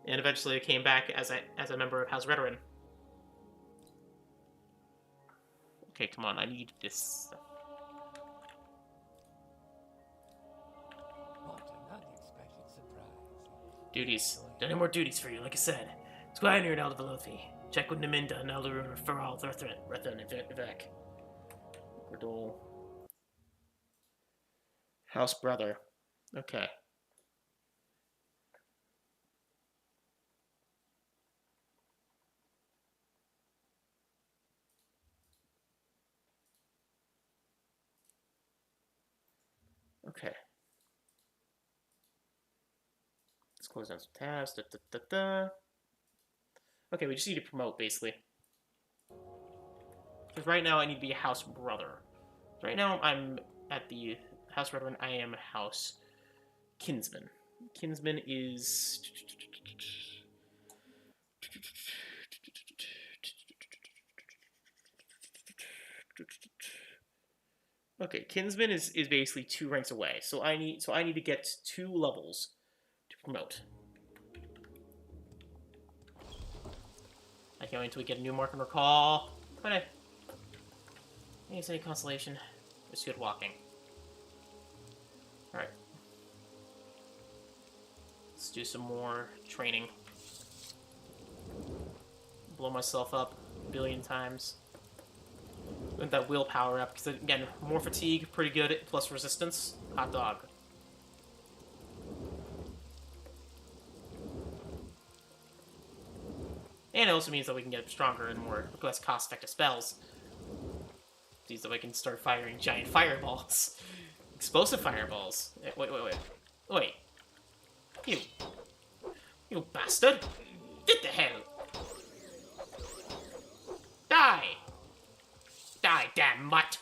and eventually came back as a member of House Redoran. Okay, come on, I need this. What an unexpected surprise. Duties. Done any more duties for you, like I said. Squire near Elder Velothi. Check with Naminda and Elder Feral, Rethren, and vivec. Gradol. House Brother. Okay. Okay. Let's close down some tabs. Okay, we just need to promote, basically. Because right now I need to be a House Brother. Right now I'm at the House Redoran. I am House Kinsman. Kinsman is... Okay, Kinsman is basically 2 ranks away. So I need to get 2 levels to promote. I can't wait until we get a new mark and recall. But hey, it's any consolation. It's good walking. Alright. Let's do some more training. Blow myself up a billion times. With that willpower up, because again, more fatigue, pretty good, plus resistance. Hot dog. And it also means that we can get stronger and more less cost-effective spells. These that we can start firing giant fireballs. Explosive fireballs. Wait. You You bastard! Get the hell! Die! Die, damn mutt!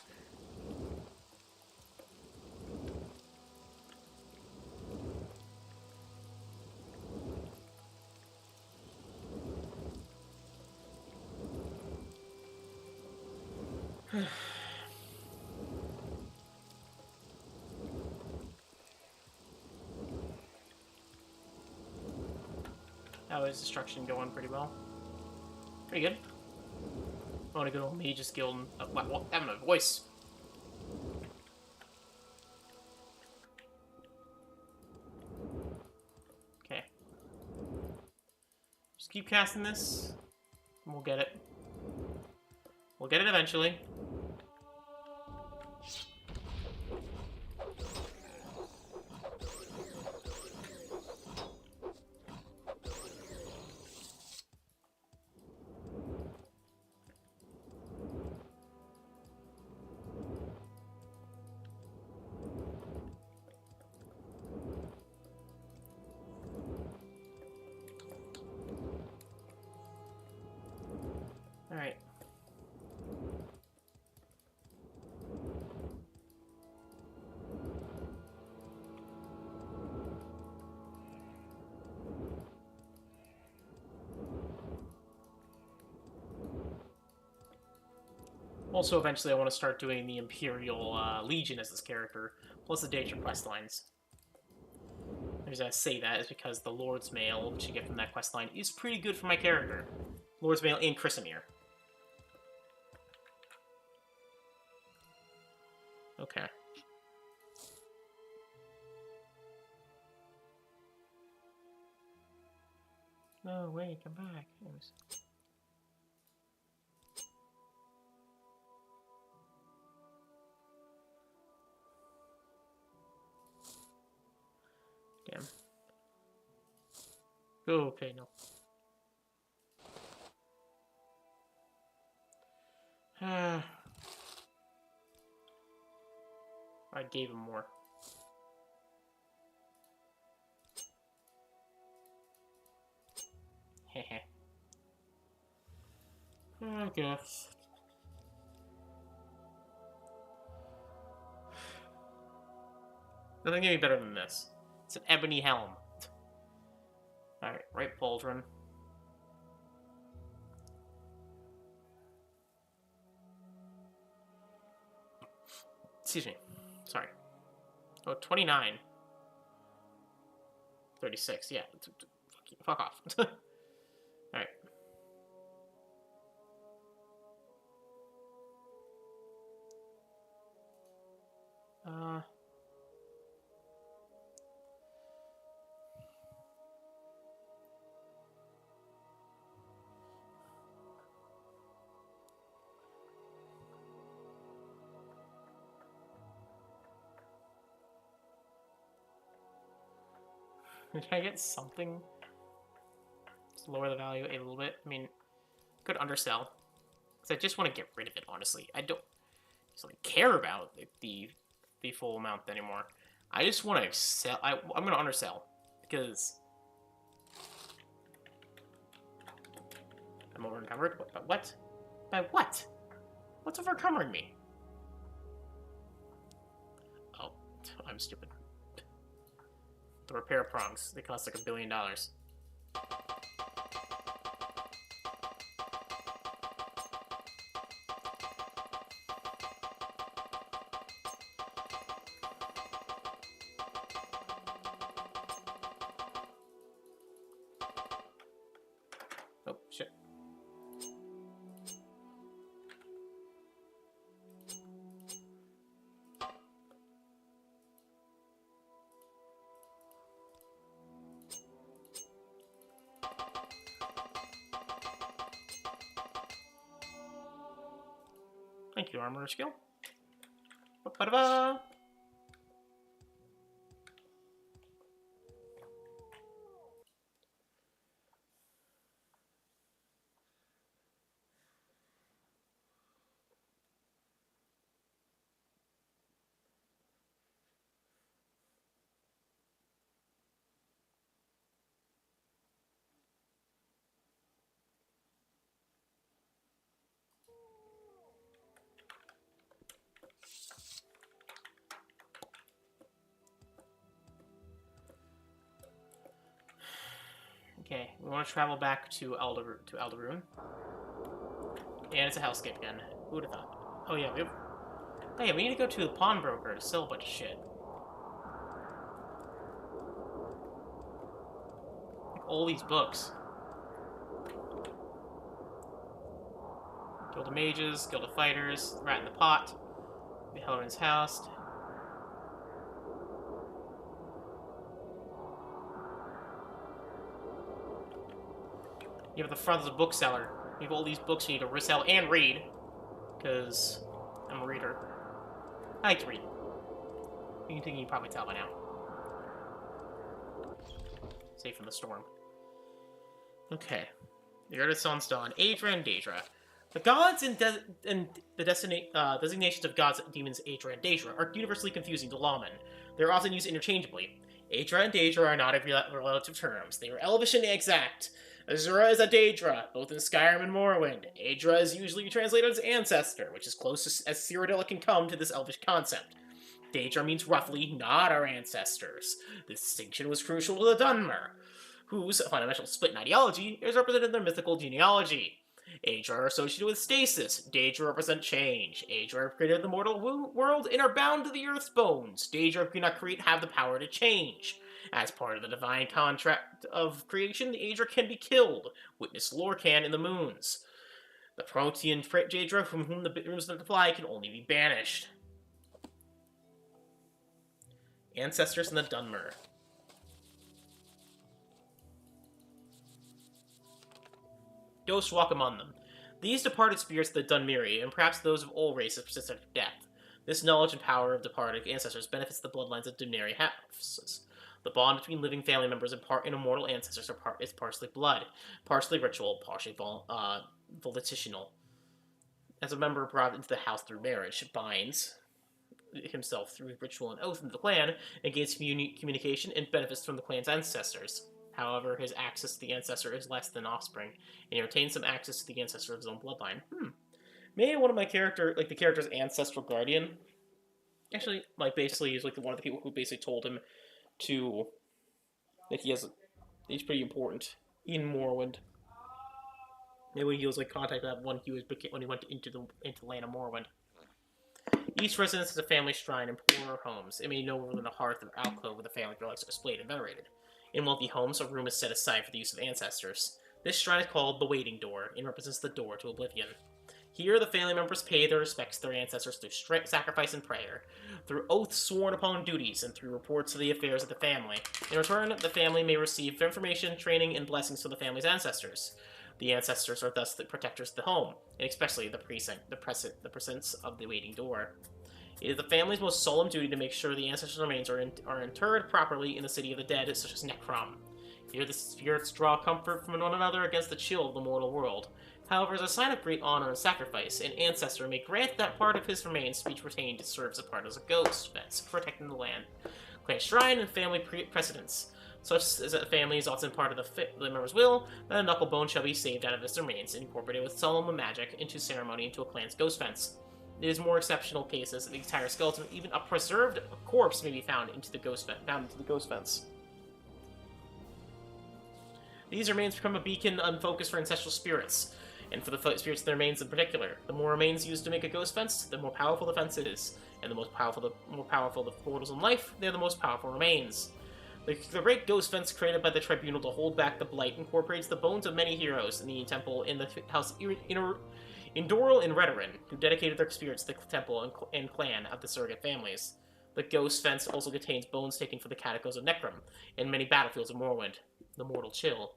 How is destruction going? Pretty well. Pretty good. I want to go to Mage's Guild and... well, having a voice. Okay. Just keep casting this, and we'll get it. We'll get it eventually. Alright. Also, eventually I want to start doing the Imperial Legion as this character, plus the daedra questlines. The reason I say that is because the Lord's Mail, which you get from that questline, is pretty good for my character. Lord's Mail in Chrisimir. Okay. No, wait, come back. Anyways. Damn. Oh, okay, no. I gave him more. Heh. I guess. Nothing can be better than this. It's an ebony helm. Alright, right pauldron. Excuse me. Sorry. Oh, 29. 36, yeah. Fuck off. Alright. Did I get something? Just lower the value a little bit. I mean, could undersell. Because I just want to get rid of it, honestly. I don't really care about the full amount anymore. I just want to sell. I'm going to undersell. Because I'm over encumbered. What? By what? What's over encumbering me? Oh, I'm stupid. The repair prongs. They cost like $1 billion. Oh, shit. Thank you, armor skill. Ba-ba-da-ba. Okay, we want to travel back to Alderun. And it's a hellscape again. Who would have thought? Oh yeah, we need to go to the pawnbroker to sell a bunch of shit. Like all these books. Guild of Mages, Guild of Fighters, Rat in the Pot, Behelren's House. You have the front of the bookseller. You have all these books you need to resell and read. Because I'm a reader. I like to read. You can probably tell by now. Safe from the storm. Okay. The Art of Sun's Dawn. Daedra and daedra. The gods and the designations of gods, demons, Daedra and daedra are universally confusing to lawmen. They are often used interchangeably. Daedra and daedra are not relative terms. They are elvish and exact. Azura is a daedra, both in Skyrim and Morrowind. Daedra is usually translated as ancestor, which is closest as Cyrodiil can come to this elvish concept. Daedra means roughly not our ancestors. This distinction was crucial to the dwemer, whose fundamental split in ideology is represented in their mythical genealogy. Daedra are associated with stasis. Daedra represent change. Daedra have created the mortal world and are bound to the earth's bones. Daedra cannot create have the power to change. As part of the divine contract of creation, the Daedra can be killed. Witness Lorcan in the Moons. The Protean Daedra, from whom the rooms that fly, can only be banished. Ancestors in the Dwemer. Ghosts walk among them. These departed spirits of the Dunmeri, and perhaps those of all races, persist after death. This knowledge and power of departed ancestors benefits the bloodlines of Dunmeri houses. The bond between living family members and immortal ancestors is partially blood, partially ritual, partially volitional. As a member brought into the house through marriage, binds himself through ritual and oath into the clan, and gains communication and benefits from the clan's ancestors. However, his access to the ancestor is less than offspring, and he retains some access to the ancestor of his own bloodline. Maybe one of my the character's ancestral guardian, actually, basically, is one of the people who basically told him that he's pretty important in Morrowind. Maybe he was contacted that when he went into the land of Morrowind. Each residence has a family shrine in poorer homes. It may be no more than a hearth or alcove where the family relics are displayed and venerated. In wealthy homes, a room is set aside for the use of ancestors. This shrine is called the Waiting Door and represents the door to oblivion. Here, the family members pay their respects to their ancestors through sacrifice and prayer, through oaths sworn upon duties, and through reports of the affairs of the family. In return, the family may receive information, training, and blessings from the family's ancestors. The ancestors are thus the protectors of the home, and especially the presence of the Waiting Door. It is the family's most solemn duty to make sure the ancestors' remains are interred properly in the city of the dead, such as Necrom. Here, the spirits draw comfort from one another against the chill of the mortal world. However, as a sign of great honor and sacrifice, an ancestor may grant that part of his remains to be retained to serve as a part as a ghost fence, protecting the land. Clan shrine and family precedents. Such as a family is often part of the member's will, that a knuckle bone shall be saved out of his remains and incorporated with solemn magic into ceremony into a clan's ghost fence. It is more exceptional cases that the entire skeleton, even a preserved corpse, may be found into the ghost fence. These remains become a beacon and focus for ancestral spirits, and for the spirits of their remains in particular. The more remains used to make a ghost fence, the more powerful the fence is, and the more powerful the portals in life, they're the most powerful remains. The great ghost fence created by the tribunal to hold back the blight incorporates the bones of many heroes in the temple in the house Indoril and Redoran, who dedicated their spirits to the temple and clan of the surrogate families. The ghost fence also contains bones taken from the catacombs of Necrom and many battlefields of Morrowind. The mortal chill.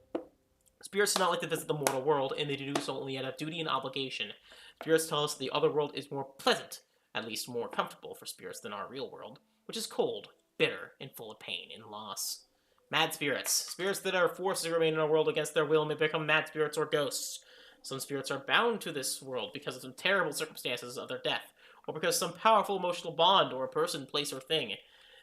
Spirits do not like to visit the mortal world, and they do so only out of duty and obligation. Spirits tell us that the other world is more pleasant, at least more comfortable for spirits than our real world, which is cold, bitter, and full of pain and loss. Mad spirits. Spirits that are forced to remain in our world against their will may become mad spirits or ghosts. Some spirits are bound to this world because of some terrible circumstances of their death, or because of some powerful emotional bond or a person, place, or thing.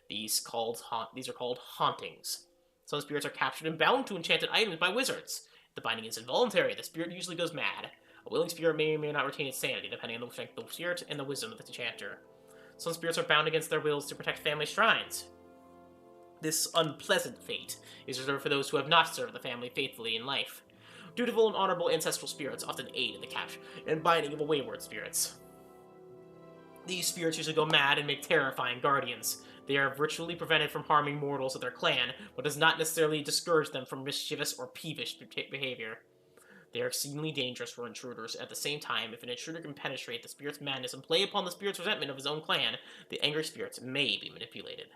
These are called hauntings. Some spirits are captured and bound to enchanted items by wizards. The binding is involuntary. The spirit usually goes mad. A willing spirit may or may not retain its sanity, depending on the strength of the spirit and the wisdom of the enchanter. Some spirits are bound against their wills to protect family shrines. This unpleasant fate is reserved for those who have not served the family faithfully in life. Dutiful and honorable ancestral spirits often aid in the capture and binding of the wayward spirits. These spirits usually go mad and make terrifying guardians. They are virtually prevented from harming mortals of their clan, but does not necessarily discourage them from mischievous or peevish behavior. They are exceedingly dangerous for intruders. At the same time, if an intruder can penetrate the spirit's madness and play upon the spirit's resentment of his own clan, the angry spirits may be manipulated.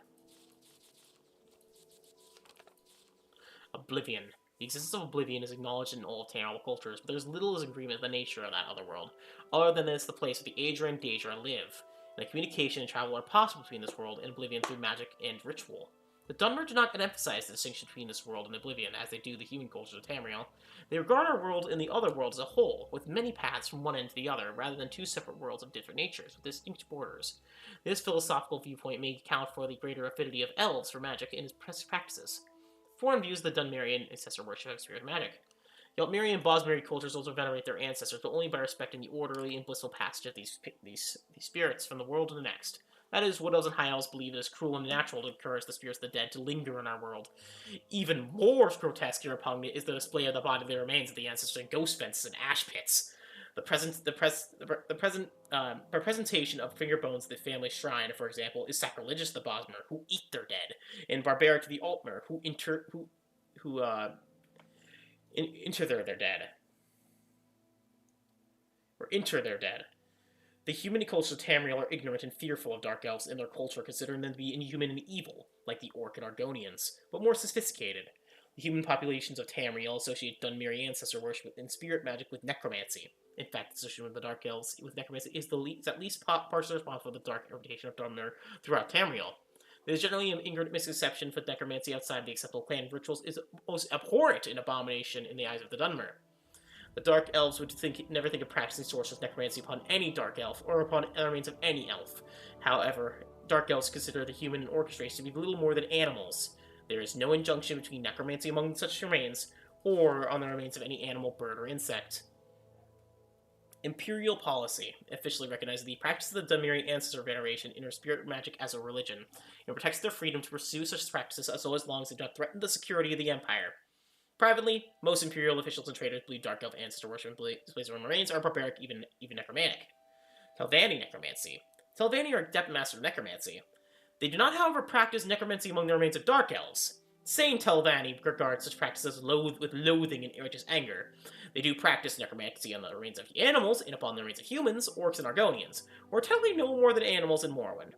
Oblivion. The existence of Oblivion is acknowledged in all Tamil cultures, but there is little agreement with the nature of that other world, other than that it's the place where the Azura and daedra live, and that communication and travel are possible between this world and Oblivion through magic and ritual. The Dwemer do not emphasize the distinction between this world and Oblivion, as they do the human culture of Tamriel. They regard our world and the other world as a whole, with many paths from one end to the other, rather than two separate worlds of different natures, with distinct borders. This philosophical viewpoint may account for the greater affinity of elves for magic in its practices. Foreign views of the Dunmerian ancestor worship of spirit magic. The Altmeri and Bosmeri cultures also venerate their ancestors, but only by respecting the orderly and blissful passage of these spirits from the world to the next. That is, woodelves and highelfs believe it is cruel and natural to encourage the spirits of the dead to linger in our world. Even more grotesque and repugnant is the display of the bodily remains of the ancestors in ghost fences and ash pits. The presentation of finger bones at the family shrine, for example, is sacrilegious to the Bosmer, who eat their dead, and barbaric to the Altmer, who inter their dead. The human cultures of Tamriel are ignorant and fearful of dark elves in their culture, considering them to be inhuman and evil, like the Orc and Argonians, but more sophisticated. The human populations of Tamriel associate Dunmeri ancestor worship and spirit magic with necromancy. In fact, the association with the dark elves with necromancy is at least partially responsible for the dark reputation of Dwemer throughout Tamriel. There is generally an ignorant misconception that necromancy outside of the acceptable clan rituals is most abhorrent and abomination in the eyes of the Dwemer. The dark elves would never think of practicing sorcerous necromancy upon any dark elf, or upon the remains of any elf. However, dark elves consider the human and orc race to be little more than animals. There is no injunction between necromancy among such remains, or on the remains of any animal, bird, or insect. Imperial policy officially recognizes the practice of the Dunmeri ancestor veneration in spirit magic as a religion, and protects their freedom to pursue such practices as long as they do not threaten the security of the empire. Privately, most imperial officials and traders believe dark elf ancestor worship and displays of remains are barbaric, even necromantic. Telvanni necromancy. Telvanni are adept masters of necromancy. They do not, however, practice necromancy among the remains of dark elves. Sane Telvanni regard such practices with loathing and righteous anger. They do practice necromancy on the remains of animals and upon the remains of humans, orcs, and argonians, or technically no more than animals in Morrowind.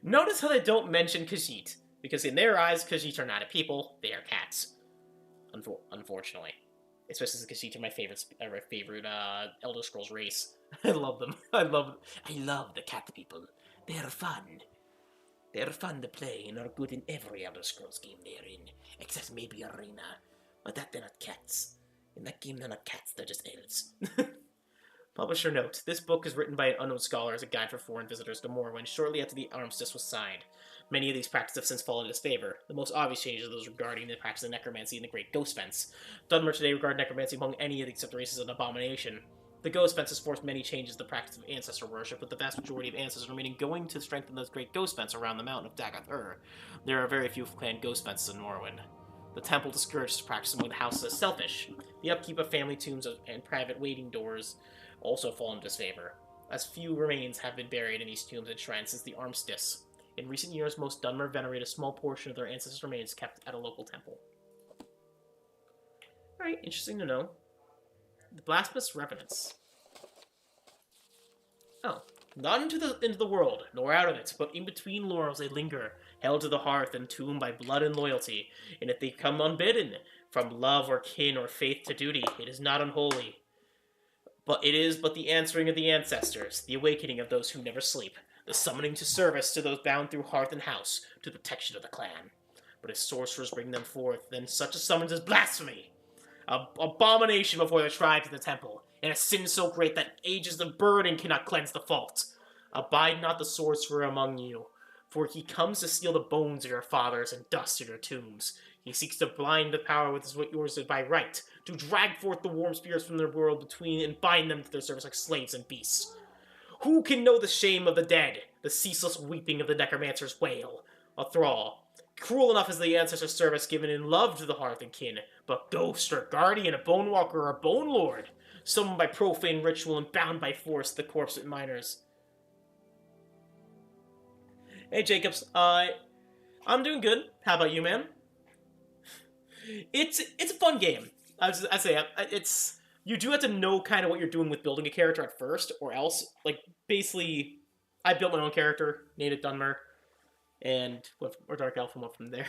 Notice how they don't mention khajiit, because in their eyes, khajiit are not a people, they are cats. Unfortunately. Especially since khajiit are my favorite Elder Scrolls race. I love them. I love the cat people. They're fun. They're fun to play and are good in every Elder Scrolls game they're in, except maybe Arena. But that they're not cats. In that game, they're not cats, they're just elves. Publisher note, this book is written by an unknown scholar as a guide for foreign visitors to Morrowind shortly after the armistice was signed. Many of these practices have since fallen into disfavor. The most obvious changes are those regarding the practice of necromancy in the Great Ghost Fence. Dwemer today regard necromancy among any of the accepted races as an abomination. The Ghost Fence has forced many changes to the practice of ancestor worship, with the vast majority of ancestors remaining going to strengthen the Great Ghost Fence around the mountain of dagoth-ur. There are very few clan Ghost Fences in Morrowind. The temple discourages practice among the houses as selfish. The upkeep of family tombs and private waiting doors also fall into disfavor, as few remains have been buried in these tombs and shrines since the armistice. In recent years, most Dwemer venerate a small portion of their ancestors' remains kept at a local temple. Alright, interesting to know. The blasphemous revenants. Oh. Not into the world, nor out of it, but in between laurels they linger, held to the hearth and tomb by blood and loyalty, and if they come unbidden, from love or kin or faith to duty, it is not unholy. But it is but the answering of the ancestors, the awakening of those who never sleep, the summoning to service to those bound through hearth and house, to the protection of the clan. But if sorcerers bring them forth, then such a summons is blasphemy, an abomination before the tribes of the temple, and a sin so great that ages of burden cannot cleanse the fault. Abide not the sorcerer among you, for he comes to steal the bones of your fathers and dust in your tombs. He seeks to blind the power which is yours by right, to drag forth the warm spirits from their world between and bind them to their service like slaves and beasts. Who can know the shame of the dead, the ceaseless weeping of the necromancer's wail? A thrall. cruel enough is the ancestor service given in love to the hearth and kin, but ghost or guardian, a bone walker, or a bone lord, summoned by profane ritual and bound by force to the corpse of miners. Hey Jacobs, I'm doing good. How about you, man? It's a fun game. I say it's you do have to know kind of what you're doing with building a character at first, or else like basically I built my own character, named it Dwemer, and or dark elf and went from there.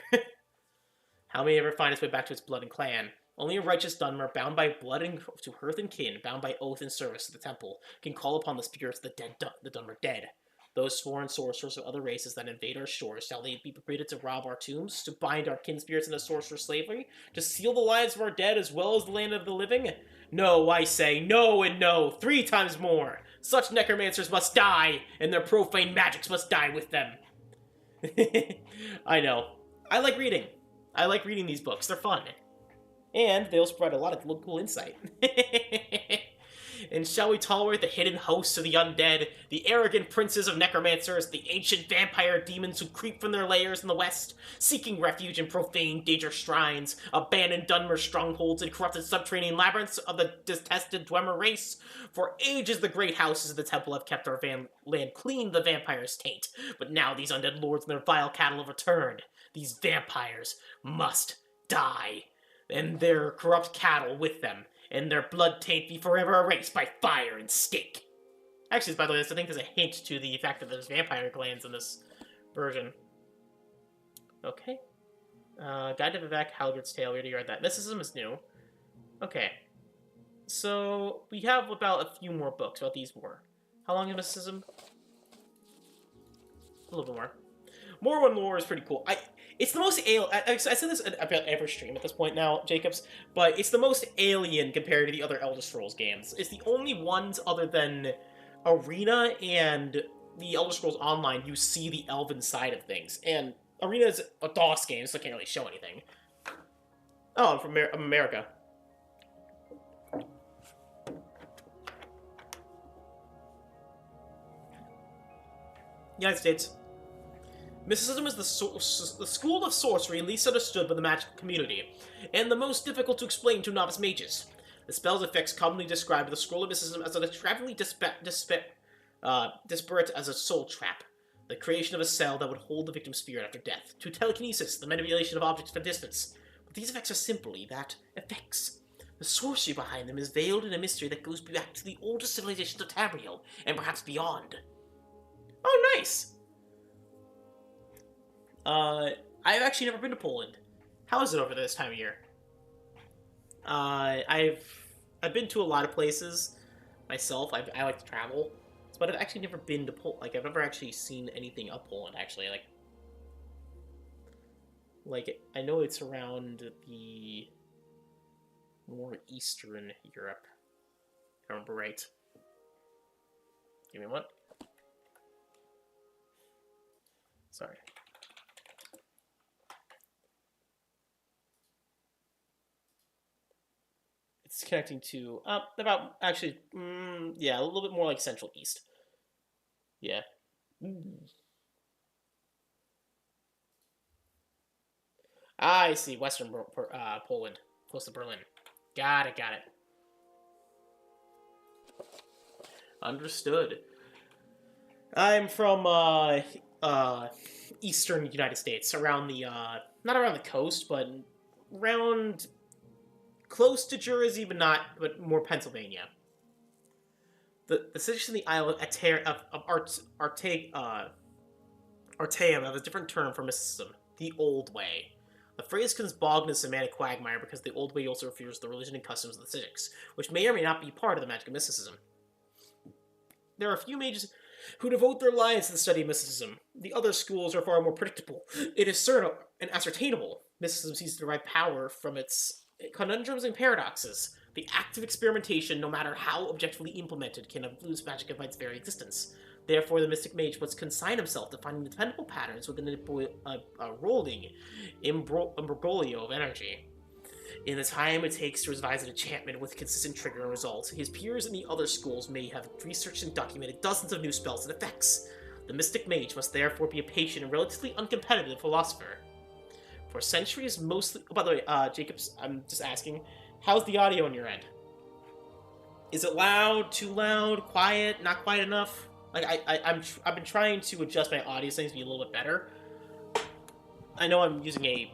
How may it ever find its way back to its blood and clan? Only a righteous Dwemer, bound by blood and to hearth and kin, bound by oath and service to the temple, can call upon the spirits of the dead, the Dwemer dead. Those sworn sorcerers of other races that invade our shores, shall they be permitted to rob our tombs, to bind our kin spirits into sorcerer slavery, to steal the lives of our dead as well as the land of the living? No, I say, no and no, 3 times more! Such necromancers must die, and their profane magics must die with them. I know. I like reading. I like reading these books. They're fun. And they also provide a lot of cool insight. And shall we tolerate the hidden hosts of the undead, the arrogant princes of necromancers, the ancient vampire demons who creep from their lairs in the west, seeking refuge in profane daedra shrines, abandoned Dwemer strongholds, and corrupted subterranean labyrinths of the detested Dwemer race? For ages the great houses of the temple have kept our land clean of the vampire's taint, but now these undead lords and their vile cattle have returned. These vampires must die, and their corrupt cattle with them, and their blood taint be forever erased by fire and stake. Actually, by the way, I think there's a hint to the fact that there's vampire glands in this version. Okay. Guide to Vivec, Halgard's Tale, we already read that. Mysticism is new. Okay. So, we have about a few more books, about these more. How long is Mysticism? A little bit more. Morrowind lore is pretty cool. It's the most alien. I said this about every stream at this point now, Jacobs, but it's the most alien compared to the other Elder Scrolls games. It's the only ones other than Arena and the Elder Scrolls Online you see the elven side of things. And Arena is a DOS game, so it can't really show anything. Oh, I'm from America. United States. Mysticism is the school of sorcery least understood by the magical community, and the most difficult to explain to novice mages. The spell's effects commonly describe the scroll of mysticism as an extravagantly disparate as a soul trap, the creation of a cell that would hold the victim's spirit after death, to telekinesis, the manipulation of objects from a distance. But these effects are simply that, effects. The sorcery behind them is veiled in a mystery that goes back to the oldest civilizations of Tamriel, and perhaps beyond. Oh, nice! I've actually never been to Poland. How is it over this time of year? I've been to a lot of places myself. I like to travel, but I've actually never been to Poland. Like, I've never actually seen anything of Poland, actually. Like, I know it's around the more Eastern Europe. If I remember right. Give me one. Sorry. It's connecting to about actually yeah, a little bit more like Central East. Yeah. I see. Western Poland, close to Berlin. Got it. Understood. I'm from Eastern United States, around the not around the coast, but around close to Jersey, but more Pennsylvania. The cities in the isle of Artaeum have a different term for mysticism, the Old Way. The phrase comes boggus and manic quagmire because the Old Way also refers to the religion and customs of the Civics, which may or may not be part of the magic of mysticism. There are a few mages who devote their lives to the study of mysticism. The other schools are far more predictable. It is certain and ascertainable. Mysticism seeks to derive power from its conundrums and paradoxes. The act of experimentation, no matter how objectively implemented, can lose magic by its very existence. Therefore, the mystic mage must consign himself to finding dependable patterns within a rolling imbroglio of energy. In the time it takes to revise an enchantment with consistent trigger and result, his peers in the other schools may have researched and documented dozens of new spells and effects. The mystic mage must therefore be a patient and relatively uncompetitive philosopher. For centuries, mostly... Oh, by the way, Jacobs, I'm just asking, how's the audio on your end? Is it loud, too loud, quiet, not quiet enough? Like, I've been trying to adjust my audio settings to be a little bit better. I know I'm using I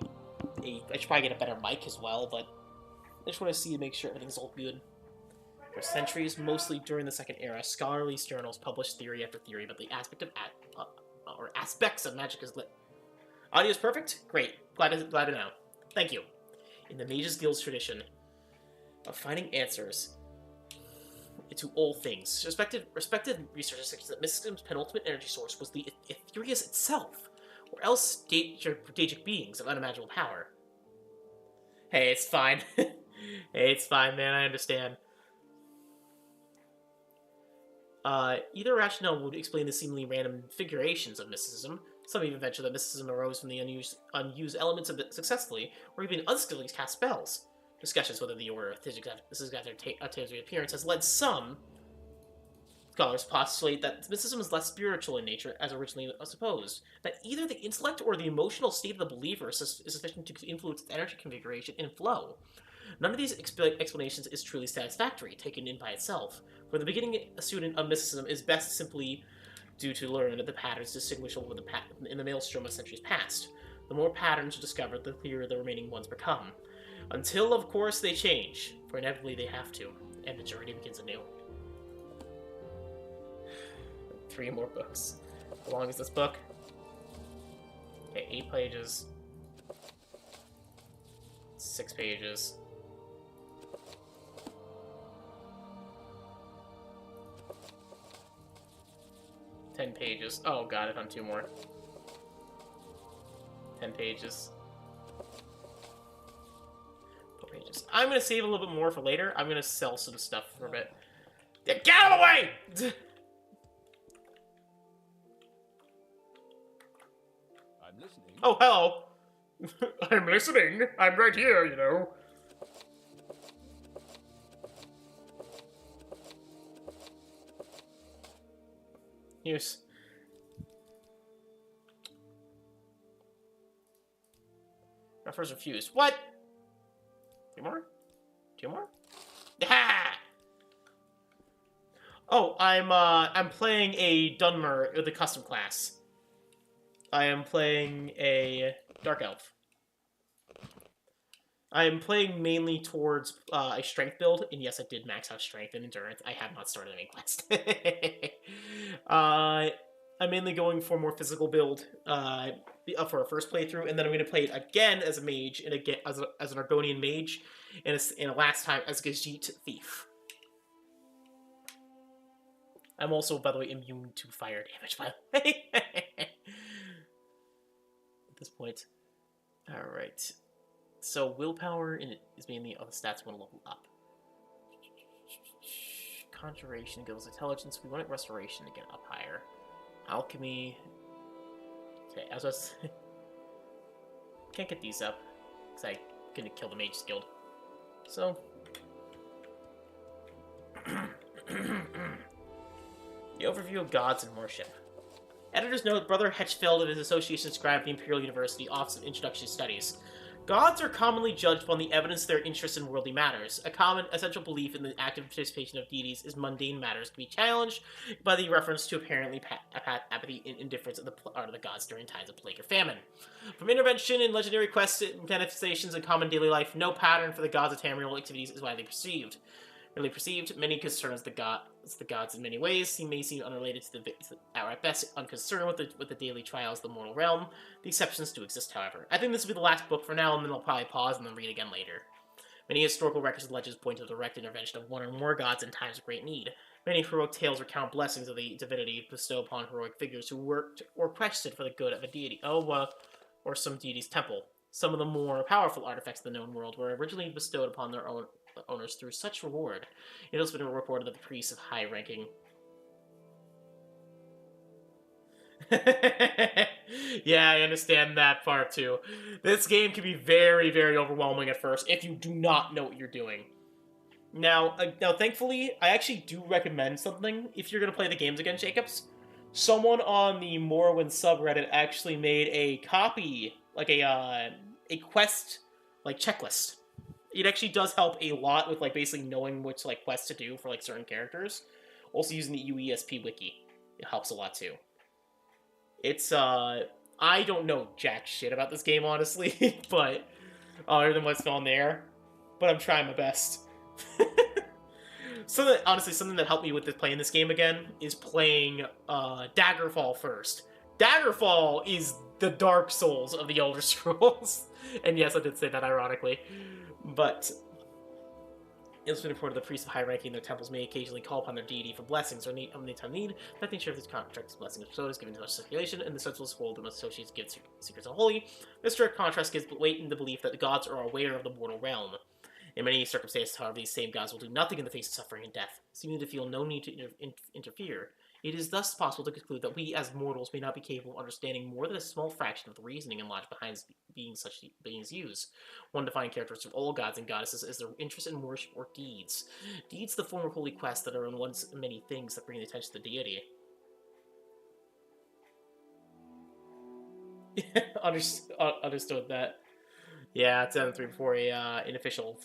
should probably get a better mic as well, but I just want to see to make sure everything's all good. For centuries, mostly during the Second Era, scholarly journals published theory after theory about the aspects of magic is lit. Audio is perfect? Great. Glad to know. Thank you. In the Mages Guild's tradition of finding answers to all things, respected researchers suggest that mysticism's penultimate energy source was the Aetherius itself, or else daedric beings of unimaginable power. Hey, it's fine. Hey, it's fine, man. I understand. Either rationale would explain the seemingly random configurations of mysticism. Some even venture that mysticism arose from the unused elements of it successfully, or even unskillfully cast spells. Discussions whether the order of physics after Taylor's reappearance has led some scholars to postulate that mysticism is less spiritual in nature as originally supposed, that either the intellect or the emotional state of the believer is sufficient to influence its energy configuration and flow. None of these explanations is truly satisfactory, taken in by itself. For the beginning, a student of mysticism is best simply due to learn that the patterns distinguishable in the maelstrom of centuries past. The more patterns are discovered, the clearer the remaining ones become. Until, of course, they change, for inevitably they have to, and the journey begins anew. 3 more books. How long is this book? Okay, 8 pages. 6 pages. 10 pages. Oh god, I found 2 more. 10 pages. 4 pages. I'm gonna save a little bit more for later. I'm gonna sell some stuff for a bit. Yeah, get out of the way! I'm listening. Oh, hello. I'm listening. I'm right here, you know. Here's... Offers refused. What? 2 more? 2 more? Ha! Oh, I'm playing a Dwemer with a custom class. I am playing a darkelf. I am playing mainly towards a strength build, and yes, I did max out strength and endurance. I have not started any quest. I'm mainly going for a more physical build for a first playthrough, and then I'm going to play it again as a mage, and again as an argonian mage, and a last time as a khajiit thief. I'm also, by the way, immune to fire damage, by the way. At this point. Alright. So, willpower is mainly other stats we want to level up. Conjuration gives us intelligence. We want restoration to get up higher. Alchemy. Okay, I was just... Can't get these up, because I'm gonna kill the Mage's Guild. So... The overview of gods and worship. Editors note Brother Hetchfeld of his association scribe at the Imperial University offers some introductory studies. Gods are commonly judged upon the evidence of their interest in worldly matters. A common essential belief in the active participation of deities is mundane matters can be challenged by the reference to apparently apathy and indifference of the art of the gods during times of plague or famine. From intervention in legendary quests and manifestations in common daily life, no pattern for the gods' of tamarial activities is widely perceived. Many concerns the gods in many ways may seem unrelated to or at best unconcerned with the daily trials of the mortal realm. The exceptions do exist, however. I think this will be the last book for now, and then I'll probably pause and then read again later. Many historical records and legends point to the direct intervention of one or more gods in times of great need. Many heroic tales recount blessings of the divinity bestowed upon heroic figures who worked or quested for the good of a deity, or some deity's temple. Some of the more powerful artifacts of the known world were originally bestowed upon their owners through such reward. It has been reported that the priests of high ranking... Yeah, I understand that part too. This game can be very, very overwhelming at first if you do not know what you're doing. Now, thankfully, I actually do recommend something if you're going to play the games again, Jacobs. Someone on the Morrowind subreddit actually made a copy, like a a quest, like, checklist. It actually does help a lot with, like, basically knowing which, like, quests to do for, like, certain characters. Also using the UESP wiki. It helps a lot, too. It's, I don't know jack shit about this game, honestly, but, other than what's going there, but I'm trying my best. Honestly, something that helped me with playing this game again is playing, Daggerfall first. Daggerfall is the Dark Souls of the Elder Scrolls. And yes, I did say that ironically. But it's been reported the priests of high ranking in their temples may occasionally call upon their deity for blessings or anytime need. That nature of this contract's blessing of so is given to much speculation, and the senseless hold that most associates give secrets of holy. This direct contrast gives weight in the belief that the gods are aware of the mortal realm. In many circumstances, however, these same gods will do nothing in the face of suffering and death, seeming to feel no need to interfere. It is thus possible to conclude that we, as mortals, may not be capable of understanding more than a small fraction of the reasoning and logic behind being such beings use. One defining characteristic of all gods and goddesses is their interest in worship or deeds. Deeds, the form of holy quests that are in one's many things that bring the attention to the deity. Understood that. Yeah, it's 734, an official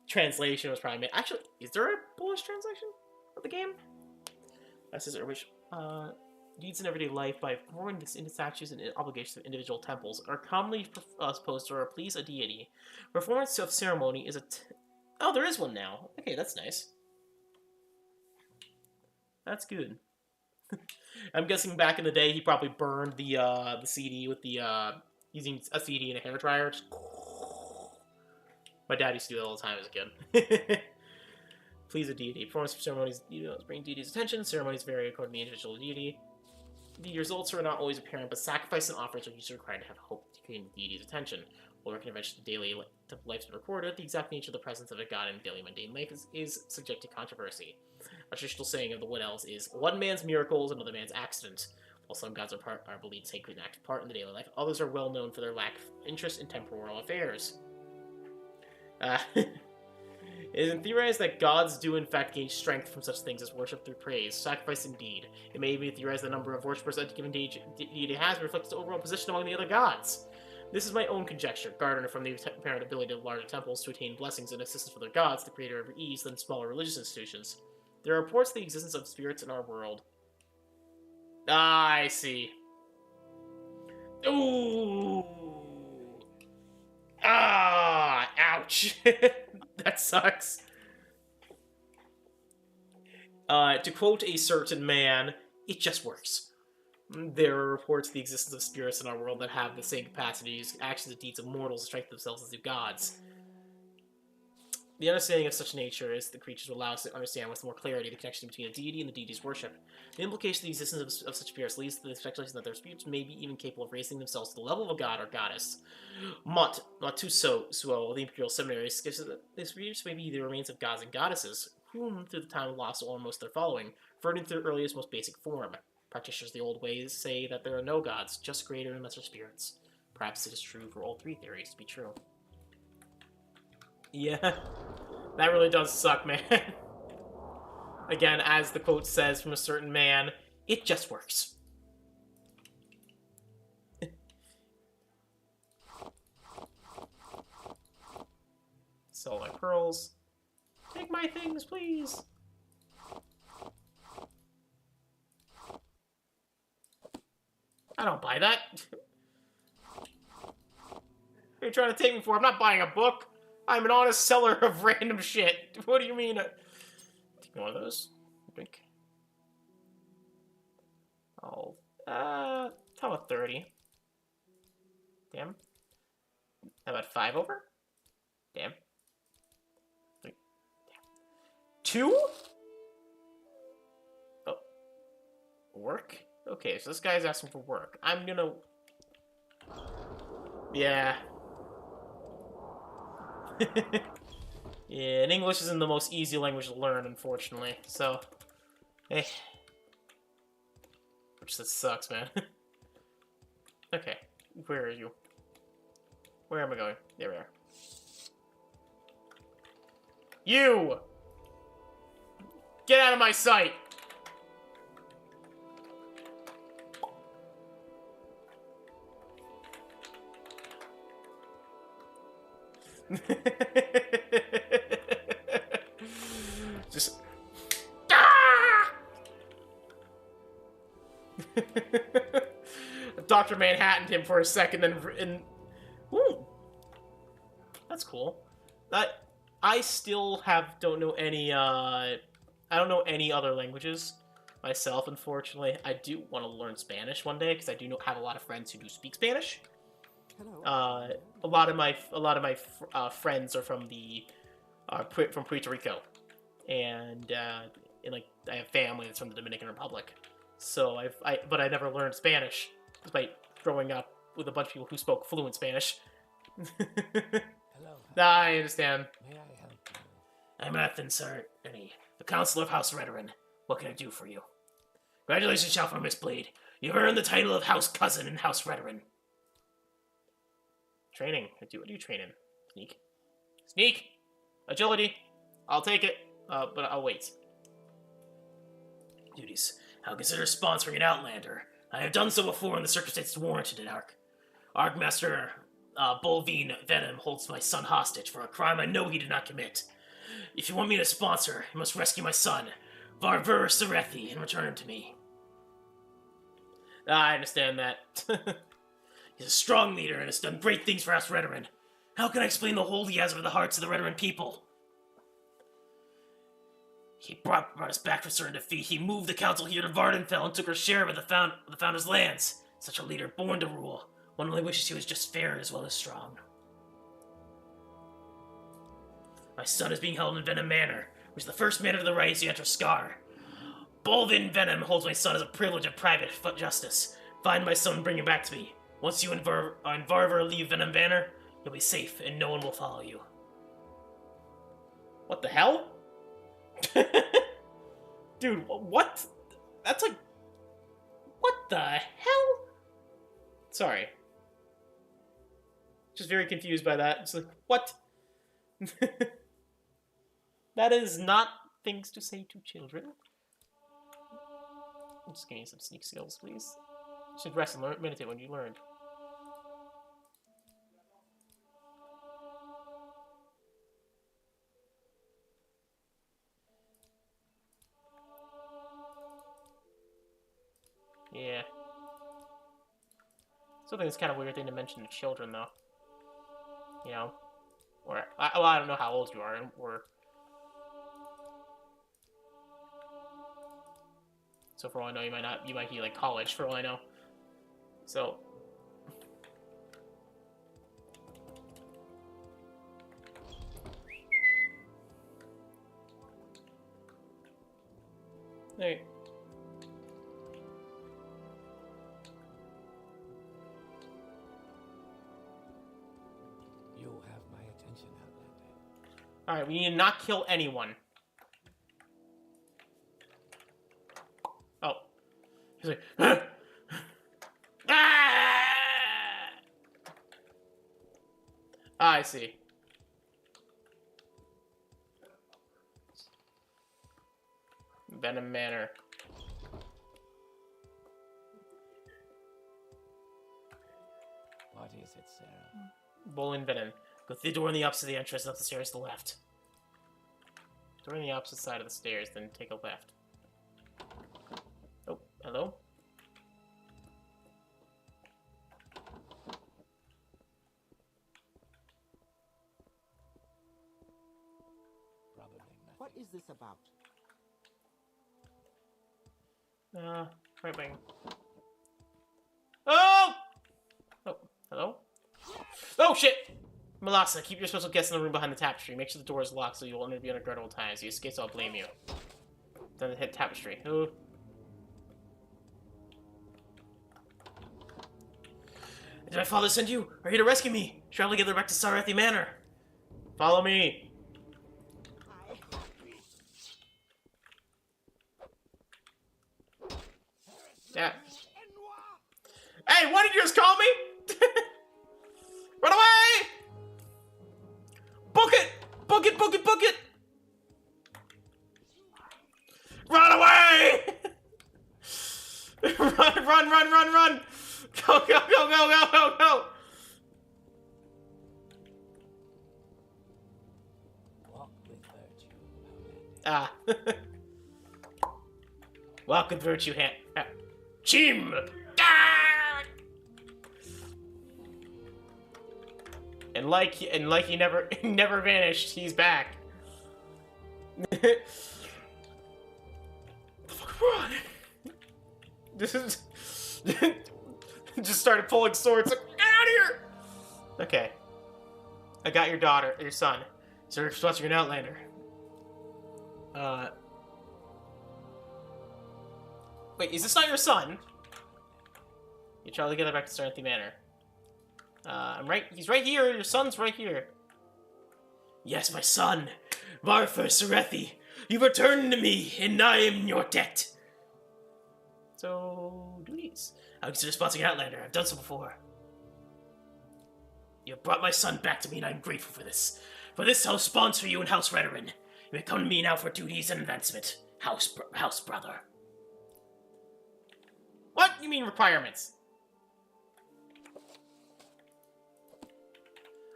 translation was probably made. Actually, is there a Polish translation of the game? That says which deeds in everyday life by performing the statues and obligations of individual temples are commonly supposed to please a deity. Performance of ceremony is oh, there is one now. Okay, that's nice. That's good. I'm guessing back in the day he probably burned the CD with the using a CD and a hairdryer. Just... My dad used to do that all the time as a kid. Please a deity. Performance of ceremonies bring deity's attention. Ceremonies vary according to the individual deity. The results are not always apparent, but sacrifice and offerings are usually required to have hope to gain the deity's attention. While working eventually daily life's been recorded, the exact nature of the presence of a god in daily mundane life is subject to controversy. A traditional saying of the Wood Elves is, one man's miracle is another man's accident. While some gods are believed to take an active part in the daily life, others are well known for their lack of interest in temporal affairs. It is theorized that gods do in fact gain strength from such things as worship through praise, sacrifice, and deed. It may even be theorized the number of worshippers a given deity has reflects the overall position among the other gods. This is my own conjecture, garnered from the apparent ability of larger temples to attain blessings and assistance for their gods, the creator of ease, than smaller religious institutions. There are reports of the existence of spirits in our world. Ah, I see. Ooh. Ah, ouch. That sucks. To quote a certain man, it just works. There are reports of the existence of spirits in our world that have the same capacity to use actions and deeds of mortals to strengthen themselves as new gods. The understanding of such nature is the creatures will allow us to understand with more clarity the connection between a deity and the deity's worship. The implication of the existence of such spirits leads to the speculation that their spirits may be even capable of raising themselves to the level of a god or goddess. Suo, the imperial seminary, suggests that the spirits may be the remains of gods and goddesses, whom through the time lost almost their following, reverting to their earliest, most basic form. Practitioners of the old ways say that there are no gods, just greater and lesser spirits. Perhaps it is true for all three theories to be true. Yeah, that really does suck, man. Again, as the quote says from a certain man, it just works. So, my pearls. Take my things, please. I don't buy that. What are you trying to take me for? I'm not buying a book. I'm an honest seller of random shit. What do you mean? Take one of those. Drink. Oh, how about 30? Damn. How about 5 over? Damn. 3. Damn. 2? Oh. Work? Okay, so this guy's asking for work. I'm gonna... Yeah. Yeah, and English isn't the most easy language to learn, unfortunately. So, hey. Which this sucks, man. Okay, where are you? Where am I going? There we are. You! Get out of my sight! Just. Ah! Dr. Manhattan him for a second, then. Ooh. That's cool. I still don't know any, I don't know any other languages myself, unfortunately. I do want to learn Spanish one day, because I do have a lot of friends who do speak Spanish. Hello. A lot of my friends are from from Puerto Rico, and like I have family that's from the Dominican Republic. So but I never learned Spanish, despite growing up with a bunch of people who spoke fluent Spanish. Hello. I understand. May I help you? I'm Athen Sartani, the Councilor of House Redoran. What can I do for you? Congratulations, Shalfar Miss Blade. You've earned the title of House Cousin in House Redoran. Training. What do you train in? Sneak. Sneak! Agility. I'll take it, but I'll wait. Duties. I'll consider sponsoring an Outlander. I have done so before when the circumstances warranted it, Argmaster Bolvine Venom holds my son hostage for a crime I know he did not commit. If you want me to sponsor, you must rescue my son, Varver Serethi, and return him to me. I understand that. He's a strong leader and has done great things for House Redoran. How can I explain the hold he has over the hearts of the Redoran people? He brought us back from certain defeat. He moved the council here to Vardenfell and took her share of the founder's lands. Such a leader, born to rule. One only wishes he was just fair as well as strong. My son is being held in Venom Manor, which is the first manor to the right as you enter Scar. Bolvin Venom holds my son as a privilege of private justice. Find my son and bring him back to me. Once you and Varver leave Venom Manor, you'll be safe and no one will follow you. What the hell? Dude, what? That's like... What the hell? Sorry. Just very confused by that. It's like, what? That is not things to say to children. I'm just getting some sneak skills, please. You should rest and meditate when you learn. Yeah. Still think it's kind of a weird thing to mention to children, though. You know? Or, well, I don't know how old you are, or... So for all I know, you might be like college, for all I know. So... Hey. You have my attention, Outlander. Alright, we need to not kill anyone. Oh. He's like, ah! I see. Venom Manor. What is it, Sarah? Bolin Venom. Go through the door on the opposite of the entrance, up the stairs to the left. Door on the opposite side of the stairs, then take a left. Oh, hello? Probably nothing. What is this about? Right wing. Oh! Oh, hello? Oh, shit! Melassa, keep your special guest in the room behind the tapestry. Make sure the door is locked so you will only be under guard at all times. If you escape, so I'll blame you. Then hit tapestry. Oh. Did my father send you? Are you here to rescue me? Travel together back to Sarethi Manor. Follow me. Yeah. Hey, what did you just call me? Run away! Book it! Book it, book it, book it! Run away! run! Go! Ah. Welcome, virtue hand. Chim! Ah! And like he never never vanished, he's back. The fuck, run! This is just started pulling swords. Like, get out of here! Okay, I got your daughter, your son. Sir, sponsoring an outlander. Wait, is this not your son? You try to get back to Staranthy Manor. I'm right. He's right here. Your son's right here. Yes, my son, Varfa Serethi, you've returned to me, and I am in your debt. So, duties. I consider sponsoring an outlander. I've done so before. You have brought my son back to me, and I'm grateful for this. For this, I'll sponsor you in House Redoran. You may come to me now for duties and advancement. House brother. What? You mean requirements?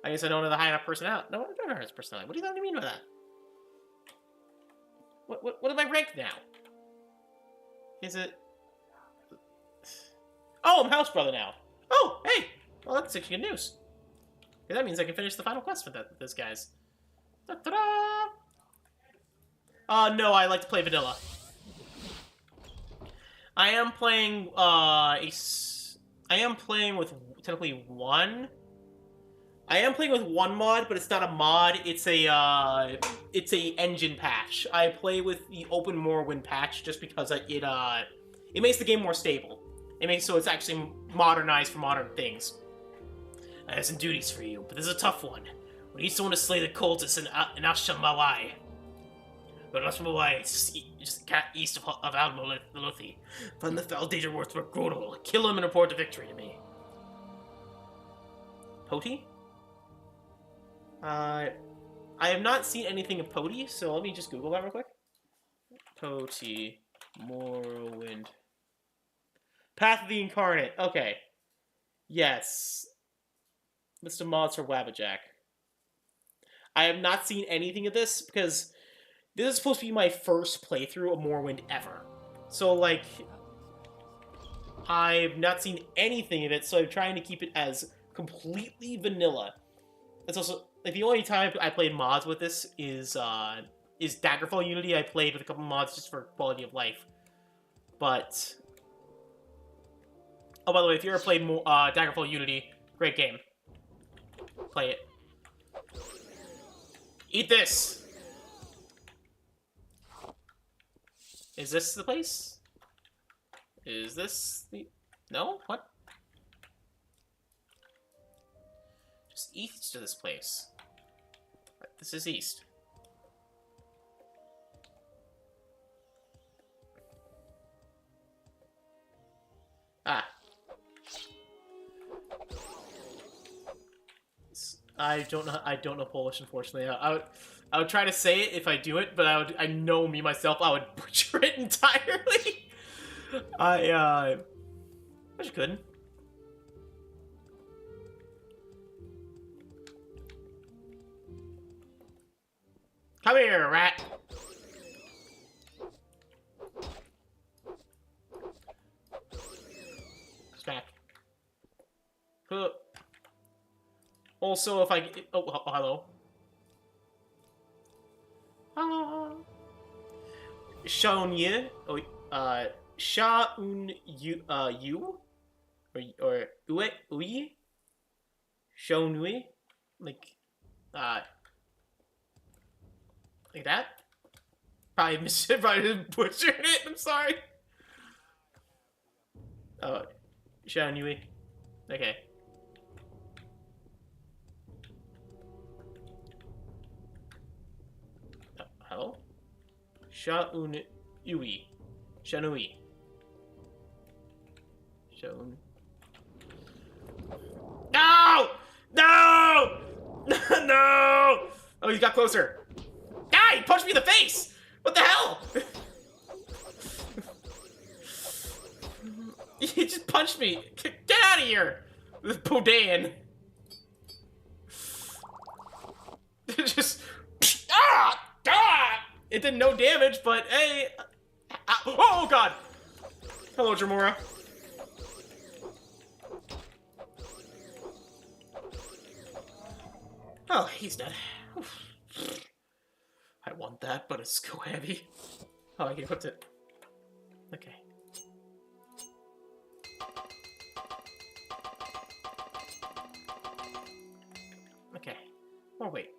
I guess I don't know the high enough personality. No, I don't know his personality. What do you mean by that? What am I ranked now? Is it... Oh, I'm house brother now. Oh, hey! Well, that's actually good news. Okay, that means I can finish the final quest with this guy's. Da-da-da! No, I like to play vanilla. I am playing, I am playing with, technically, one. I am playing with one mod, but it's not a mod, it's a engine patch. I play with the open Morrowind patch just because it makes the game more stable. It makes so it's actually modernized for modern things. I have some duties for you, but this is a tough one. We need someone to slay the cultists in Ashamawai. But Ashamawai is just east of Al-Molothi. Find the foul daedra worth Grodal. Kill him and report the victory to me. Poti? I have not seen anything of Poti, so let me just Google that real quick. Poti, Morrowind. Path of the Incarnate. Okay. Yes. List of mods for Wabbajack. I have not seen anything of this because this is supposed to be my first playthrough of Morrowind ever. So, like, I've not seen anything of it, so I'm trying to keep it as completely vanilla. It's also, like, the only time I played mods with this is Daggerfall Unity. I played with a couple mods just for quality of life. But, oh, by the way, if you ever played Daggerfall Unity, great game. Play it. Eat this! Is this the place? Is this the... No? What? Just east to this place. This is east. Ah. I don't know Polish, unfortunately. I would try to say it if I do it, but I know me myself, I would butcher it entirely. I wish I couldn't. Come here, rat. Smack. Huh. Also, if I... Oh, hello. Shaunye. Oh, Sha-un-yu, or Ue? Shaunye? Like that? Probably butchered it, I'm sorry. Oh, Shaunye. Okay. Hello? Sha-un-ui. Shanui. Shaun. No! No! No! Oh, he got closer. Ah, he punched me in the face! What the hell? He just punched me. Get out of here! This Bodan. Just... Ah! Ah! It did no damage, but hey... Oh, God! Hello, Jamora. Oh, he's dead. Oof. I want that, but it's so heavy. Oh, I can equip it. Okay. Okay. Oh, wait.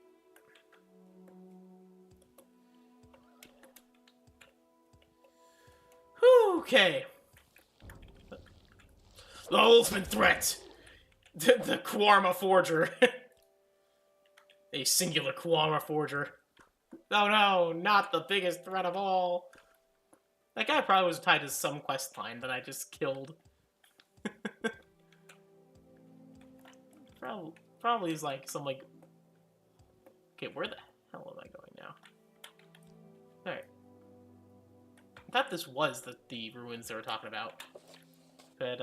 Whew, okay. The ultimate threat! The Kwarma Forger. A singular Kwarma Forger. Oh no, not the biggest threat of all. That guy probably was tied to some quest line that I just killed. Probably is like some like... Okay, where the hell am I going now? Alright. I thought this was the ruins they were talking about. But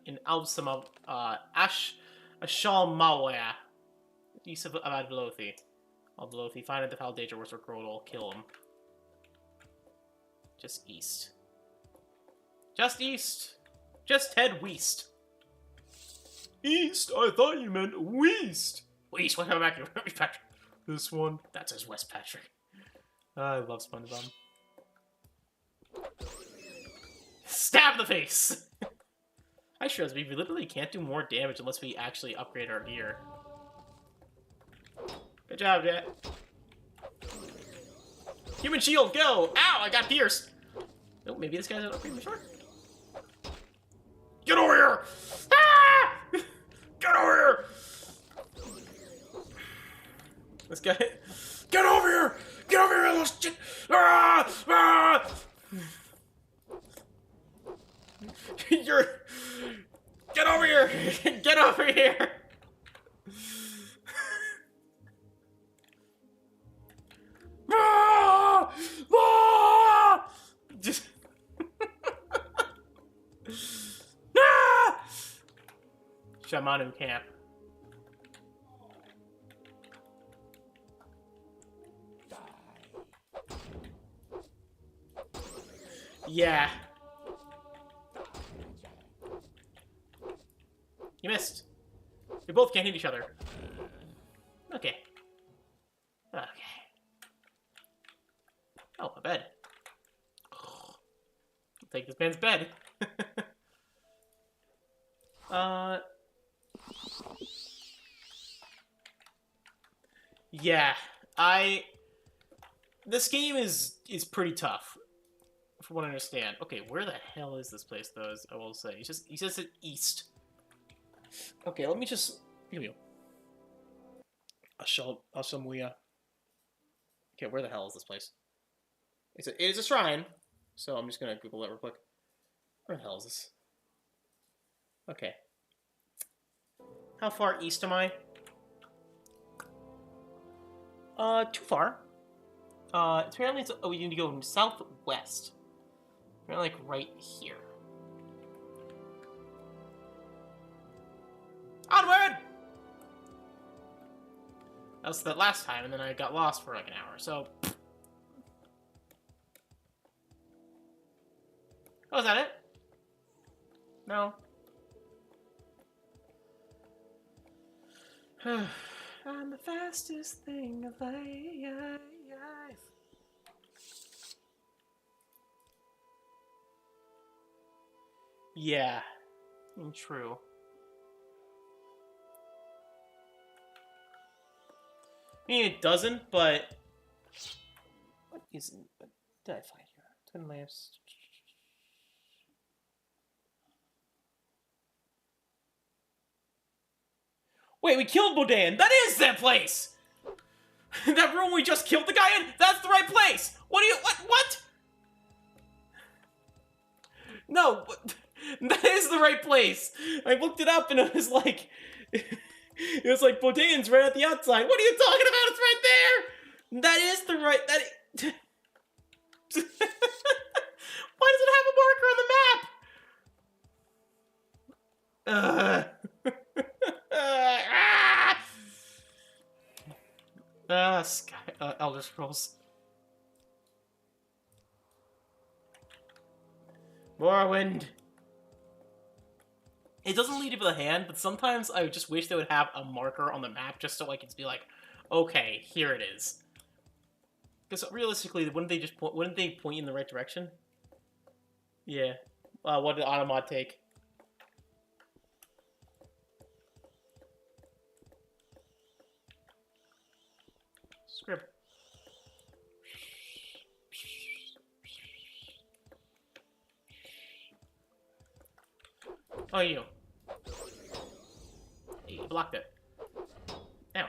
in Albsama, Ashal Mawaya, east of Advelothi. Advelothi, find out the foul danger was Recrodal, kill him. Just east. Just east! Just head west. East? I thought you meant west! West, what about you, Patrick? This one? That's his West Patrick. I love SpongeBob. Stab the face! I sure as we literally can't do more damage unless we actually upgrade our gear. Good job, Jet. Human shield, go! Ow, I got pierced! Oh, maybe this guy's an upgrade mature? Get over here! Ah! Get over here! This guy... Get over here! Get over here, little shit! Ah! Ah! You're... Get over here! Get over here! Ah! Ah! Just... ah! Shamanu camp. Yeah. You missed. We both can't hit each other. Okay. Okay. Oh, a bed. I'll take this man's bed. Yeah. This game is pretty tough. From what I understand. Okay, where the hell is this place, though, I will say. He says it east. Okay, let me just... Here we go. Ashamuya. Okay, where the hell is this place? It is a shrine, so I'm just gonna Google it real quick. Where the hell is this? Okay. How far east am I? Too far. Apparently it's... Oh, you need to go southwest. Apparently, like, right here. Onward! That was that last time, and then I got lost for like an hour, so... Oh, is that it? No. I'm the fastest thing alive. Yeah. True. I mean, it doesn't, but... What did I find here? Twin lamps... Wait, we killed Bodan! That is that place! That room we just killed the guy in? That's the right place! What? No, that is the right place! I looked it up and it was like... It was like, Bodan's right at the outside. What are you talking about? It's right there! That is the right... Why does it have a marker on the map? Elder Scrolls. Morrowind. It doesn't lead you to the hand, but sometimes I just wish they would have a marker on the map just so I could be like, okay, here it is. Because realistically, wouldn't they point you in the right direction? Yeah. What did Automod take? Scrib. Oh, you. Hey, you blocked it. Ow.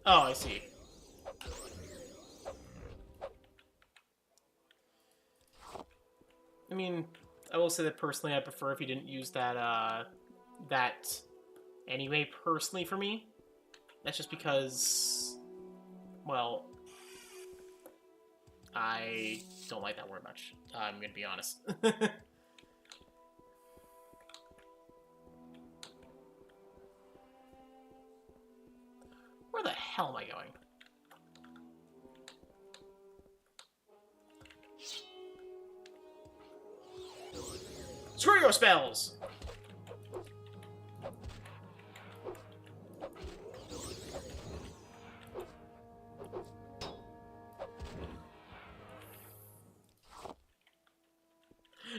Oh, I see. I mean, I will say that personally, I prefer if you didn't use that, that anyway, personally, for me. That's just because, well, I don't like that word much. I'm gonna be honest. Where the hell am I going? Screw your spells!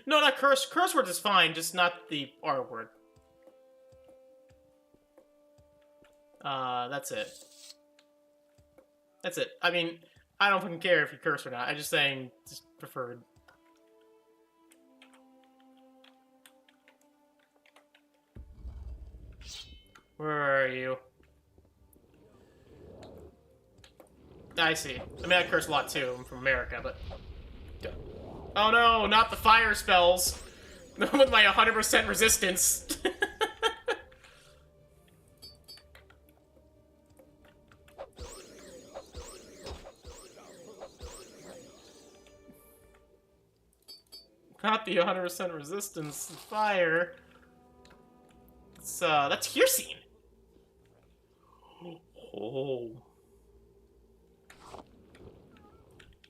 No, not curse. Curse words is fine, just not the R word. That's it. That's it. I mean, I don't fucking care if you curse or not. I'm just saying, just preferred. Where are you? I see. I mean, I curse a lot too. I'm from America, but... Oh no, not the fire spells! With my 100% resistance! Not the 100% resistance, fire. It's, that's hircine! Oh.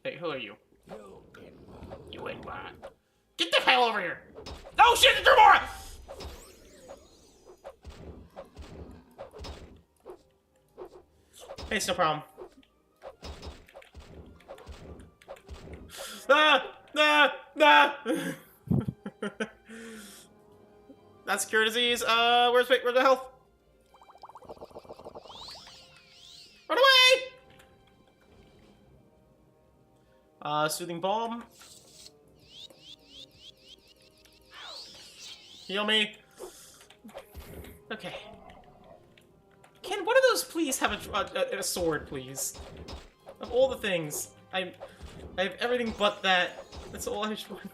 Hey, who are you? You in what? Get the hell over here! Oh shit, it's Dremora! Hey, it's no problem. That's cure disease. Where's the health? Run away! Soothing balm. Heal me. Okay. Can one of those please have a sword, please? Of all the things, I have everything but that. That's all I just want.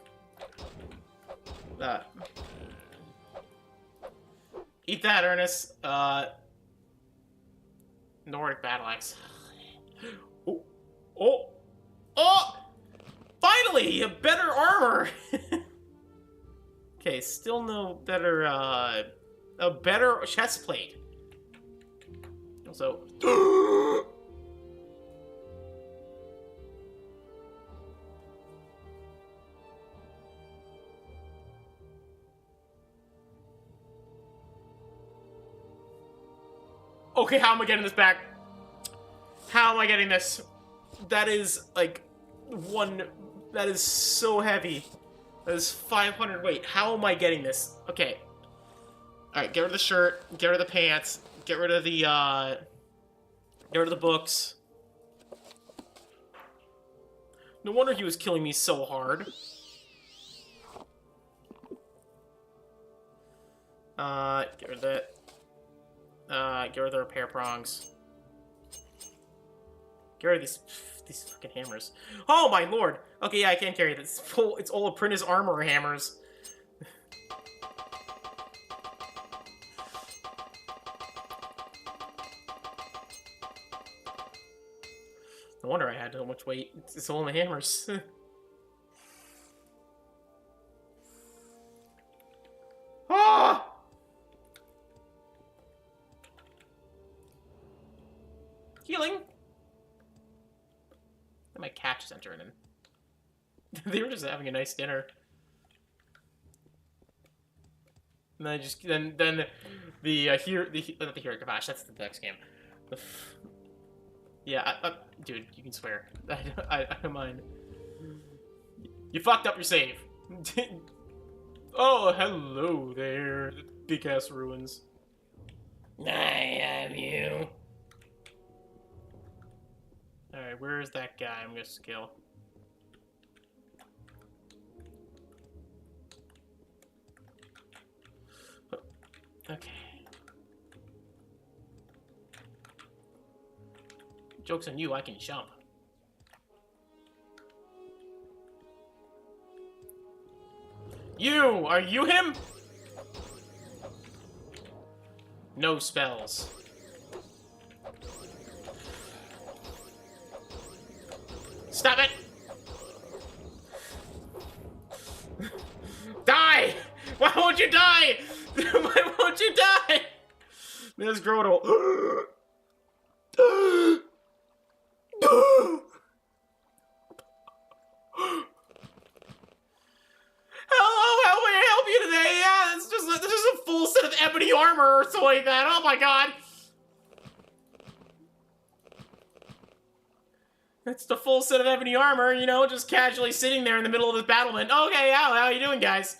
That. Eat that, Ernest. Nordic battle axe. Oh, oh, oh! Finally, a better armor. Okay, still no better. A better chest plate. Also. Okay, how am I getting this back? How am I getting this? That is, like, that is so heavy. That is 500 weight. How am I getting this? Okay. Alright, get rid of the shirt, get rid of the pants, get rid of the, get rid of the books. No wonder he was killing me so hard. Get rid of that. Get rid of the repair prongs. Get rid of these fucking hammers. Oh my lord! Okay, yeah, I can't carry this. It's all apprentice armor hammers. No wonder I had so much weight. It's all in the hammers. Ah! Healing. My cat just entered in. They were just having a nice dinner. And then I just then the not the hero gosh, that's the next game. Yeah, dude, you can swear. I don't mind. You fucked up your save. Oh, hello there, big ass ruins. I have you. All right, where is that guy? I'm gonna kill. Okay. Joke's on you, I can jump. You! Are you him? No spells. Stop it! Die! Why won't you die? Why won't you die? There's Grodel. Hello, how may I help you today? Yeah, this is a full set of ebony armor or something like that. Oh my god. It's the full set of ebony armor, you know, just casually sitting there in the middle of this battlement. Okay, how you doing, guys?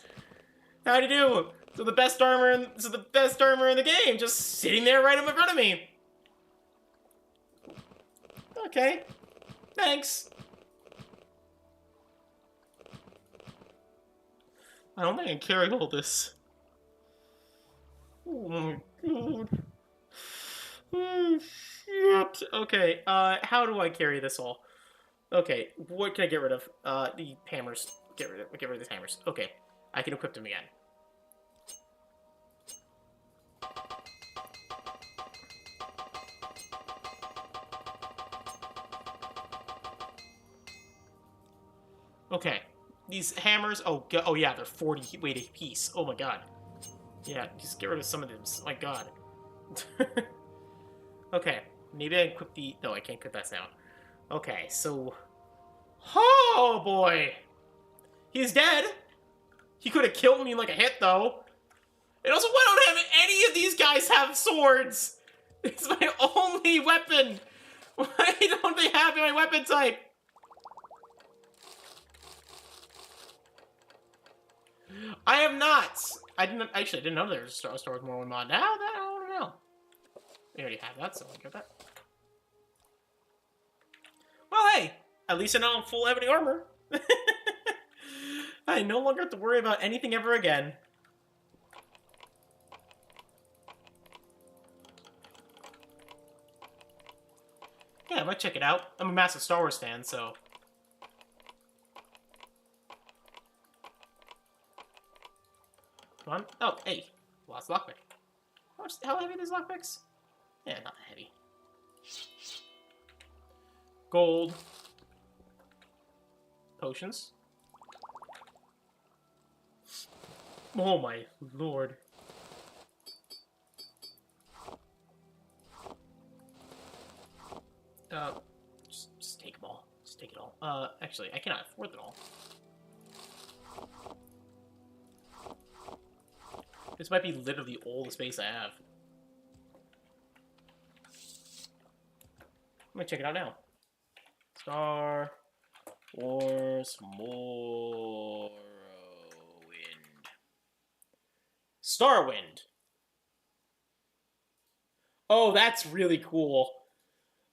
How'd you do? So the best armor in the game, just sitting there right in front of me. Okay. Thanks. I don't think I can carry all this. Oh my god. Oh, shit. Okay, how do I carry this all? Okay, what can I get rid of? The hammers. Get rid of the hammers. Okay, I can equip them again. Okay, these hammers. Oh yeah, they're 40 weight a piece. Oh my god. Yeah, just get rid of some of them. Oh my god. Okay, maybe I can equip the. No, I can't equip that now. Okay, so. Oh boy, he's dead. He could have killed me in like a hit though. And also, why don't have any of these guys have swords? It's my only weapon. Why don't they have my weapon type? I am not. I didn't know there was a Star Wars Morrowind mod. Now that I don't know. We already have that, so I'll get that. Well, hey, at least I know I'm full ebony armor. I no longer have to worry about anything ever again. Yeah, I might check it out. I'm a massive Star Wars fan, so. Come on. Oh, hey. Lost lockpick. How heavy are these lockpicks? Yeah, not that heavy. Gold. Potions. Oh my lord. Just take them all. Just take it all. Actually, I cannot afford them all. This might be literally all the space I have. I'm gonna check it out now. Star Wars Morrowind. Starwind. Oh, that's really cool.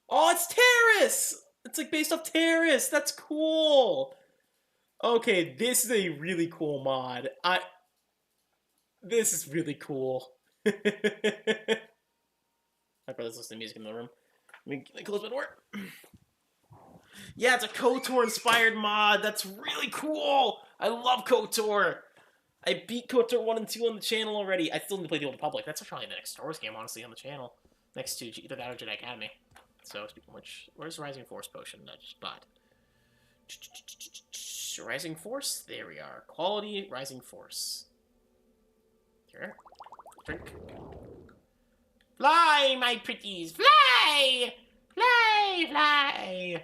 Oh, it's Terrace! It's like based off Terrace. That's cool. Okay, this is a really cool mod. This is really cool. My brother's listening to music in the room. Let me close my door. Yeah, it's a KOTOR inspired mod. That's really cool. I love KOTOR. I beat KOTOR 1 and 2 on the channel already. I still need to play the Old Republic. That's probably the next Star Wars game, honestly, on the channel. Next to either that or Jedi Academy. So, speaking of which, where's Rising Force potion? I just bought. Rising Force? There we are. Quality Rising Force. Here. Drink. Fly, my pretties! Fly! Fly, fly!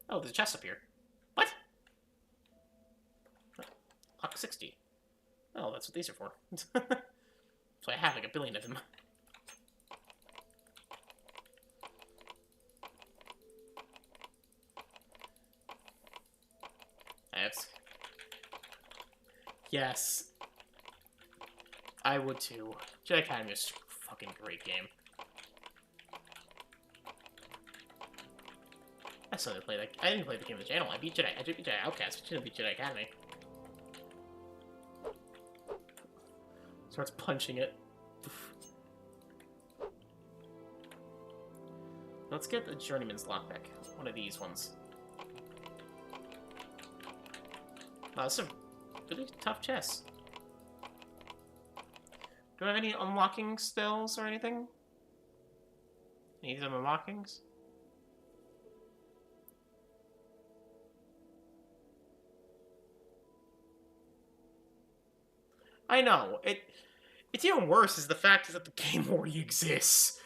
Oh, there's a chest up here. What? Lock 60. Oh, that's what these are for. So I have like a billion of them. Yes. I would too. Jedi Academy is a fucking great game. I still didn't play that. I didn't play the game on the channel. I beat Jedi Outcast, but didn't beat Jedi Academy. Starts punching it. Let's get the Journeyman's Lockpick. One of these ones. Wow, this is a really tough chess. Do I have any unlocking spells or anything? Any of them unlockings? I know. It's even worse is the fact that the game already exists.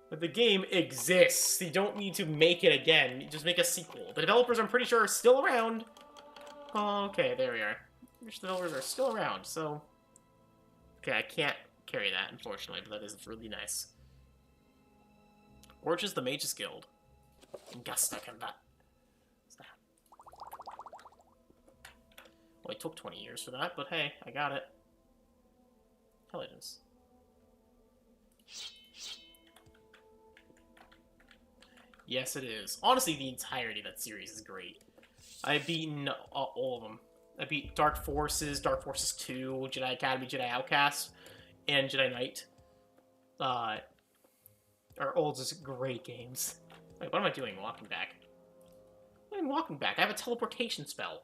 But the game exists. You don't need to make it again. You just make a sequel. The developers, I'm pretty sure, are still around. Okay, there we are. The developers are still around, so... Okay, I can't carry that, unfortunately, but that is really nice. Orch is the Mage's Guild. Augusta combat. What's that? Well, it took 20 years for that, but hey, I got it. Intelligence. Yes, it is. Honestly, the entirety of that series is great. I've beaten all of them. I beat Dark Forces 2, Jedi Academy, Jedi Outcast, and Jedi Knight. Are all just great games. Wait, what am I doing walking back? I'm walking back. I have a teleportation spell.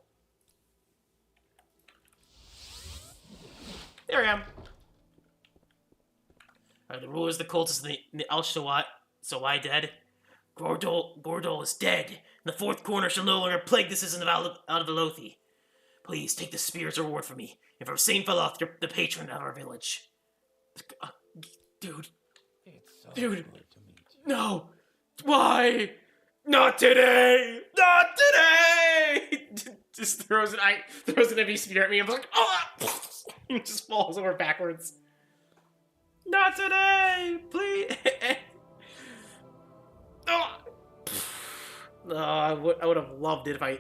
There I am. Are the rulers, the cultists, and the Al-Shawat, so I dead? Gordol is dead. And the fourth corner shall no longer plague the citizens out of Velothi. Please take the spear as a reward for me, and for Saint Veloth, the patron of our village. Dude. It's so Dude. good to meet you. No! Why? Not today! Not today! Just throws an heavy spear at me. I'm like, oh! He just falls over backwards. Not today! Please! Oh! I would have loved it if I...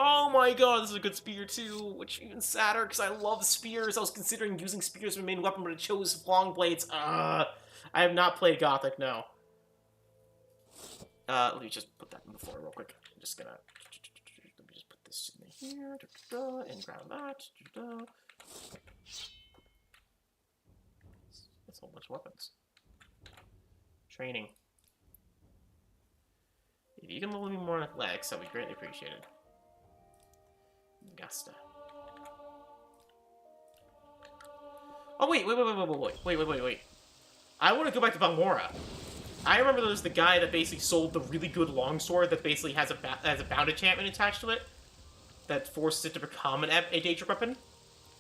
Oh my god, this is a good spear too, which even sadder because I love spears. I was considering using spears as my main weapon, but I chose long blades. I have not played Gothic, no. Let me just put that in the floor real quick. I'm just gonna... Let me just put this in here, and grab that. That's a whole bunch of weapons. Training. If you can level me more in athletics, that would be greatly appreciated. Augusta. Oh wait. I want to go back to Balmora. I remember there was the guy that basically sold the really good longsword that basically has a bound enchantment attached to it that forces it to become a daedric weapon.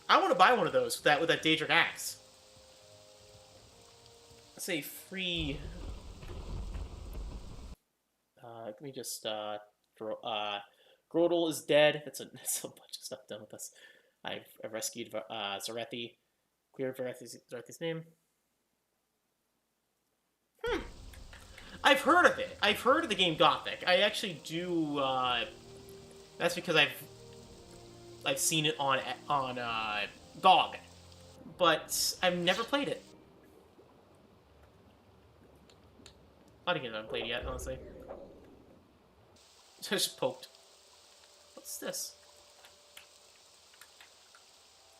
I want to buy one of those with that daedric axe. Let's say free. Let me just Grodel is dead. That's a bunch of stuff done with us. I've rescued Zarethi. Cleared Zarethi's name. I've heard of it. I've heard of the game Gothic. I actually do. That's because I've seen it on GOG, but I've never played it. I don't think I've played it yet, honestly. Just poked. What's this?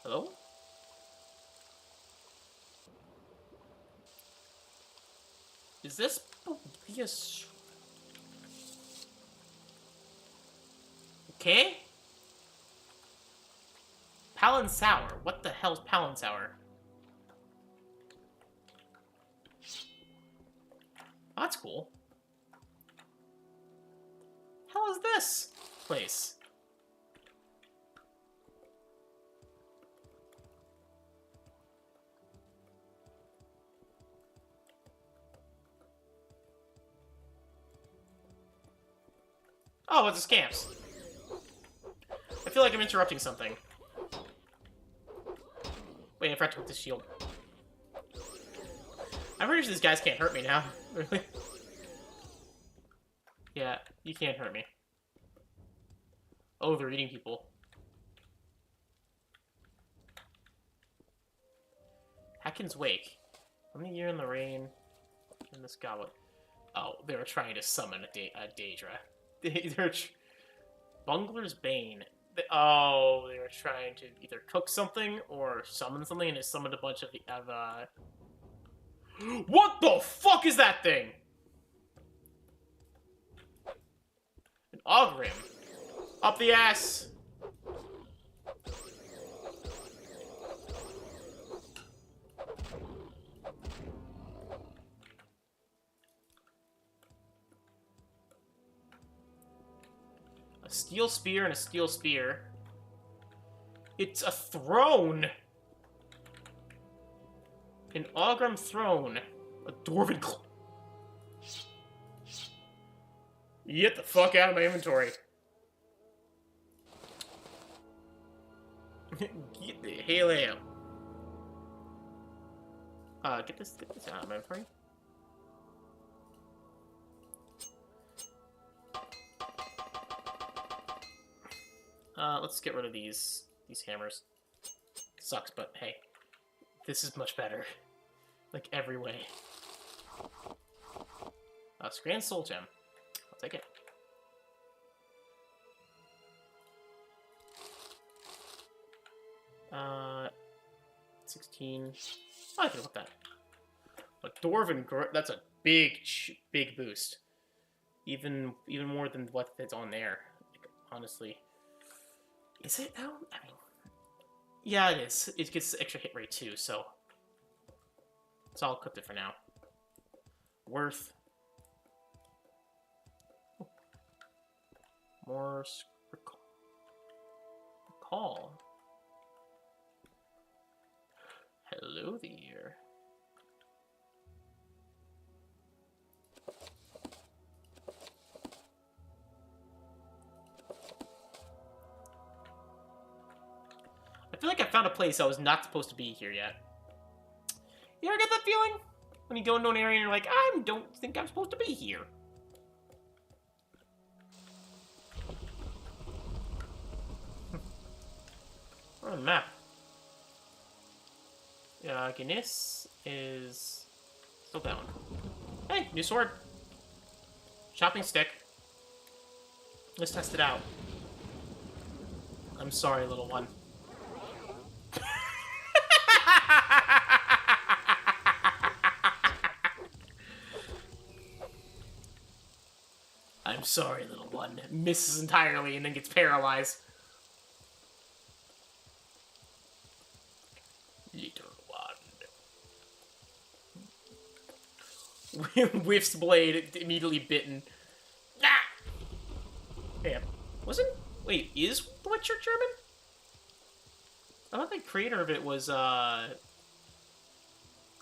Hello? Is this Yes. Okay? Palin Sour. What the hell's Palin Sour? Oh, that's cool. Hell is this place? Oh, it's a scamps. I feel like I'm interrupting something. Wait, I forgot to put the shield. I'm pretty sure these guys can't hurt me now. Really? Yeah, you can't hurt me. Oh, they're eating people. Hakin's Wake. Let me hear in the rain. In this goblet. Oh, they were trying to summon a daedra. Bungler's Bane. They were trying to either cook something or summon something, and it summoned a bunch of What the fuck is that thing? An Ogrim. Up the ass! A steel spear and a steel spear. It's a throne! An Ogrim throne. A dwarven Get the fuck out of my inventory. Get the hell out. Get this out of my inventory. Let's get rid of these hammers. Sucks, but hey. This is much better. Like, every way. Grand Soul Gem. I'll take it. Uh, 16. Oh, I can put that. A Dwarven, that's a big boost. Even more than what is on there. Like, honestly. Is it, though? I mean, yeah, it is. It gets extra hit rate, too, so... So I'll equip it for now. Worth. More recall. Hello there. I feel like I found a place I was not supposed to be here yet. You ever get that feeling? When you go into an area and you're like, I don't think I'm supposed to be here. On the map. Yeah, Guinness is still down. Hey, new sword. Chopping stick. Let's test it out. I'm sorry, little one. I'm sorry, little one. Misses entirely and then gets paralyzed. Little one. Whiffs blade, immediately bitten. Ah! Yeah. Wasn't... Wait, is The Witcher German? I thought the creator of it was, I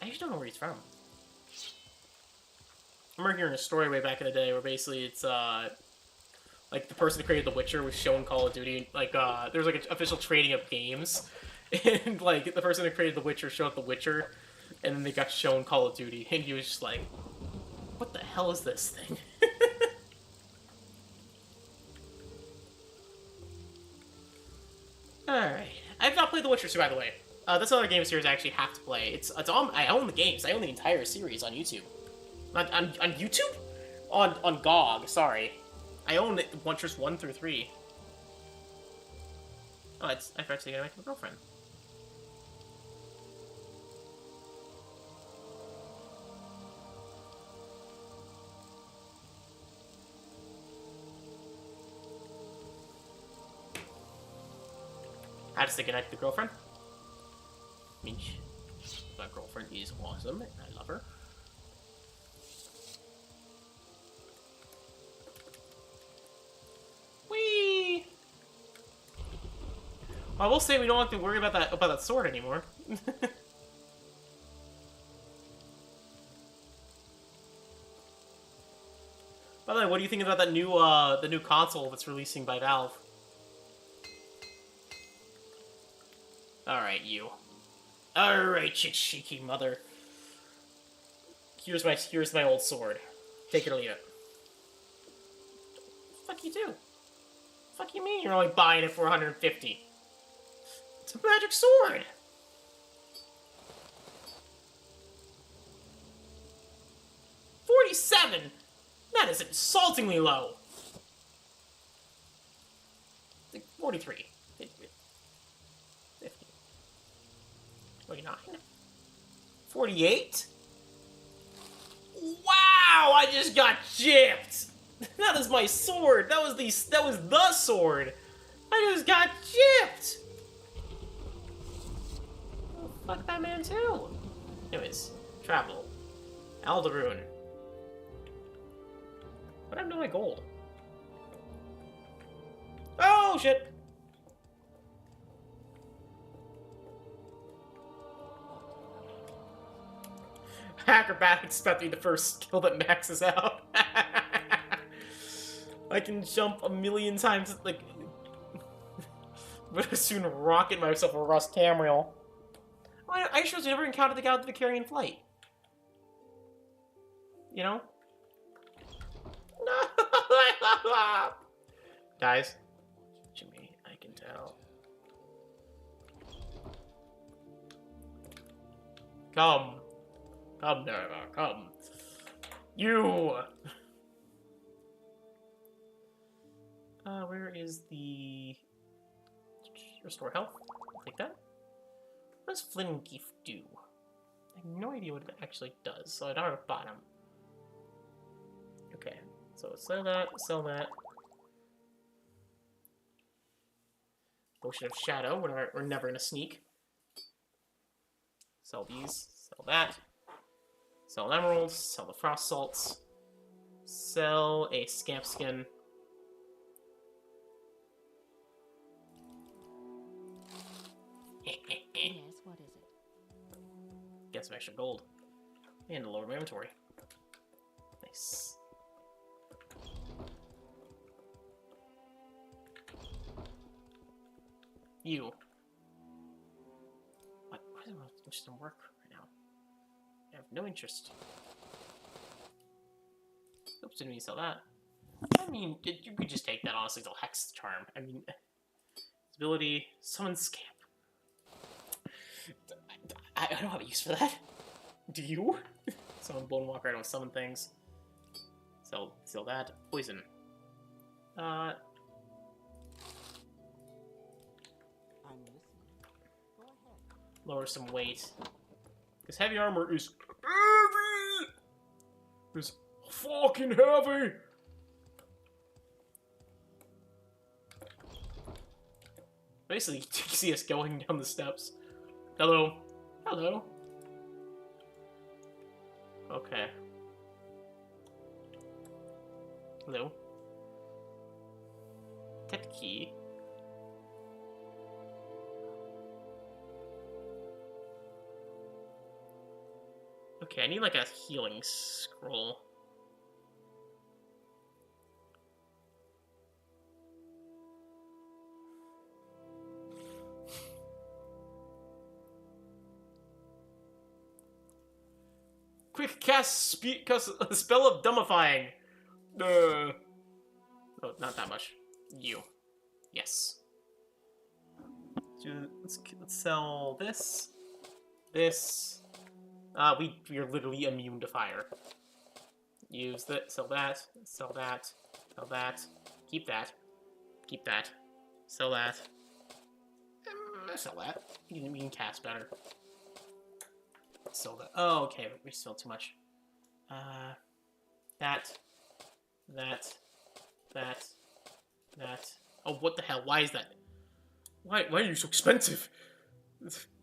actually don't know where he's from. I remember hearing a story way back in the day where basically it's, like, the person who created The Witcher was shown Call of Duty. Like, there was, like, an official trading of games. And, like, the person who created The Witcher showed up The Witcher. And then they got shown Call of Duty. And he was just like, what the hell is this thing? Alright. I have not played The Witcher 2, by the way. That's another game series I actually have to play. It's on, I own the games. I own the entire series on YouTube. On YouTube? On GOG, sorry. I own it, Witchers 1 through 3. Oh, I forgot to get my girlfriend. How to say goodnight to the girlfriend? Minch. My girlfriend is awesome, and I love her. Whee! I will say we don't have to worry about that sword anymore. By the way, what do you think about that new the new console that's releasing by Valve? Alright, you. Alright, cheeky mother. Here's my old sword. Take it or leave it. Fuck you do. Fuck you mean you're only buying it for 150? It's a magic sword! $47! That is insultingly low. Like 43. 50. 49. 48? Wow! I just got gypped! That is my sword! That was the sword! I just got gypped! Oh, fuck that man too! Anyways, travel. Alderun. What happened to my gold? Oh, shit! Acrobatics about to be the first skill that maxes out. I can jump a million times, like... but soon rocket myself a Rust Tamriel. I sure never encountered the god of the Vicarian flight. You know? No! Guys. Jimmy, I can tell. Come. Come, Nerevar, come. You! Where is the... Restore health? Take that. What does Flynn Gift do? I have no idea what it actually does, so I don't have a bottom. Okay, so sell that, sell that. Potion of Shadow, we're never gonna sneak. Sell these, sell that. Sell an emerald, sell the frost salts. Sell a scamp skin. Yes, what is it? Get some extra gold. And a lower my inventory. Nice. You. What? Why doesn't it work right now? I have no interest. Oops, didn't mean to sell that. I mean, you could just take that, honestly, till Hex Charm. I mean, ability, summon Scamp. I don't have a use for that. Do you? Summon Bonewalker, I don't summon things. Sell that. Poison. I'm listening. Go ahead. Lower some weight. Because heavy armor is heavy! It's fucking heavy! Basically, you see us going down the steps. Hello. Hello. Okay. Hello. Tech key. Okay, I need like a healing scroll. Quick cast a spell of dumbifying. Oh, not that much. You. Yes. So let's sell this. This. We're literally immune to fire. Use that. Sell that. Sell that. Sell that. Keep that. Keep that. Sell that. Sell that. You can cast better. Sell that. Oh, okay. We still too much. That. Oh, what the hell? Why is that? Why are you so expensive?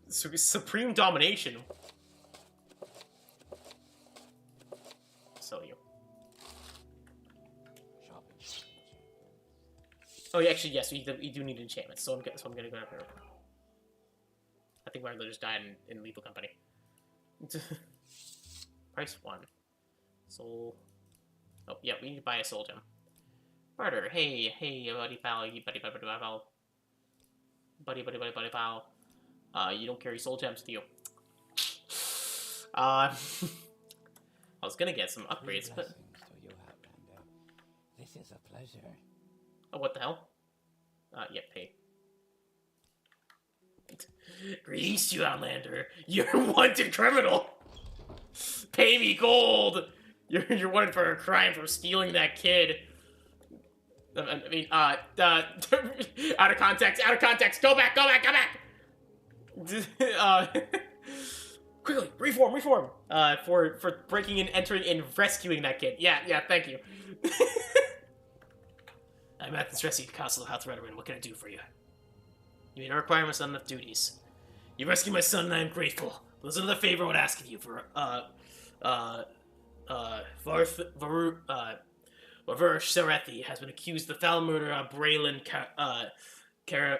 Supreme domination. Sell you. Oh, yeah, actually, yes, we do need enchantments, so I'm gonna go after. I think my brother just died in Lethal Company. Price 1. Soul. Oh, yeah, we need to buy a soul gem. Barter, hey, buddy pal, buddy pal. You don't carry soul gems, do you? I was gonna get some upgrades, but... Blessings to you, Outlander. This is a pleasure. Oh, what the hell? Yeah, pay. Greetings to you, Outlander. You're a wanted criminal. Pay me gold! You're wanted for a crime for stealing that kid. I mean, out of context, go back! Quickly, reform! For breaking and entering and rescuing that kid. Yeah, thank you. I'm at this rescue castle of House Redoran. What can I do for you? You made a requirement on enough duties. You rescued my son, and I am grateful. There's another favor I would ask of you for, Vaver Serethi has been accused of the foul murder of Braylon Kavarin.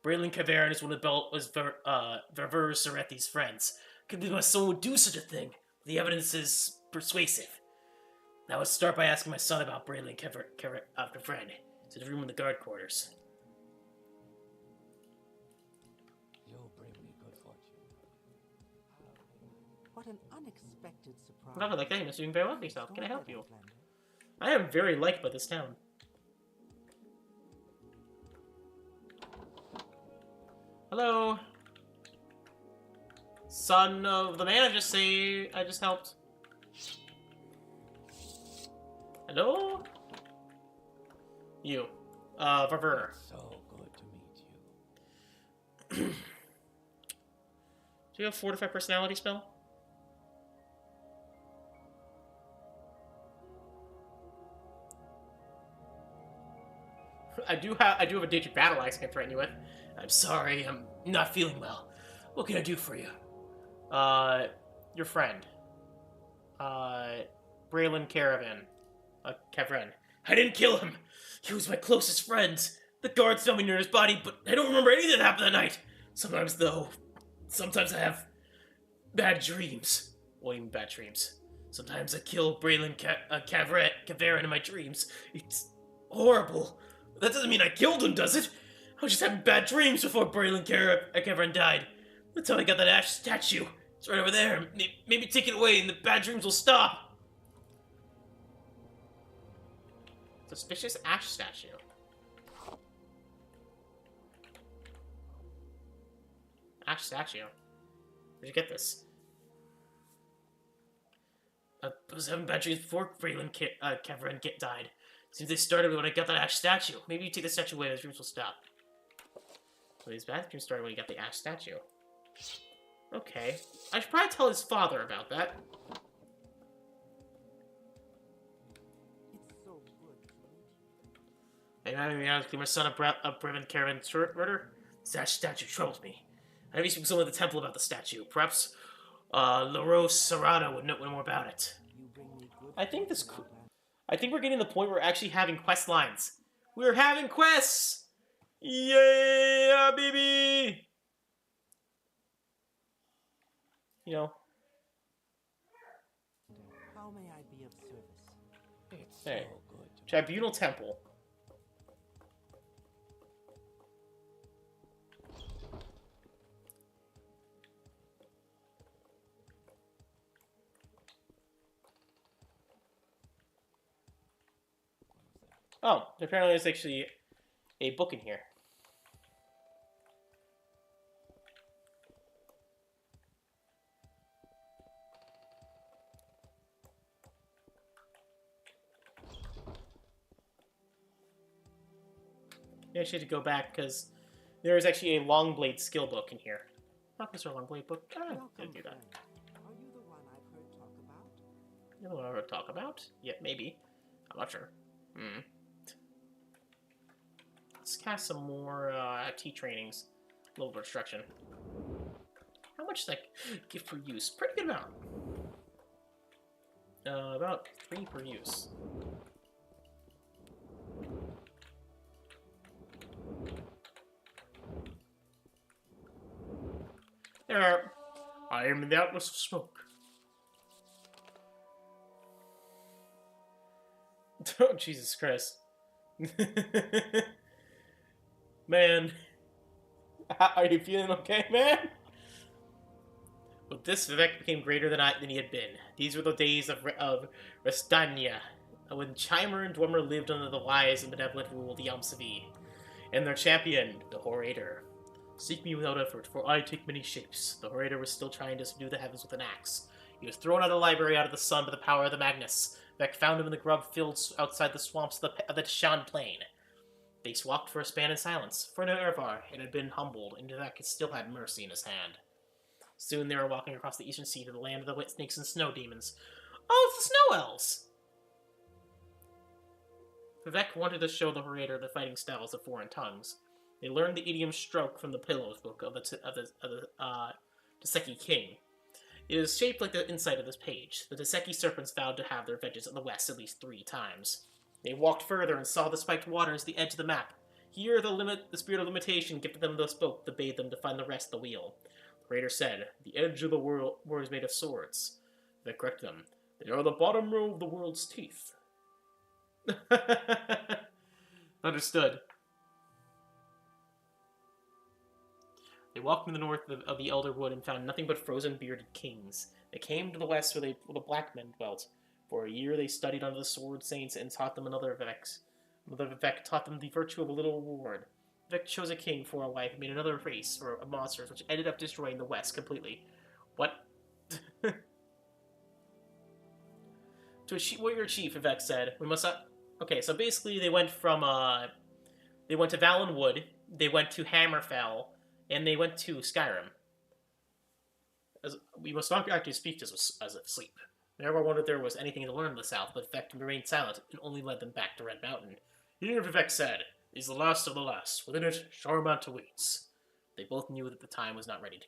Braylon Kavarin is one of Vaver Serethi's friends. Could believe my son would do such a thing. The evidence is persuasive. Now let's start by asking my son about Braylon Kavarin. It's in the room in the guard quarters. You'll bring me good fortune. What an unexpected surprise. Not like that, you must be doing very well for yourself. Can I Go help ahead, you? Outlander. I am very liked by this town. Hello? Son of the man I just helped. Hello? You. Vaver. So good to meet you. Do you have Fortify Personality spell? I do have a Daedra battle axe I can threaten you with. I'm sorry, I'm not feeling well. What can I do for you? Your friend. Braylon Caravan. Kevren. I didn't kill him. He was my closest friend. The guards found me near his body, but I don't remember anything that happened that night. Sometimes I have bad dreams. What do you mean bad dreams? Sometimes I kill Braylon Kavarin in my dreams. It's horrible. That doesn't mean I killed him, does it? I was just having bad dreams before Braylon Kavarin died. That's how I got that ash statue. It's right over there. Maybe take it away and the bad dreams will stop. Suspicious ash statue. Ash statue. Where'd you get this? I was having bad dreams before Braylon Kavarin died. Seems they started when I got that ash statue. Maybe you take the statue away and the dreams will stop. So his bad dreams started when he got the ash statue. Okay. I should probably tell his father about that. It's so good to meet you. I'm having me honest, my son of Brevin Kavarin's murder. This ash statue troubles me. I need to speak to someone at the temple about the statue. Perhaps LaRose Serrano would know more about it. You bring me good I think this fortune, could- Outlander. I think we're getting to the point where we're actually having quest lines. We're having quests! Yeah, baby! You know, How may I be of service? It's Hey. so good to Tribunal Temple. Oh, apparently there's actually a book in here. I actually had to go back because there is actually a Longblade skill book in here. Not just a Longblade book. I Welcome, didn't do that. friend. Are you the one I've heard talk about? You know what I want to talk about? Yeah, maybe. I'm not sure. Let's cast some more T trainings. Little destruction. How much does that give per use? Pretty good amount. About 3 per use. There. I am in the Atlas of Smoke. Oh, Jesus Christ. Man. Are you feeling okay, man? With this, Vivec became greater than he had been. These were the days of Restania, when Chimer and Dwemer lived under the wise and benevolent rule of the Yamsavi, and their champion, the Horator. Seek me without effort, for I take many shapes. The Horator was still trying to subdue the heavens with an axe. He was thrown out of the library out of the sun by the power of the Magnus. Vec found him in the grub fields outside the swamps of the Tishan Plain. They walked for a span in silence. For Nerevar, it had been humbled, and Vec still had mercy in his hand. Soon they were walking across the eastern sea to the land of the wet snakes and snow demons. Oh, it's the snow elves! Vivec wanted to show the Horator the fighting styles of foreign tongues. They learned the idiom stroke from the Pillows book of the Teseki king. It is shaped like the inside of this page. The Teseki serpents vowed to have their vengeance in the west at least 3 times. They walked further and saw the spiked waters at the edge of the map. Here the spirit of limitation gifted them the spoke to bade them to find the rest of the wheel. The Raider said, "The edge of the world is made of swords." They corrected them. "They are the bottom row of the world's teeth." Understood. They walked in the north of the Elder Wood and found nothing but frozen bearded kings. They came to the west where the black men dwelt. For a year they studied under the sword saints and taught them another Vivec. Another Vivec taught them the virtue of a little reward. Vivec chose a king for a wife and made another race, or monsters, which ended up destroying the west completely. What? To a warrior chief, Vivec said, "We must not..." Okay, so basically they went from, they went to Valen Wood, they went to Hammerfell, and they went to Skyrim. We must not actually speak as if asleep. Never wondered there was anything to learn in the south, but Vivec remained silent and only led them back to Red Mountain. Here, Vivec said, "is the last of the last. Within it, Sharmat awaits." They both knew that the time was not ready to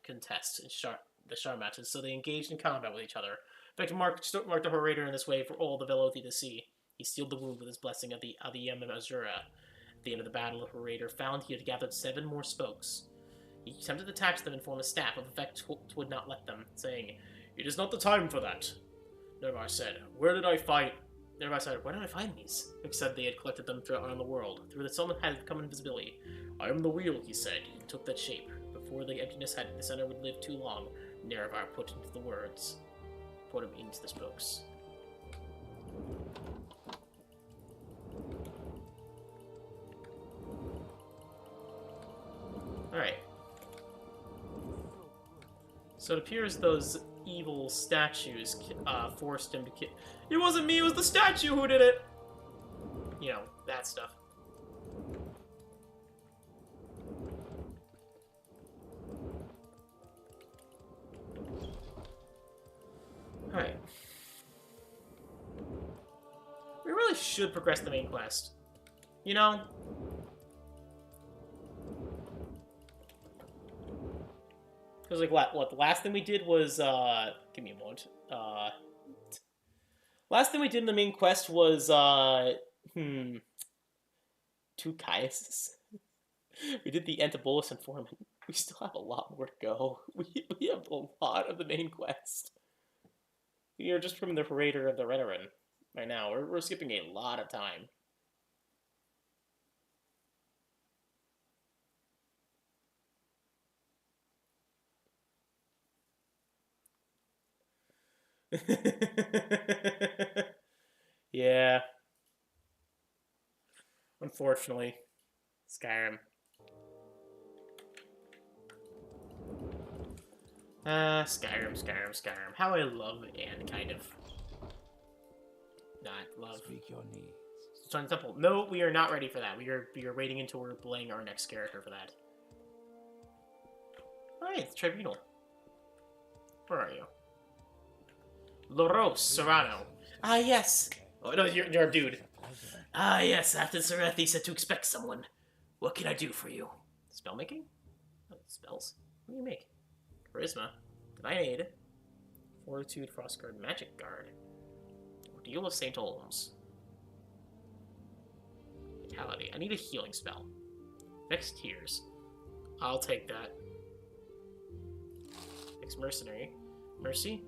contest the Sharmat, and so they engaged in combat with each other. Vivec marked the Horator in this way for all the Velothi to see. He sealed the wound with his blessing of the azura. At the end of the battle, the Horator found he had gathered 7 more spokes. He attempted to attach them and form a staff, but Vivec would not let them, saying, "It is not the time for that." Nerevar said, "Where did I find..." Nerevar said, "Where did I find these?" Vivec said they had collected them around the world. Through the sun had come invisibility. "I am the wheel," he said, and took that shape. Before the emptiness had the center would live too long, Nerevar put into the words. Put him into the spokes. Alright. So it appears those evil statues forced him to kill. It wasn't me, it was the statue who did it! You know, that stuff. Alright. We really should progress the main quest. You know? Because, like, what? The last thing we did was, give me a moment. Last thing we did in the main quest was, 2 Caiuses. We did the Antibolus Informant. We still have a lot more to go. We have a lot of the main quest. We are just from the Horator of the Redoran right now. We're skipping a lot of time. Yeah. Unfortunately. Skyrim. Skyrim. How I love and kind of not love. Speak your needs. Sun Temple. No, we are not ready for that. We are waiting until we're playing our next character for that. Alright, it's Tribunal. Where are you? Loros Serrano. Ah, yes. Oh, no, you're a dude. Ah, yes, after Sarathi said to expect someone. What can I do for you? Spell making? Oh, spells? What do you make? Charisma. Divine Aid. Fortitude, Frost Guard, Magic Guard. Ordeal of St. Olms. Vitality. I need a healing spell. Next Tears. I'll take that. Next Mercenary. Mercy.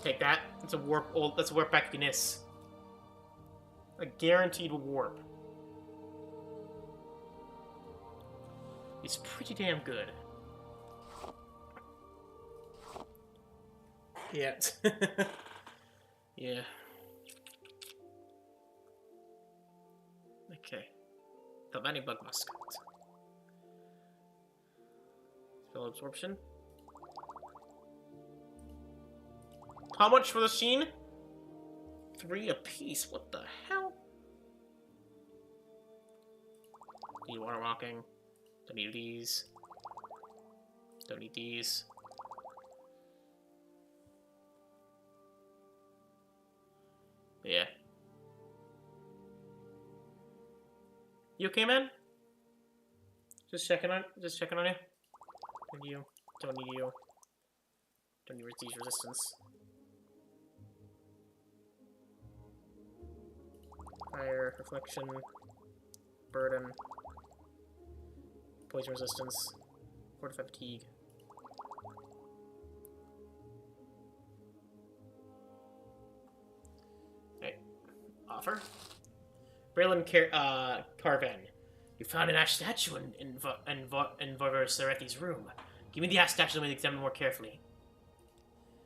Take that. It's a warp. Oh, that's a warp back to Nis. A guaranteed warp. He's pretty damn good. Yeah. Yeah. Okay. Thelvani bug musket. Spell absorption. How much for the sheen? 3 apiece. What the hell? Need water walking. Don't need these. Don't need these. Yeah. You okay, man? Just checking on you. Need you. Don't need you. Don't need these resistance. Fire, reflection, burden, poison resistance, fortified fatigue. Okay. Offer. Braylon Carven. You found an ash statue in Sarethi's room. Give me the ash statue, let me examine more carefully.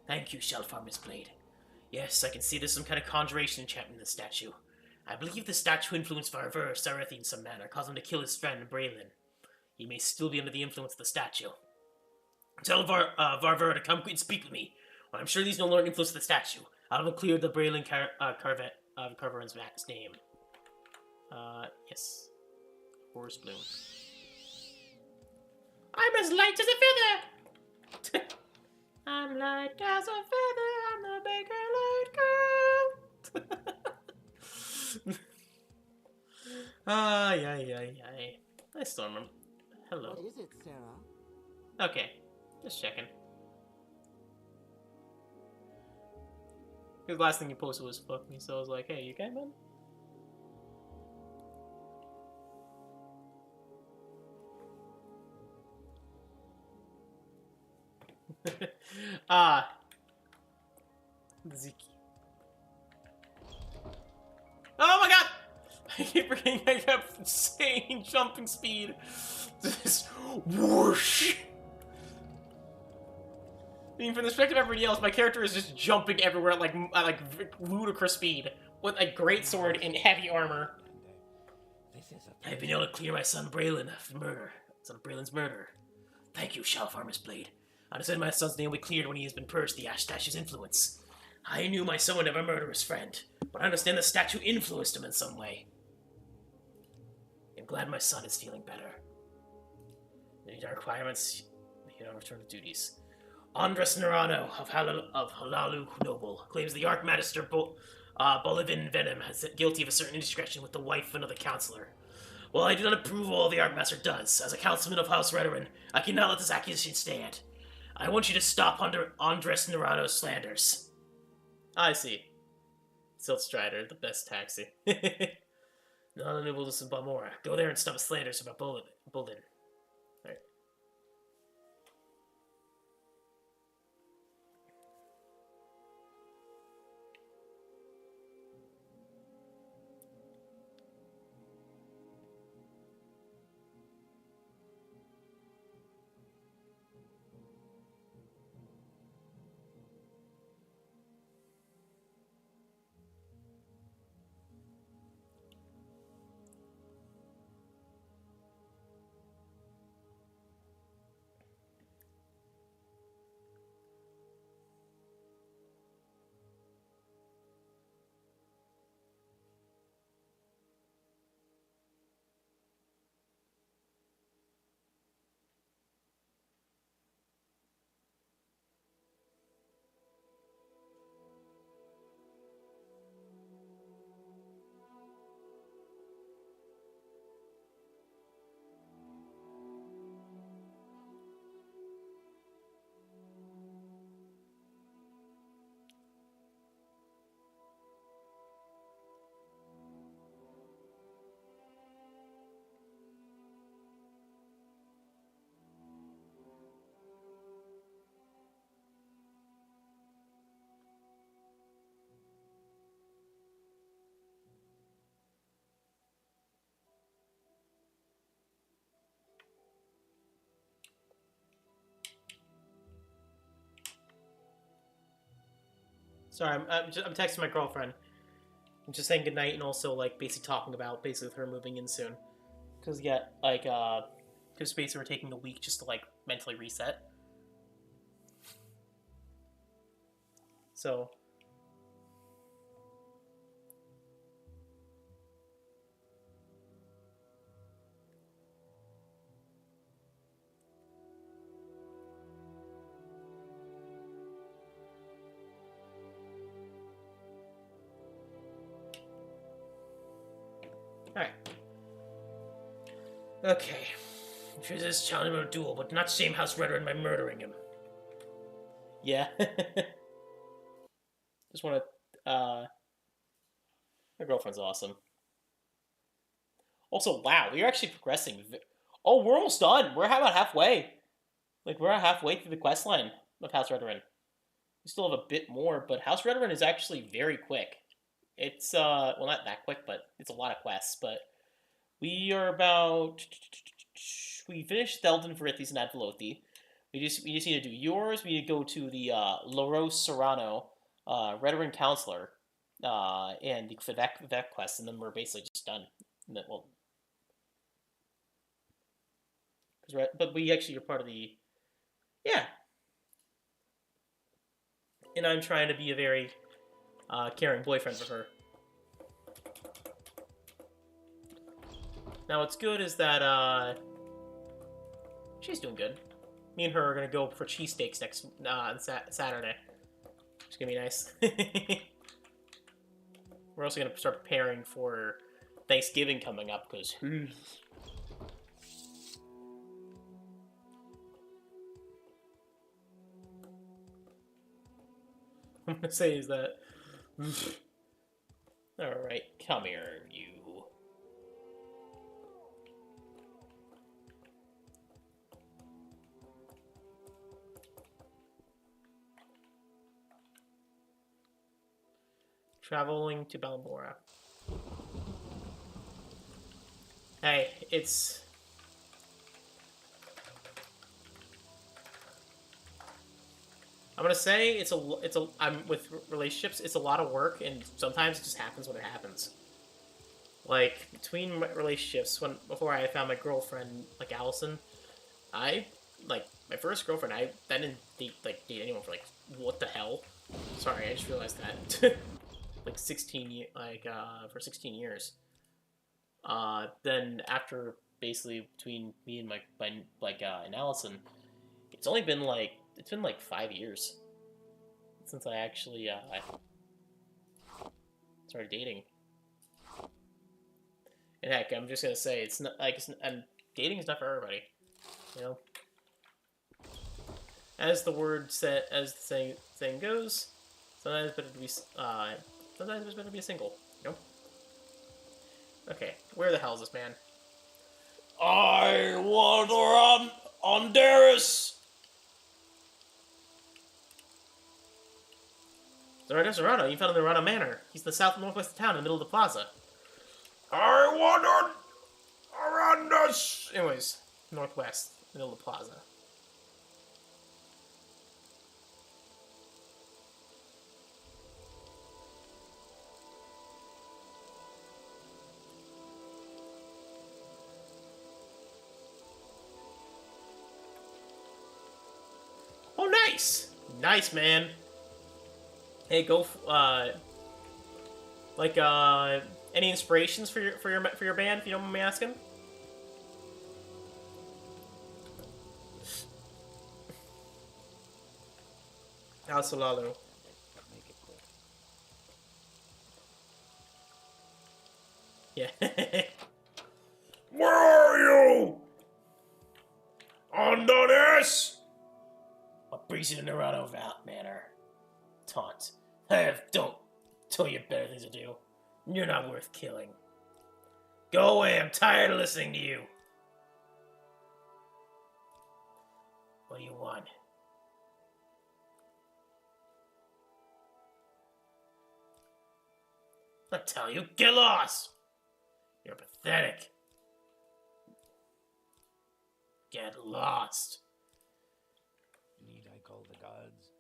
Thank you, Shell Farmer's Blade. Yes, I can see there's some kind of conjuration enchantment in the statue. I believe the statue influenced Sarethi in some manner, caused him to kill his friend, Braylon. He may still be under the influence of the statue. Tell Varver to come and speak with me. When I'm sure these no longer influence the statue, I'll have cleared the Braylon Carveran's name. Yes. Horse bloom. I'm as light as a feather! I'm light as a feather, I'm the baker light girl! Ay. I still remember. Hello. What is it, Sarah? Okay, just checking. The last thing you posted was fuck me, so I was like, hey, you okay, man? Ziki. Oh my god! I keep forgetting I have insane jumping speed. Just whoosh! I mean, from the perspective of everybody else, my character is just jumping everywhere at like ludicrous speed with a great sword and heavy armor. I've been able to clear my son Braylon of murder. Son Braylon's murder. Thank you, Shell Farmer's Blade. I understand my son's name will be cleared when he has been purged the Ash Statue's influence. I knew my son would never murder his friend, but I understand the statue influenced him in some way. I'm glad my son is feeling better. Any requirements? You don't return to duties. Andres Nerano of Halalu Noble claims the Archmagister Bolivin Venom has guilty of a certain indiscretion with the wife of another counselor. While I do not approve of all the Archmaster does, as a councilman of House Redoran, I cannot let this accusation stand. I want you to stop Andres Nerano's slanders. I see. Silt Strider, the best taxi. None of the nobles in Balmora. Go there and stop his slanders about Bolivin. Alright. Sorry, I'm texting my girlfriend. I'm just saying goodnight and also, like, basically talking about basically her moving in soon. Because, yeah, like, because basically we're taking a week just to, like, mentally reset. So... Alright. Okay. I'm sure this is challenging a duel, but not shame House Redoran by murdering him. Yeah. Just want to, my girlfriend's awesome. Also, wow, we're actually progressing. Oh, we're almost done. We're about halfway. Like, we're halfway through the quest line of House Redoran. We still have a bit more, but House Redoran is actually very quick. It's, well, not that quick, but it's a lot of quests, but we are about... We finished Theldon, Verithis, and Advelothi. We just need to do yours. We need to go to the Loros Serrano, Redoran Counselor, and the vivec quest, and then we're basically just done. And then, well, but we actually are part of the... Yeah. And I'm trying to be a very caring boyfriend for her. Now, what's good is that she's doing good. Me and her are gonna go for cheesesteaks next Saturday. It's gonna be nice. We're also gonna start preparing for Thanksgiving coming up because. I'm gonna say is that. All right, come here, you. Traveling to Balmora. Hey, it's... I'm gonna say I'm with relationships, it's a lot of work, and sometimes it just happens when it happens. Like, between relationships, before I found my girlfriend, like Allison, my first girlfriend, I didn't date anyone for, like, what the hell? Sorry, I just realized that. Like 16 for 16 years. Then after basically between me and and Allison, it's been like 5 years since I actually started dating. And heck, I'm just gonna say it's not like and dating is not for everybody, you know. As the saying goes, sometimes it's better to be sometimes it's better to be a single, you know? Okay, where the hell is this man? I want to run on Darius! Serrano, you found him in the Rana Manor. He's in the south and northwest of town, in the middle of the plaza. I want around us! Anyways, northwest, middle of the plaza. Oh, nice! Nice, man. Hey, go, any inspirations for your band, if you don't mind me asking? Alsolalo. Yeah. Where are you? Under this? What brings you to Nerano Manor? Taunt. Don't tell you better things to do. You're not worth killing. Go away, I'm tired of listening to you. What do you want? I'll tell you, get lost! You're pathetic. Get lost. Need I call the gods?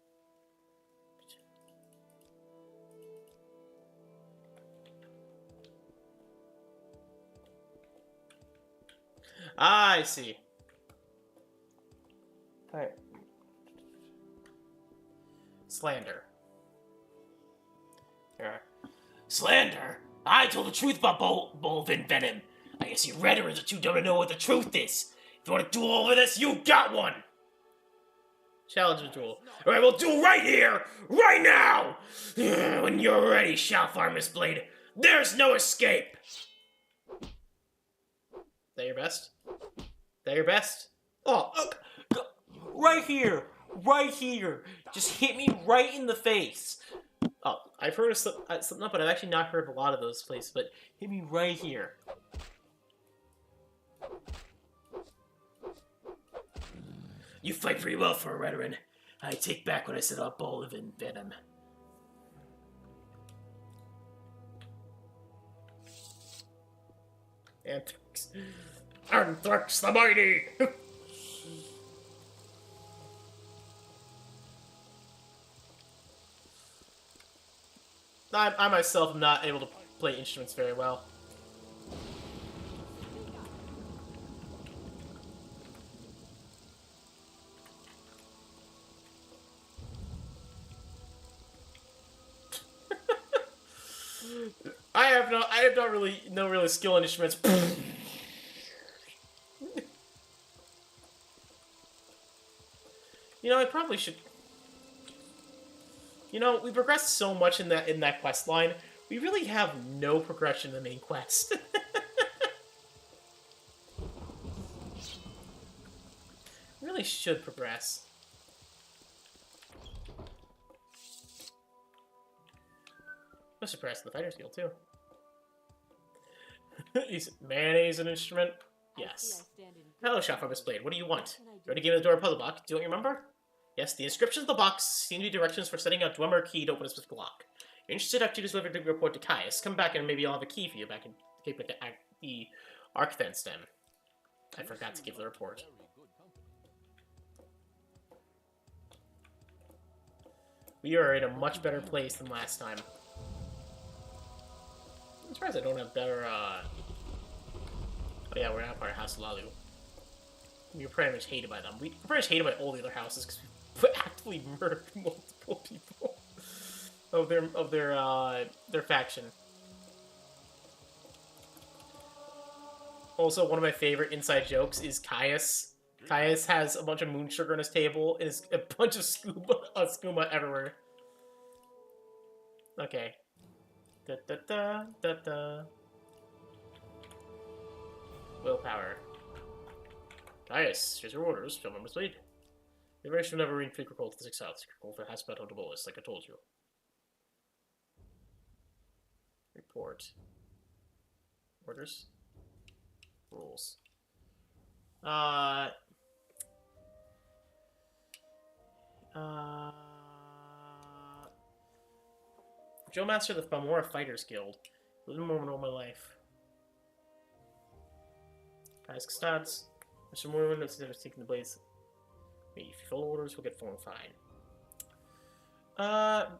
I see. Alright. Slander. Here. Slander? I told the truth about Bolvin Venom. I guess you Redorans are too dumb to know what the truth is. If you want to duel over this, you got one! Challenge a duel. Alright, we'll do right here! Right now! When you're ready, Shalfarmus Blade. There's no escape! That your best? That your best? Oh, right here! Right here! Just hit me right in the face! Oh, I've heard of something up, but I've actually not heard of a lot of those places, but Hit me right here. You fight pretty well for a Redoran. I take back what I said about Bolvin Venom. Anthrax. Anthrax the Mighty! I myself am not able to play instruments very well. I have not really no really skill in instruments. You know, I probably should. You know, we progressed so much in that quest line. We really have no progression in the main quest. Really should progress. I'm surprised in the fighter skill too. Is mayonnaise an instrument? Yes. Hello, Shalfarmus Blade. What do you want? You already gave me the door puzzle block. Do you remember? Yes, the inscriptions of the box seem to be directions for setting a dwemer key to open a specific lock. If you're interested after you deliver the report to Caius, come back and maybe I'll have a key for you back in the Arcthen stem. I forgot to give the report. We are in a much better place than last time. I'm surprised I don't have better, Oh yeah, we're not part of House Lalu. We're pretty much hated by them. We're pretty much hated by all the other houses because we actively murdered multiple people of their faction. Also, one of my favorite inside jokes is Caius. Caius has a bunch of moon sugar on his table and a bunch of skooma everywhere. Okay. Da da da da da. Willpower. Caius, here's your orders. Shalfarmus Blade. The information of nerevarine fleet recall to the 6 South. Recall for Haspet on the Bolus, like I told you. Report. Orders. Rules. Joe Master of the Balmora Fighters Guild. Live a moment of my life. Guys, stats. Mr. Morrowind is taking the blades. If you follow orders, we'll get form fine.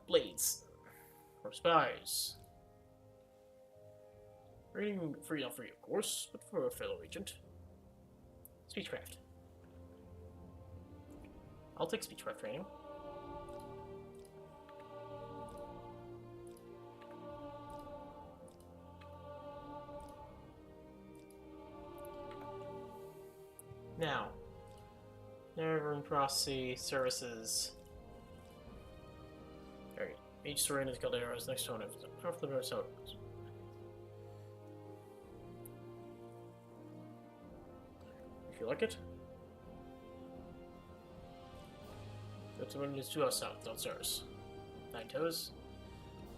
Blades. Or spies. Reading free, not free, of course, but for a fellow agent. Speechcraft. I'll take speechcraft training. Now, nerevarine Cross-Sea Services. Alright, each story in the Caldera is next to one of the North South. If you like it. Go to one of these 2 hours south, downstairs. 9 toes.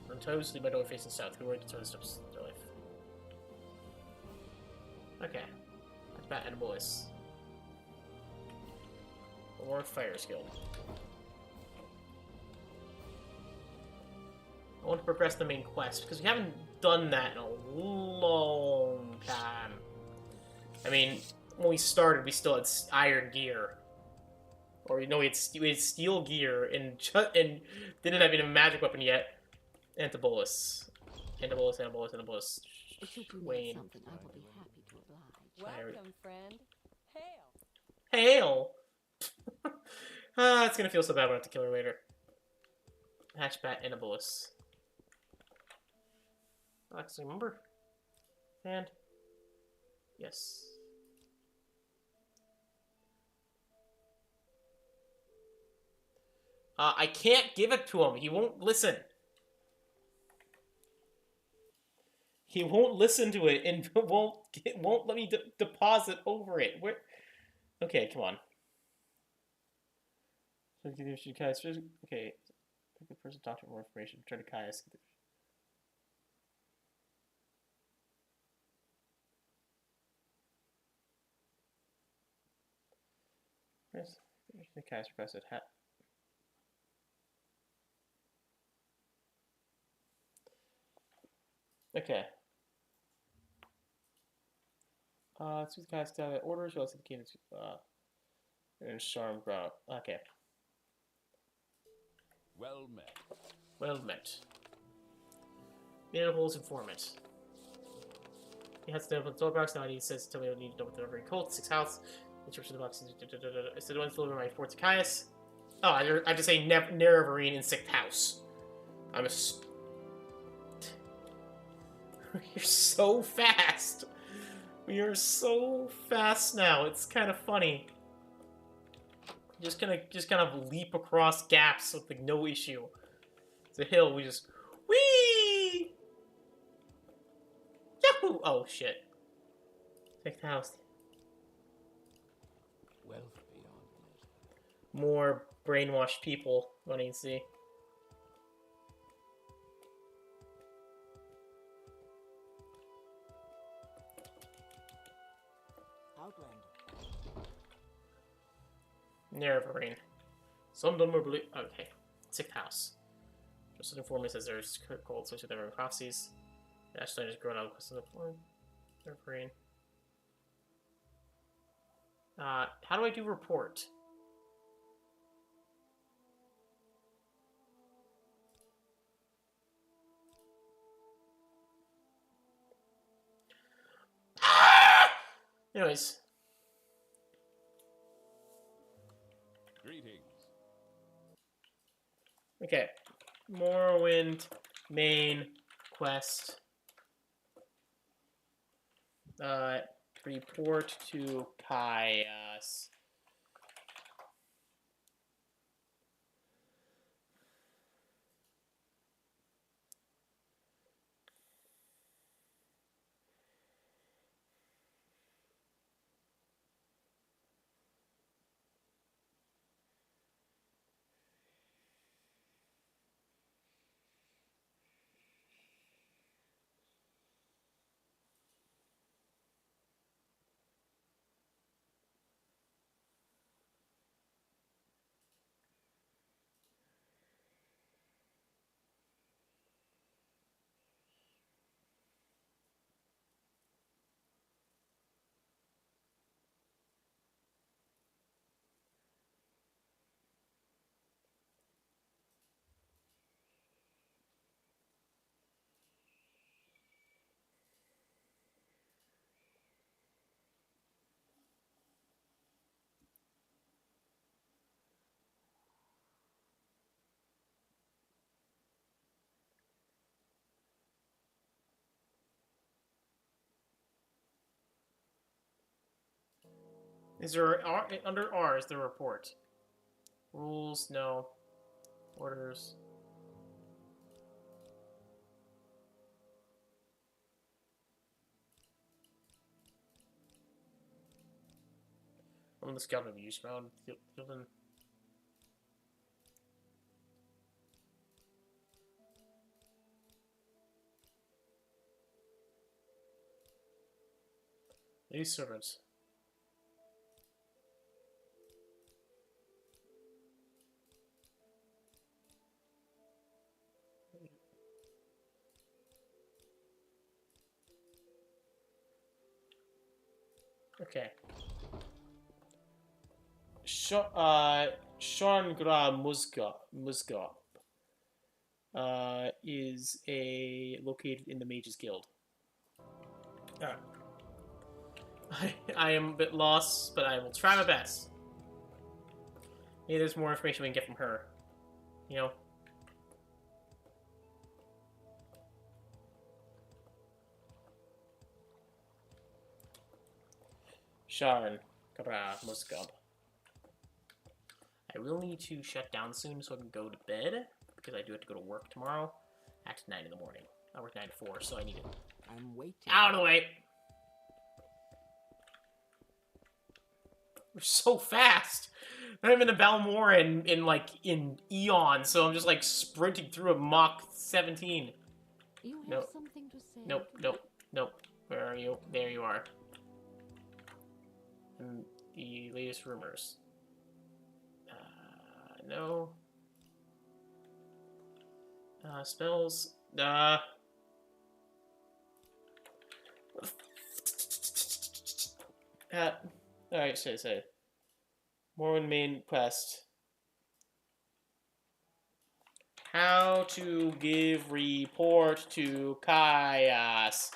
9 toes, leave my door facing south. Go right to turn the steps to their life. Okay. That's Bat and Boys. Or fire skill. I want to progress the main quest because we haven't done that in a long time. I mean, when we started, we still had iron gear, or we had steel gear, and didn't have even a magic weapon yet. Antibolus. If you bring me Wayne. something, I will be happy to oblige. Fire Welcome, friend. Hail. Hail! It's gonna feel so bad when I have to kill her later. Hatchbat Anabolus. Actually, remember? And yes. I can't give it to him. He won't listen. He won't listen to it and won't let me deposit over it. Where? Okay, come on. Okay. The person talk to more information. Try to Caius. Yes. The Caius requested hat. Okay. Let's Caius orders. Well, let's indicate and Charm Ground. Okay. Well met. Well met. Manables informant. He has to know about the door box. Now he says, tell me what I need to know what the delivering cult, 6th house. Interruption of the box. I said, once deliver my fort to Caius. Oh, I have to say nerevarine in 6th house. I'm a. You're so fast. We are so fast now. It's kind of funny. Just kind of leap across gaps with like no issue. It's a hill. We just whee. Yahoo! Oh shit. Take the house. Wealth beyond measure. More brainwashed people wanting to see. Outlander. Nerevarine. Some of them are blue. Okay. 6th house. Just an informant says there's cold associated with their prophecies. Ashland is grown out of the form. Nerevarine. How do I do report? Ah! Anyways. Greetings. Okay. Morrowind main quest. Report to Caius. Is there under R is the report? Rules, no. Orders. I'm the scout of use mound. Fielding. These servants. Okay. Shangra Musga is located in the Mages Guild. I am a bit lost, but I will try my best. Maybe there's more information we can get from her. You know? Sharon. Kabra. Muskub. I will need to shut down soon so I can go to bed, because I do have to go to work tomorrow at 9 in the morning. I work 9 to 4, so I need it. I'm waiting. Out of the way! We're so fast! I'm in a balmora in eons, so I'm just like sprinting through a Mach 17. You have Nope. something to say? Nope, nope, nope. Where are you? There you are. And the latest rumors. No. Spells. Alright, say. Morrowind main quest. How to give report to Caius.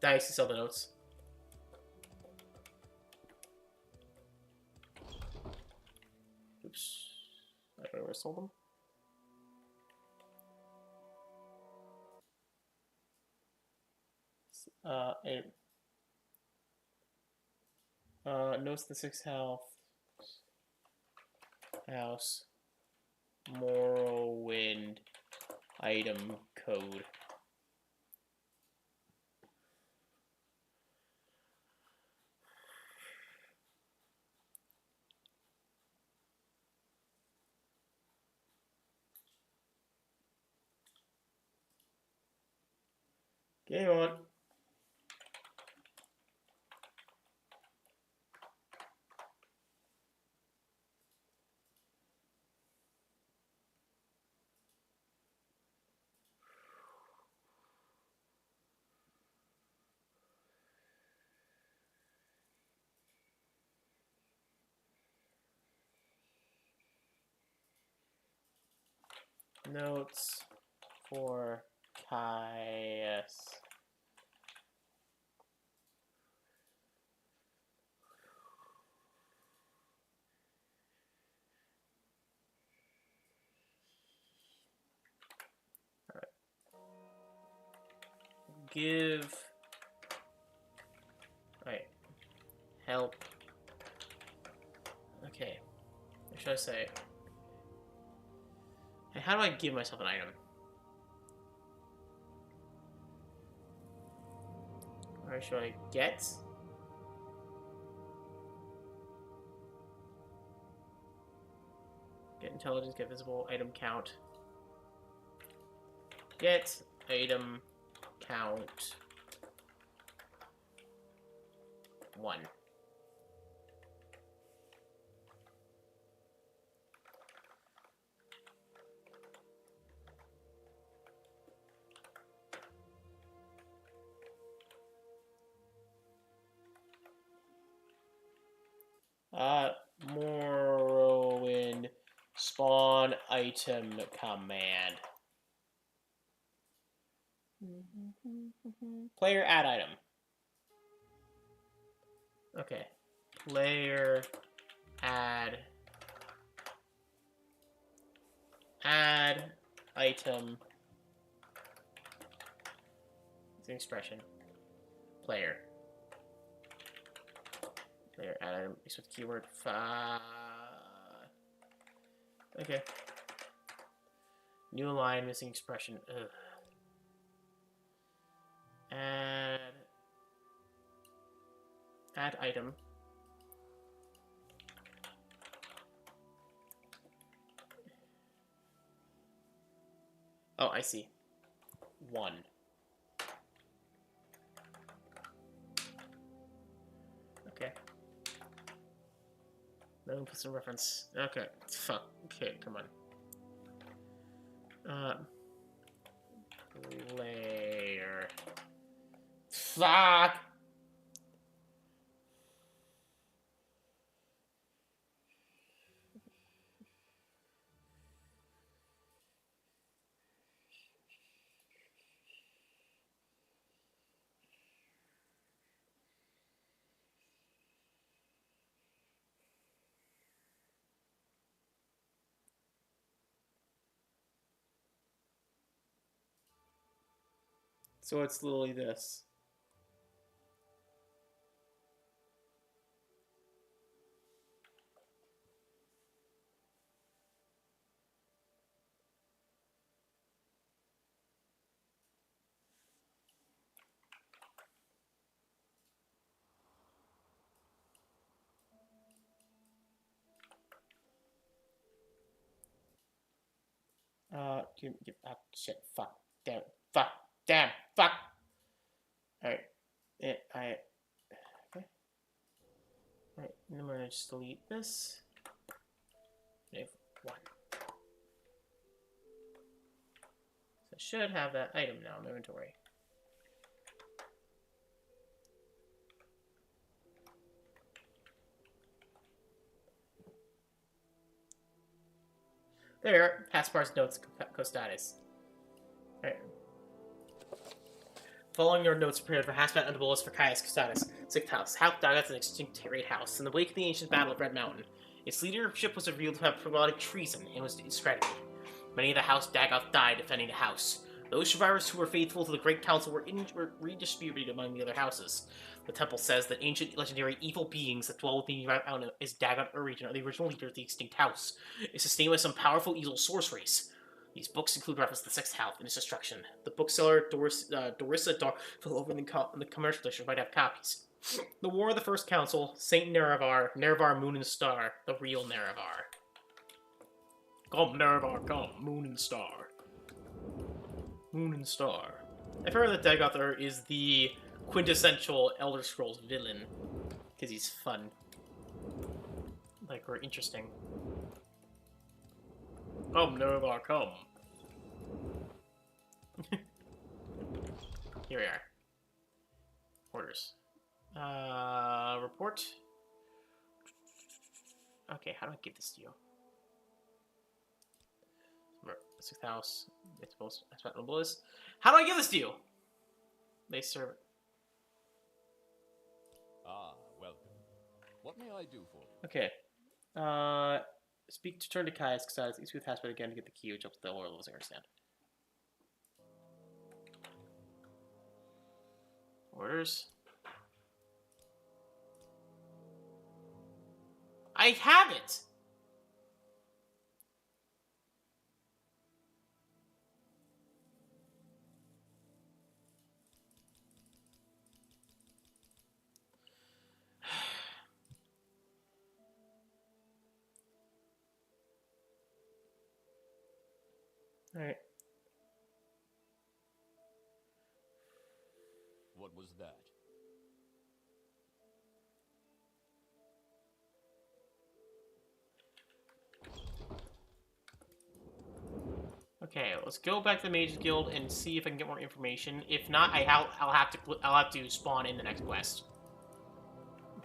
Nice to sell the notes. Oops. I don't know where I sold them. Notes the 6th house. Morrowind item code. Game on. Notes for Caius. Alright. Give. Alright. Help. Okay. What should I say? How do I give myself an item? Or should I get? Get intelligence, get visible, item count. Get item count 1. Morrowind spawn item command. Player add item. Okay. Player add item. It's an expression. Player. Player add item mixed with keyword okay. New line missing expression. Ugh. Add item. Oh, I see. 1. Okay. No one puts a reference. Okay. Fuck. Okay, come on. Player. Fuck! So it's literally this. Shit, fuck, damn, fuck, damn, fuck. Alright, okay. Alright, and I'm gonna just delete this. I have 1. So I should have that item now in my inventory. There we are. Haspar's notes, co-status. Alright. Following your notes prepared for Haspat and Bolus for Caius Custatus, 6th House. House Dagoth an extinct raid house. In the wake of the ancient battle of Red Mountain, its leadership was revealed to have promoted treason and was discredited. Many of the House Dagoth died defending the house. Those survivors who were faithful to the Great Council were redistributed among the other houses. The temple says that ancient legendary evil beings that dwell within the Red Mountain is Dagoth-ur region are the original leader of the extinct house. It's sustained by some powerful evil sorceries. These books include reference to the 6th House and its destruction. The bookseller Dorissa fell over in the commercial district might have copies. The War of the First Council, Saint Nerevar, Moon and Star, the real Nerevar. Come, Nerevar, come, Moon and Star. Moon and Star. I've heard that dagoth-ur is the quintessential Elder Scrolls villain, because he's fun. Like, or interesting. Come, Nerevar, come. Here we are. Orders. Report. Okay, how do I give this to you? 6th House. It's supposed to Bliss. How do I give this to you? They serve it. Ah, welcome. What may I do for you? Okay. Speak to turn to Caius Custatus. Speak with Haspat again to get the key, which helps the lower levels understand. Orders. I have it! Alright. What was that? Okay, let's go back to the Mages Guild and see if I can get more information. If not, I'll have to spawn in the next quest.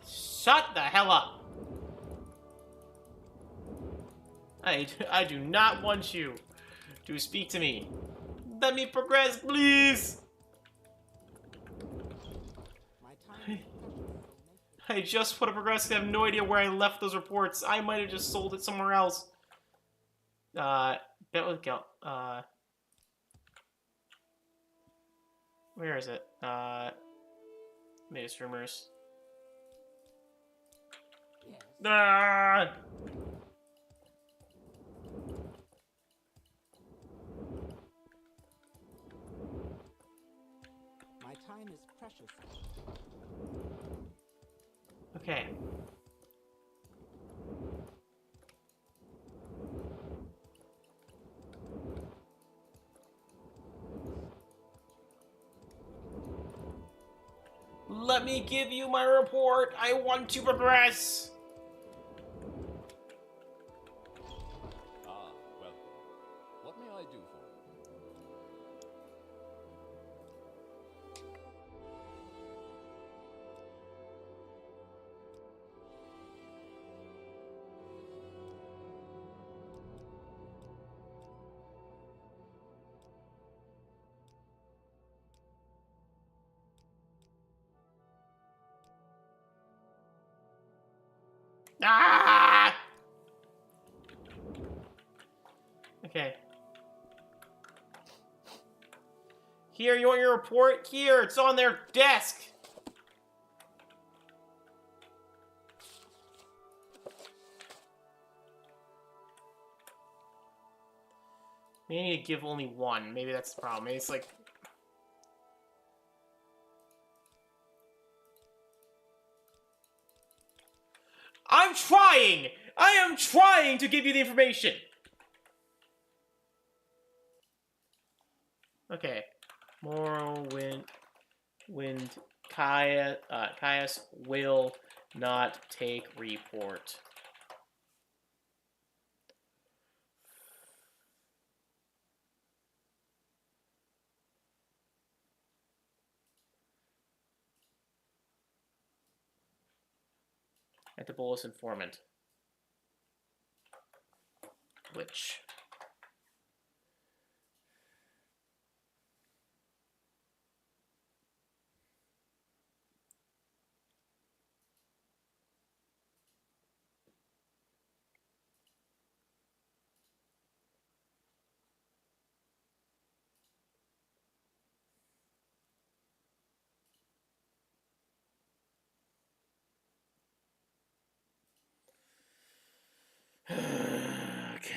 Shut the hell up! I do not want you to speak to me. Let me progress, please! My time is precious, so make I just want to progress because I have no idea where I left those reports. I might have just sold it somewhere else. Bet with Gel. Where is it? Maze Rumors. yes. Ah! My time is precious. Okay. Let me give you my report. I want to progress. Ah! Okay. Here, you want your report? Here, it's on their desk. Maybe I need to give only one. Maybe that's the problem. Maybe it's like... I'm trying! I am trying to give you the information! Okay. Morrowind... Caius will not take report. At the Bolus informant. Which... okay.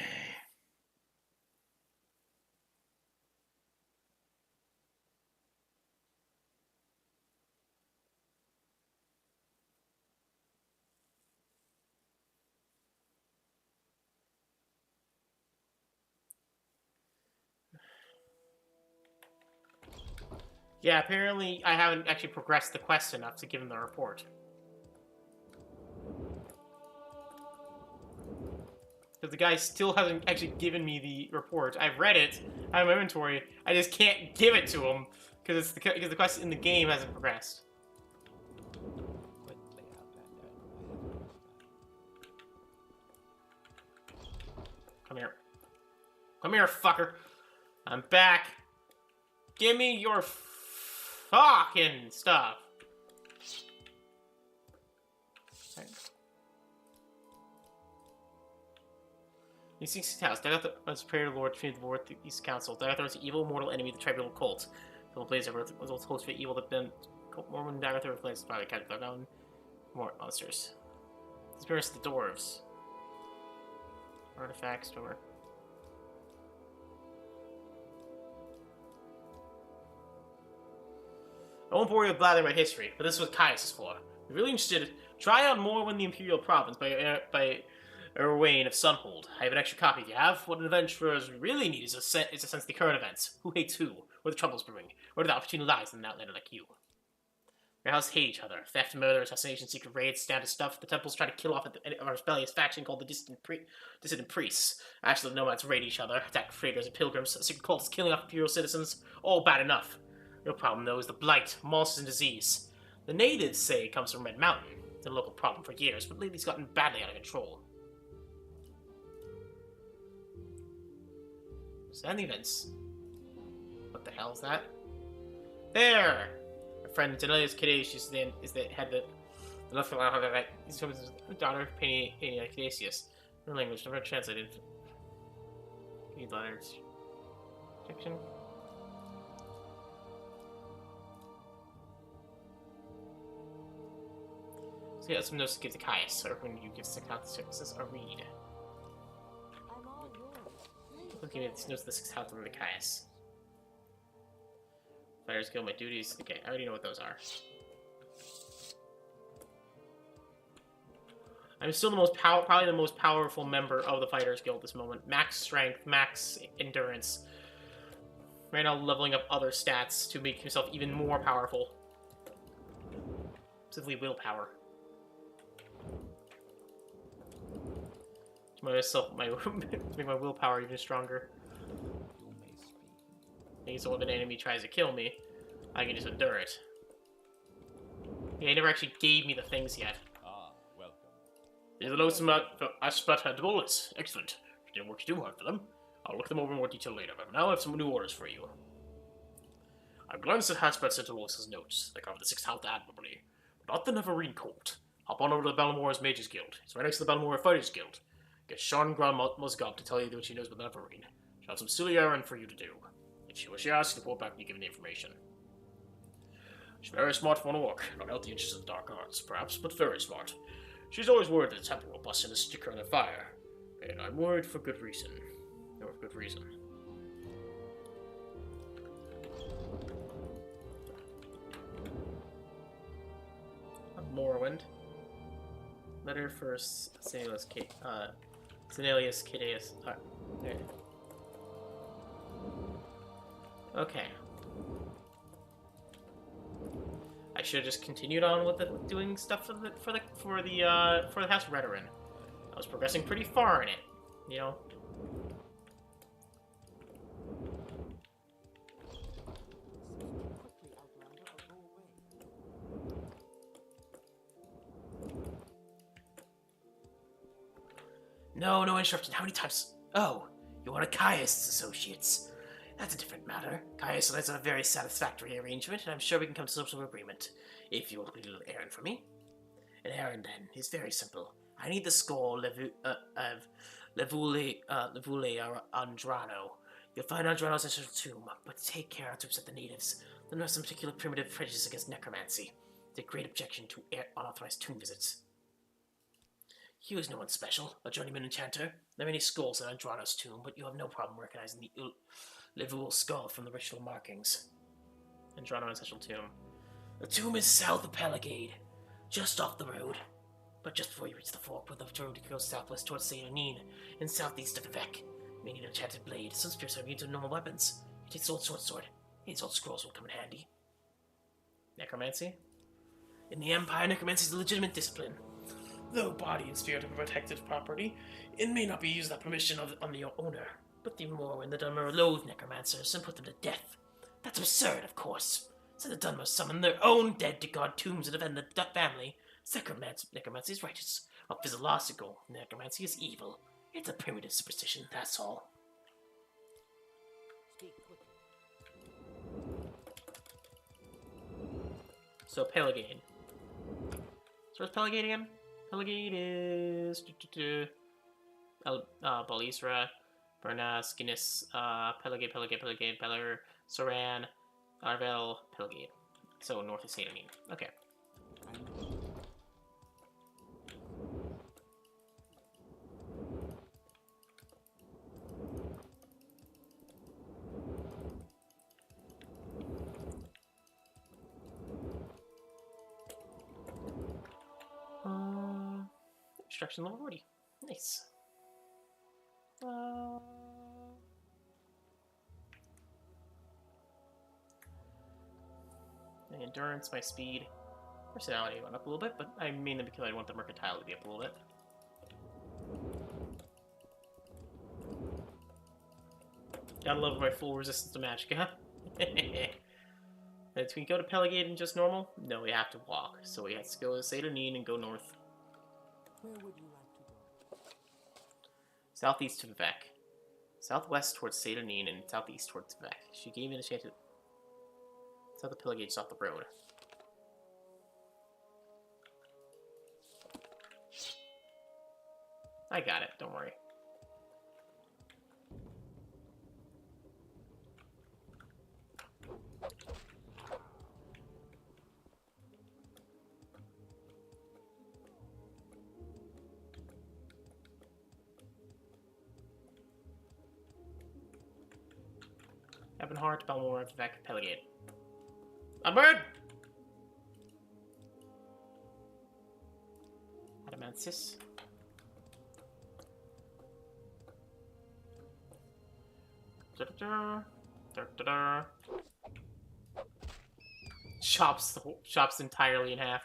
Yeah, apparently I haven't actually progressed the quest enough to give him the report. Because the guy still hasn't actually given me the report. I've read it, I have my inventory, I just can't give it to him because the quest in the game hasn't progressed. Come here. Come here, fucker. I'm back. Give me your fucking stuff. Right. These 6 house. Dagoth-ur was prayer lord defeated the Lord the East Council. Dagoth-ur was the evil mortal enemy of the tribunal cult. The place was also close to the evil that been Morrowind Dagoth-ur replaced by the Khajiit more monsters. Spirits of the dwarves. Artifacts store. I won't bore you with blathering about history, but this is what Caius is for. If you're really interested, try out Morrowind the Imperial Province by Erwain of Sunhold. I have an extra copy if you have. What adventurers really need is a sense of the current events. Who hates who? Where the troubles brewing? Where the opportunity lies in an outlander like you? Your houses hate each other. Theft, murder, assassination, secret raids, standard stuff. The temples try to kill off a rebellious faction called the Dissident Priests. Actually, the nomads raid each other, attack traders and pilgrims. A secret cult is killing off imperial citizens. All bad enough. Real problem, though, is the blight, monsters, and disease. The natives say it comes from Red Mountain. It's been a local problem for years, but lately it's gotten badly out of control. Sand events. What the hell is that? There! My friend Denelius Caduceus is the head of the left his daughter, Penny Caduceus. Her language, never translated. Need letters. Section. So yeah, some notes to give to Caius, or when you give Sixth a read. I'm all yours. Looking at these notes of the Sixth House from the Caius. Fighters Guild, my duties. Okay, I already know what those are. I'm still the most probably the most powerful member of the Fighters Guild at this moment. Max strength, max endurance. Right now, leveling up other stats to make himself even more powerful. Specifically, willpower. To make my willpower even stronger. Maybe so if an enemy tries to kill me, I can just endure it. Yeah, he never actually gave me the things yet. Ah, welcome. These are notes about Aspat bullets. Excellent. Didn't work too hard for them. I'll look them over in more detail later, but now I have some new orders for you. I've glanced at Haspat Sentinel's notes. They cover the Sixth House admirably, but not the Nerevarine cult. Hop on over to the Balmora's Mages Guild. It's right next to the Balmora Fighters Guild. Get Sean Musgob to tell you what she knows about nerevarine. She'll have some silly errand for you to do. If she wishes, she asks, report back when you give the information. She's very smart for one to work. Not out the interests of the dark arts, perhaps, but very smart. She's always worried that the temple will bust in a sticker on the fire. And I'm worried for good reason. Or for good reason. Morrowind. Letter for Senalius Kideus. There. Okay. I should have just continued on with doing stuff for the House of Redoran. I was progressing pretty far in it, you know. Quickly, Outlander, or go away. No interruption. How many times? Oh, you're one of Caius' associates. That's a different matter. Caius has a very satisfactory arrangement, and I'm sure we can come to some sort of agreement. If you will complete a little errand for me. An errand, then, is very simple. I need the skull of Levule Andrano. You'll find Andrano's ancestral tomb, but take care not to upset the natives. They have some particular primitive prejudice against necromancy. They have great objection to unauthorized tomb visits. He was no one special, a journeyman enchanter. There are many skulls in Andrano's tomb, but you have no problem recognizing the Levule skull from the ritual markings. Andrano Ancestral Tomb. The tomb is south of Pelagade, just off the road. But just before you reach the fork where the road goes southwest towards Saint Anine, and southeast of Vivec. You may need an enchanted blade. Some spirits are immune to normal weapons. You take the old sword. These old scrolls will come in handy. Necromancy? In the Empire, necromancy is a legitimate discipline. Though body and spirit are protected property, it may not be used without permission on the owner. But the Morrowind, the Dwemer loathe necromancers and put them to death. That's absurd, of course. So the Dwemer summon their own dead to guard tombs and defend the family. Necromancy is righteous, while physiological necromancy is evil. It's a primitive superstition, that's all. Speak quickly. So, Pelagade. So, where's Pelagade again? Pelagade is... Balisra, Berna, Skinnis, Pelagade, Peller, Soran, Arvel, Pelagade. So, north of Saint Anine. Okay. Instruction level 40. Nice. My endurance, my speed, personality went up a little bit, but I mean that because I want the mercantile to be up a little bit. Gotta love my full resistance to magicka. Can we go to Pelagade and just normal? No, we have to walk. So we have to go to Saint Anine and go north. Where would you like to go? Southeast to Vivec. Southwest towards Saint Anine and southeast towards Vivec. She gave me a chance to... South of Pelagade is off the road. I got it, don't worry. Ebonheart, Balmora, Vivec, Pelagade. Onward! Adamansis. Chops entirely in half.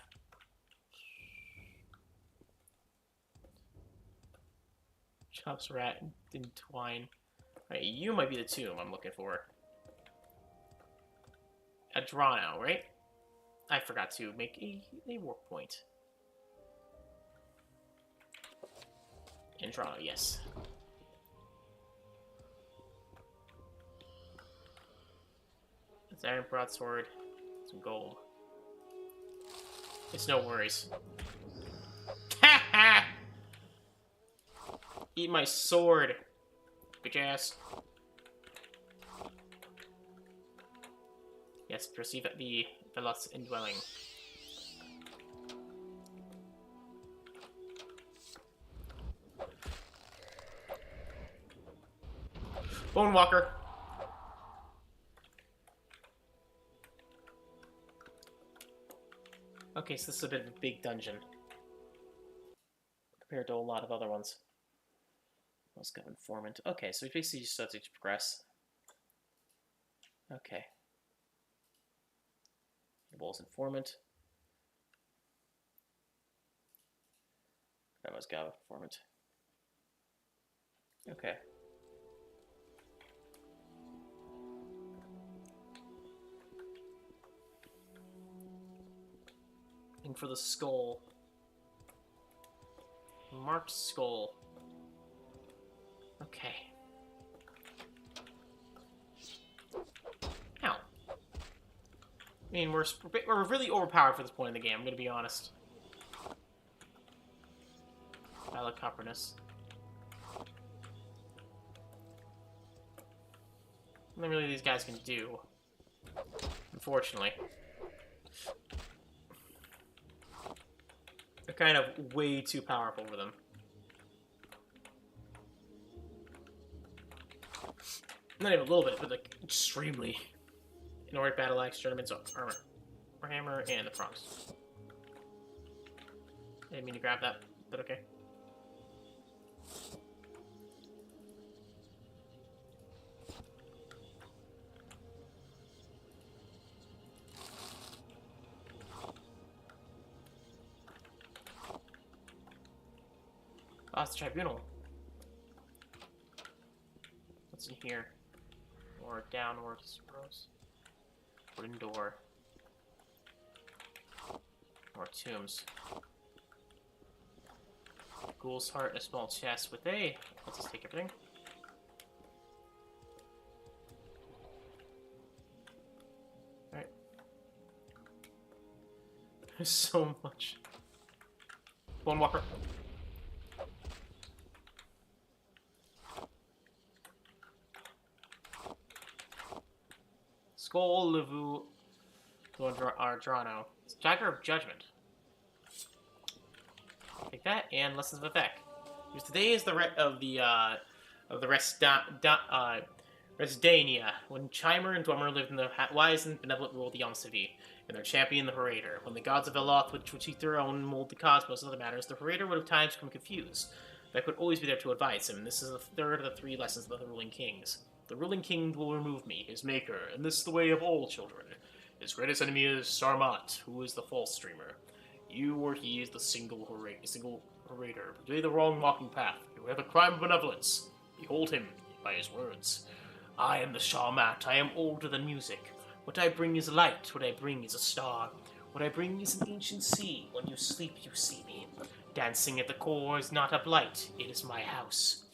Chops rat in twine. Alright, you might be the tomb I'm looking for. Adrano, right? I forgot to make a warp point. Adrano, yes. It's iron broadsword, some gold. It's no worries. Eat my sword, bitch ass. Yes, perceive the Velos indwelling. Bone Walker. Okay, so this is a bit of a big dungeon compared to a lot of other ones. Let's go informant. Okay, so we basically just have to progress. Okay. Bulls informant. That was go informant. Okay. Looking for the skull. Marked skull. Okay. Ow. I mean, we're really overpowered for this point in the game, I'm gonna be honest. Malacath. Nothing really these guys can do. Unfortunately. They're kind of way too powerful for them. Not even a little bit, but like extremely. Nordic battle axe, tournaments, armor, hammer, and the prongs. I didn't mean to grab that, but okay. Oh, it's the tribunal. What's in here? Or downwards, suppose. Wooden door. More tombs. Ghoul's heart, a small chest with a... Let's just take everything. Alright. There's so much. Bone Walker. Skull Levu Ardrano. It's Dagger of Judgment. Take that and Lessons of Vivec. Because today is the Resdania, when Chimer and Dwemer lived in the wise and benevolent rule of the Yomsivi, and their champion the Herator. When the gods of Eloth would each their own mold the cosmos and other matters, the Herator would at times become confused. Vivec would always be there to advise him. This is the third of the 3 lessons of the ruling kings. The ruling king will remove me, his maker, and this is the way of all children. His greatest enemy is Sarmat, who is the false streamer. You or he is the single Herator. Today the wrong walking path. You have a crime of benevolence. Behold him by his words. I am the Sarmat. I am older than music. What I bring is light. What I bring is a star. What I bring is an ancient sea. When you sleep, you see me. Dancing at the core is not a blight. It is my house.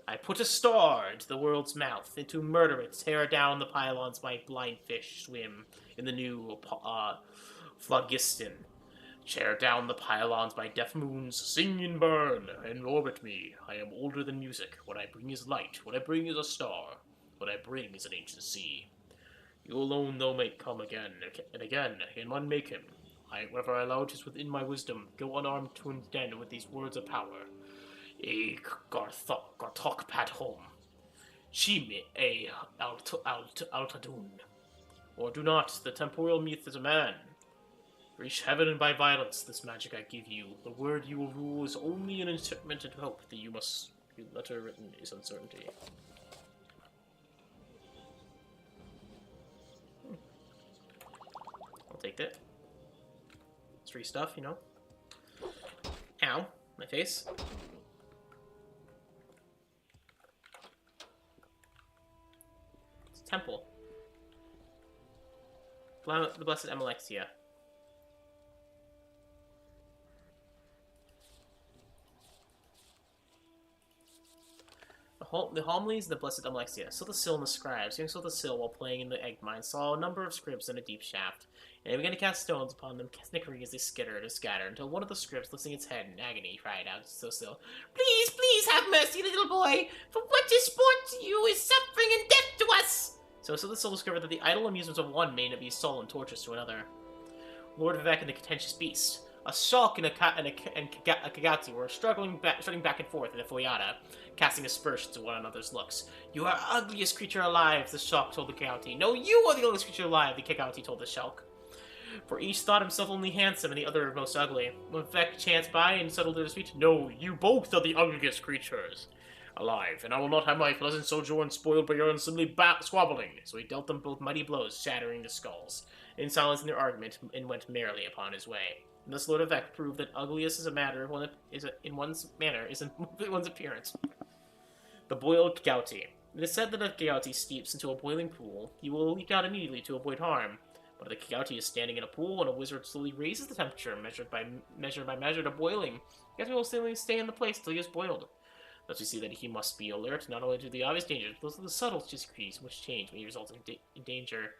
I put a star into the world's mouth, and to murder it, tear down the pylons my blind fish swim in the new phlogiston. Tear down the pylons my deaf moons sing and burn, and orbit me. I am older than music. What I bring is light. What I bring is a star. What I bring is an ancient sea. You alone, though, may come again and again, and unmake him. Whatever I allowed is within my wisdom. Go unarmed to his den with these words of power. A Garthok Pat home. Shime a Altadun. Or do not, the temporal myth is a man. Reach heaven and by violence, this magic I give you. The word you will rule is only an enchantment and hope that you must be letter written is uncertainty. I'll take that. It's free stuff, you know. Ow, my face. It's a temple. The Blessed Amalexia. The homilies, the Blessed Amalexia. So the Sill and the scribes. Young saw the Sill while playing in the egg mine, saw a number of scribs in a deep shaft. and he began to cast stones upon them, snickering as they skittered and scattered, until one of the scribs, lifting its head in agony, cried out so still, "Please, please have mercy, little boy, for what is sport to you is suffering and death to us!" So the soul discovered that the idle amusements of one may not be soul and tortures to another. Lord Vivec and the contentious beast, a Shulk and a Khajiit were struggling back and forth in a foyada, casting aspersions at one another's looks. "You are ugliest creature alive," the Shulk told the Khajiit. "No, you are the ugliest creature alive," the Khajiit told the Shulk. For each thought himself only handsome and the other most ugly. When Vivec chanced by and settled their speech, "No, you both are the ugliest creatures alive, and I will not have my pleasant sojourn spoiled by your unseemly squabbling." So he dealt them both mighty blows, shattering the skulls, in silence in their argument, and went merrily upon his way. And thus Lord Vivec proved that ugliest is a matter in one's appearance. The boiled Khajiit. It is said that if Khajiit steeps into a boiling pool, he will leak out immediately to avoid harm. But if the Khajiit is standing in a pool and a wizard slowly raises the temperature, measure by measure to boiling, Khajiit will still stay in the place till he is boiled. Thus we see that he must be alert not only to the obvious dangers, but also to the subtle degrees which change may result in danger.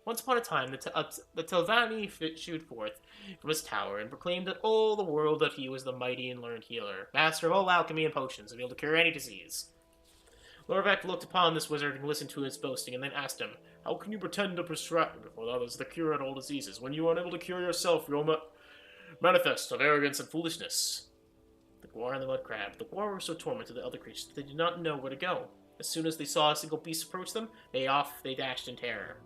Once upon a time, the Telvanni issued forth from his tower and proclaimed that all the world that he was the mighty and learned healer, master of all alchemy and potions, and able to cure any disease. Lorvek looked upon this wizard and listened to his boasting, and then asked him, "How can you pretend to prescribe before others the cure of all diseases, when you are unable to cure yourself your manifest of arrogance and foolishness?" The Gwar and the mud crab. The Gwar were so tormented the other creatures that they did not know where to go. As soon as they saw a single beast approach them, they dashed in terror.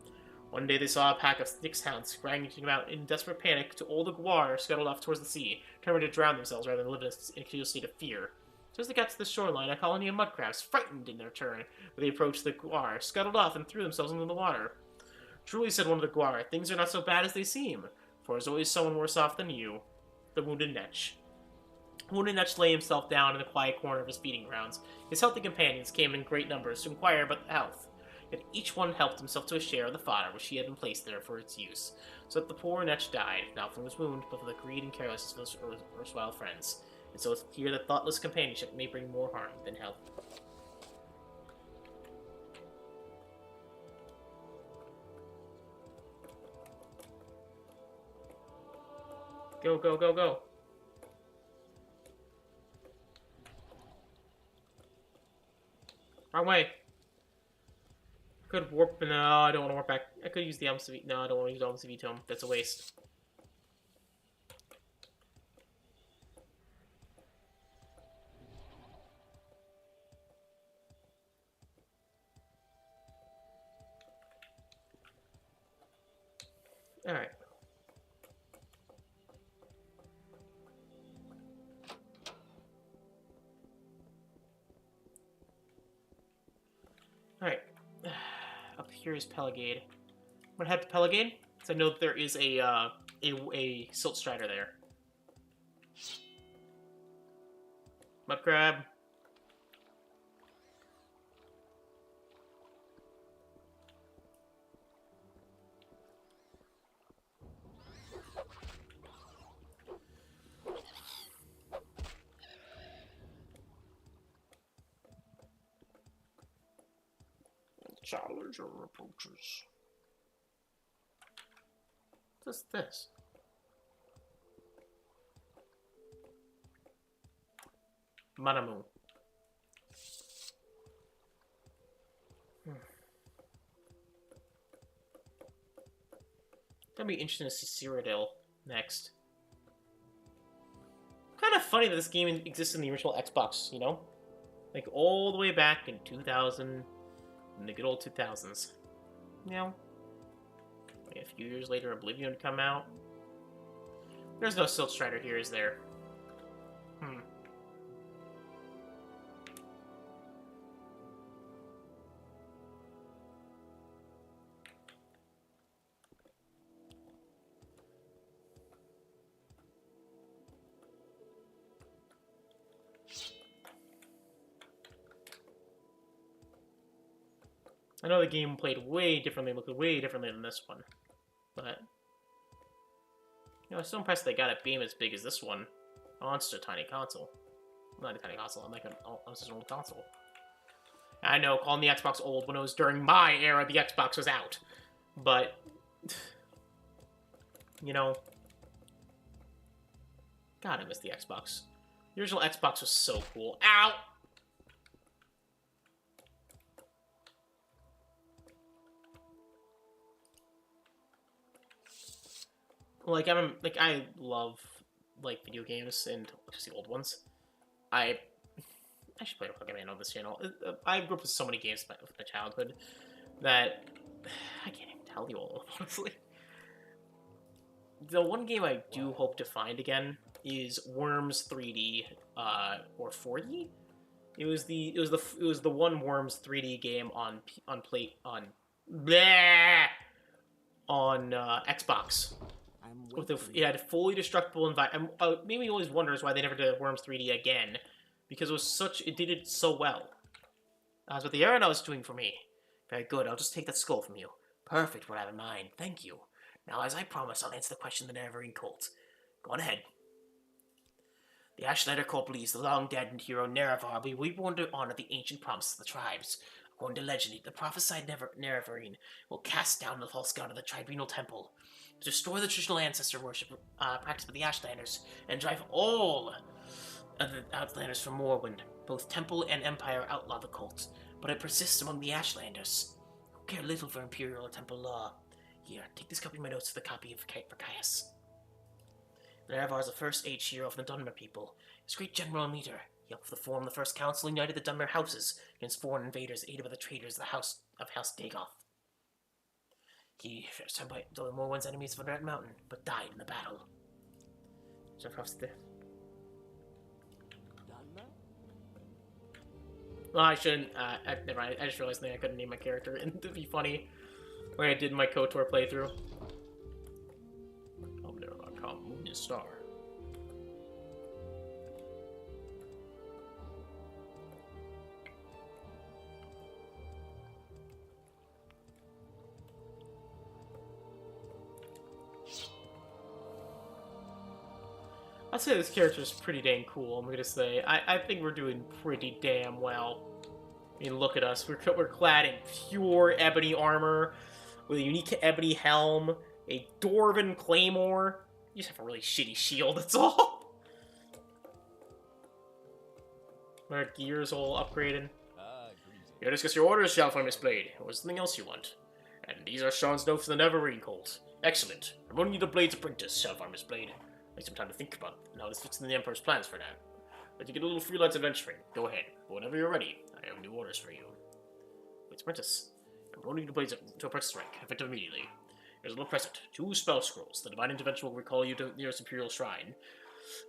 One day they saw a pack of Styx hounds scrambling about in desperate panic to all the Gwar scuttled off towards the sea, determined to drown themselves rather than live in a continual state of fear. So as they got to the shoreline, a colony of mudcrabs, frightened in their turn, when they approached the Gwar, scuttled off and threw themselves into the water. "Truly," said one of the Gwar, "things are not so bad as they seem, for there's always someone worse off than you." The wounded Netch. Wounded Netch lay himself down in a quiet corner of his feeding grounds. His healthy companions came in great numbers to inquire about the health. Yet each one helped himself to a share of the fodder which he had been placed there for its use, so that the poor Netch died, not from his wound, but from the greed and carelessness of his erstwhile friends. And so it's here that thoughtless companionship may bring more harm than health. Go, go, go, go. Wrong way. Could warp. No, I don't want to warp back. I could use the Elm CV. No, I don't want to use the Elm CV Tome. That's a waste. Alright. Alright. Up here is Pelagade. I'm gonna head to Pelagade, because I know that there is a Silt Strider there. Mud Crab. Challenger approaches. What's this? Manamu. That'd be interesting to see Cyrodiil next. Kind of funny that this game exists in the original Xbox, you know? Like, all the way back in 2000... in the good old 2000s. You know? Like a few years later, Oblivion would come out. There's no Silt Strider here, is there? I know the game played way differently, looked way differently than this one, but you know, I'm so impressed they got a beam as big as this one. Oh, it's just a tiny console. Not a tiny console. I'm like it's just an old console. I know, calling the Xbox old when it was during my era, the Xbox was out, but you know. God, I miss the Xbox. The original Xbox was so cool. Ow! Like, I love, like, video games, and just the old ones. I should play a Pokemon on this channel. I grew up with so many games with my childhood that I can't even tell you all, honestly. The one game I do hope to find again is Worms 3D, or 4D. It was the one Worms 3D game on Xbox. I'm With waiting. it had fully destructible environment. Made me always wonders why they never did Worms 3D again, because it did it so well. That's what the errand was doing for me. Very good. I'll just take that skull from you. Perfect, what I have in mind. Thank you. Now, as I promised, I'll answer the question of the nerevarine cult. Go on ahead. The Ashlander cult believes the long-dead hero Nerevar will be reborn to honor the ancient promises of the tribes. According to legend, the prophesied nerevarine will cast down the false god of the tribunal temple, destroy the traditional ancestor worship practiced by the Ashlanders, and drive all of the Outlanders from Morrowind. Both temple and empire outlaw the cult, but it persists among the Ashlanders, who care little for imperial or temple law. Here, take this copy of my notes for the copy for Caius. Nerevar is the first age hero of the dwemer people. His great general and leader. He helped form the first council and united the dwemer houses against foreign invaders aided by the traitors of the House Dagoth. He first time by Morrowind's enemies of Red Mountain, but died in the battle. Well, I shouldn't. Never mind. I just realized that I couldn't name my character, and to be funny, when I did my KOTOR playthrough. Moon and Star. I'd say this character is pretty dang cool, I'm gonna say. I think we're doing pretty damn well. I mean, look at us. We're clad in pure ebony armor, with a unique ebony helm, a dwarven claymore. You just have a really shitty shield, that's all. Our gear's all upgraded. Greetings. Here, discuss your orders, Shalfar Blade. Or is something else you want? And these are Sean's notes for the Nerevarine cult. Excellent. I'm running you the Blade's apprentice, Shalfar Blade. Take some time to think about how this fits in the Emperor's plans for now. But you get a little freelance adventuring. Go ahead. But whenever you're ready, I have new orders for you. Blade's apprentice. I'm running the Blade's to apprentice rank, effective immediately. Here's a little present. 2 spell scrolls. The divine intervention will recall you to the nearest imperial shrine.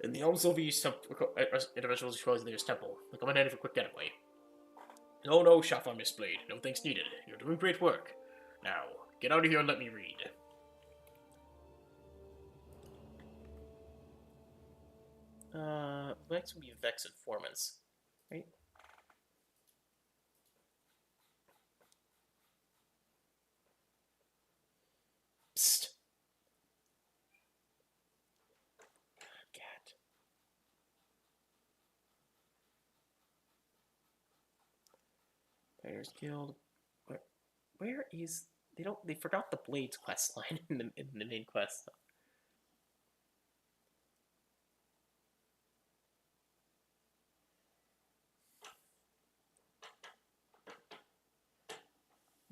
And the Elms of East intervention will recall you to the nearest temple. Look, I'm handy for a quick getaway. No, Shalfar Blade. No thanks needed. You're doing great work. Now, get out of here and let me read. Next would be Vex Informants, right? Psst. Cat. Players Guild. Where is... They forgot the Blades quest line in the main quest.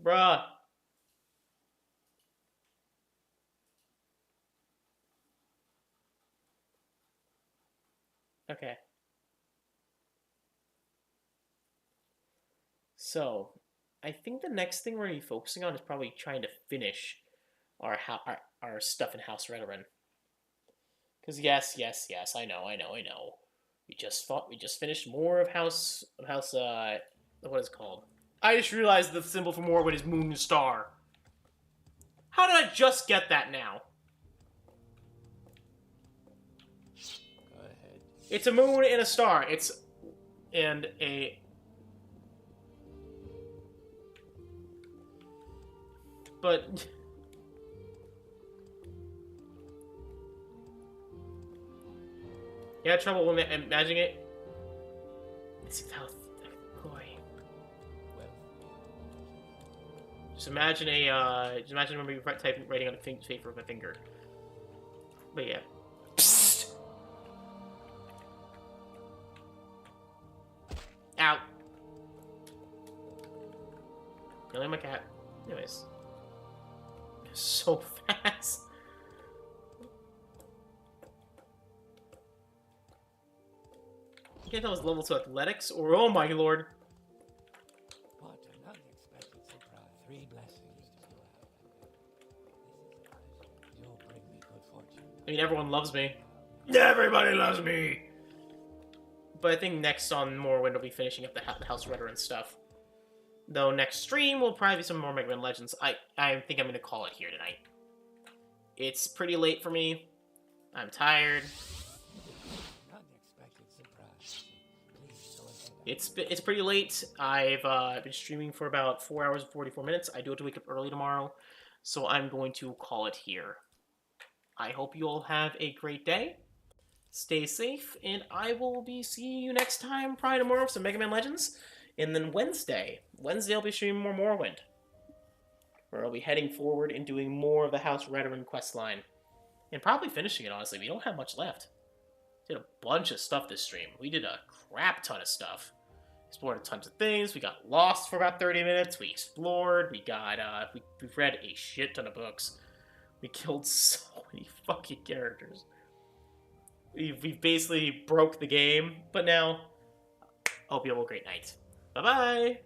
Bruh. Okay. So, I think the next thing we're going to be focusing on is probably trying to finish our stuff in House Redoran. Because yes, I know. We just finished more of House, what is it called? I just realized the symbol for Morrowind is moon and star. How did I just get that now? Go ahead. It's a moon and a star. But... You had trouble imagining it? It's how... Boy. Well, Just imagine writing on the paper of a finger. But yeah. Psst. Ow. Killing my cat. Anyways. So fast. I can't tell if it's level 2 athletics or oh my lord. What an unexpected surprise. 3 blessings to you. You'll bring me good fortune. I mean, everyone loves me. Everybody loves me! But I think next on Morrowind will be finishing up the House Redoran stuff. Though next stream will probably be some more Mega Man Legends. I think I'm going to call it here tonight. It's pretty late for me. I'm tired. Unexpected surprise. Please don't say that. It's pretty late. I've been streaming for about 4 hours and 44 minutes. I do have to wake up early tomorrow, so I'm going to call it here. I hope you all have a great day. Stay safe, and I will be seeing you next time, probably tomorrow, for some Mega Man Legends. And then Wednesday I'll be streaming more Morrowind, where I'll be heading forward and doing more of the House Redoran questline. And probably finishing it, honestly. We don't have much left. Did a bunch of stuff this stream. We did a crap ton of stuff. Explored tons of things. We got lost for about 30 minutes. We explored. We got, we've read a shit ton of books. We killed so many fucking characters. We've basically broke the game. But now, I hope you have a great night. Bye-bye!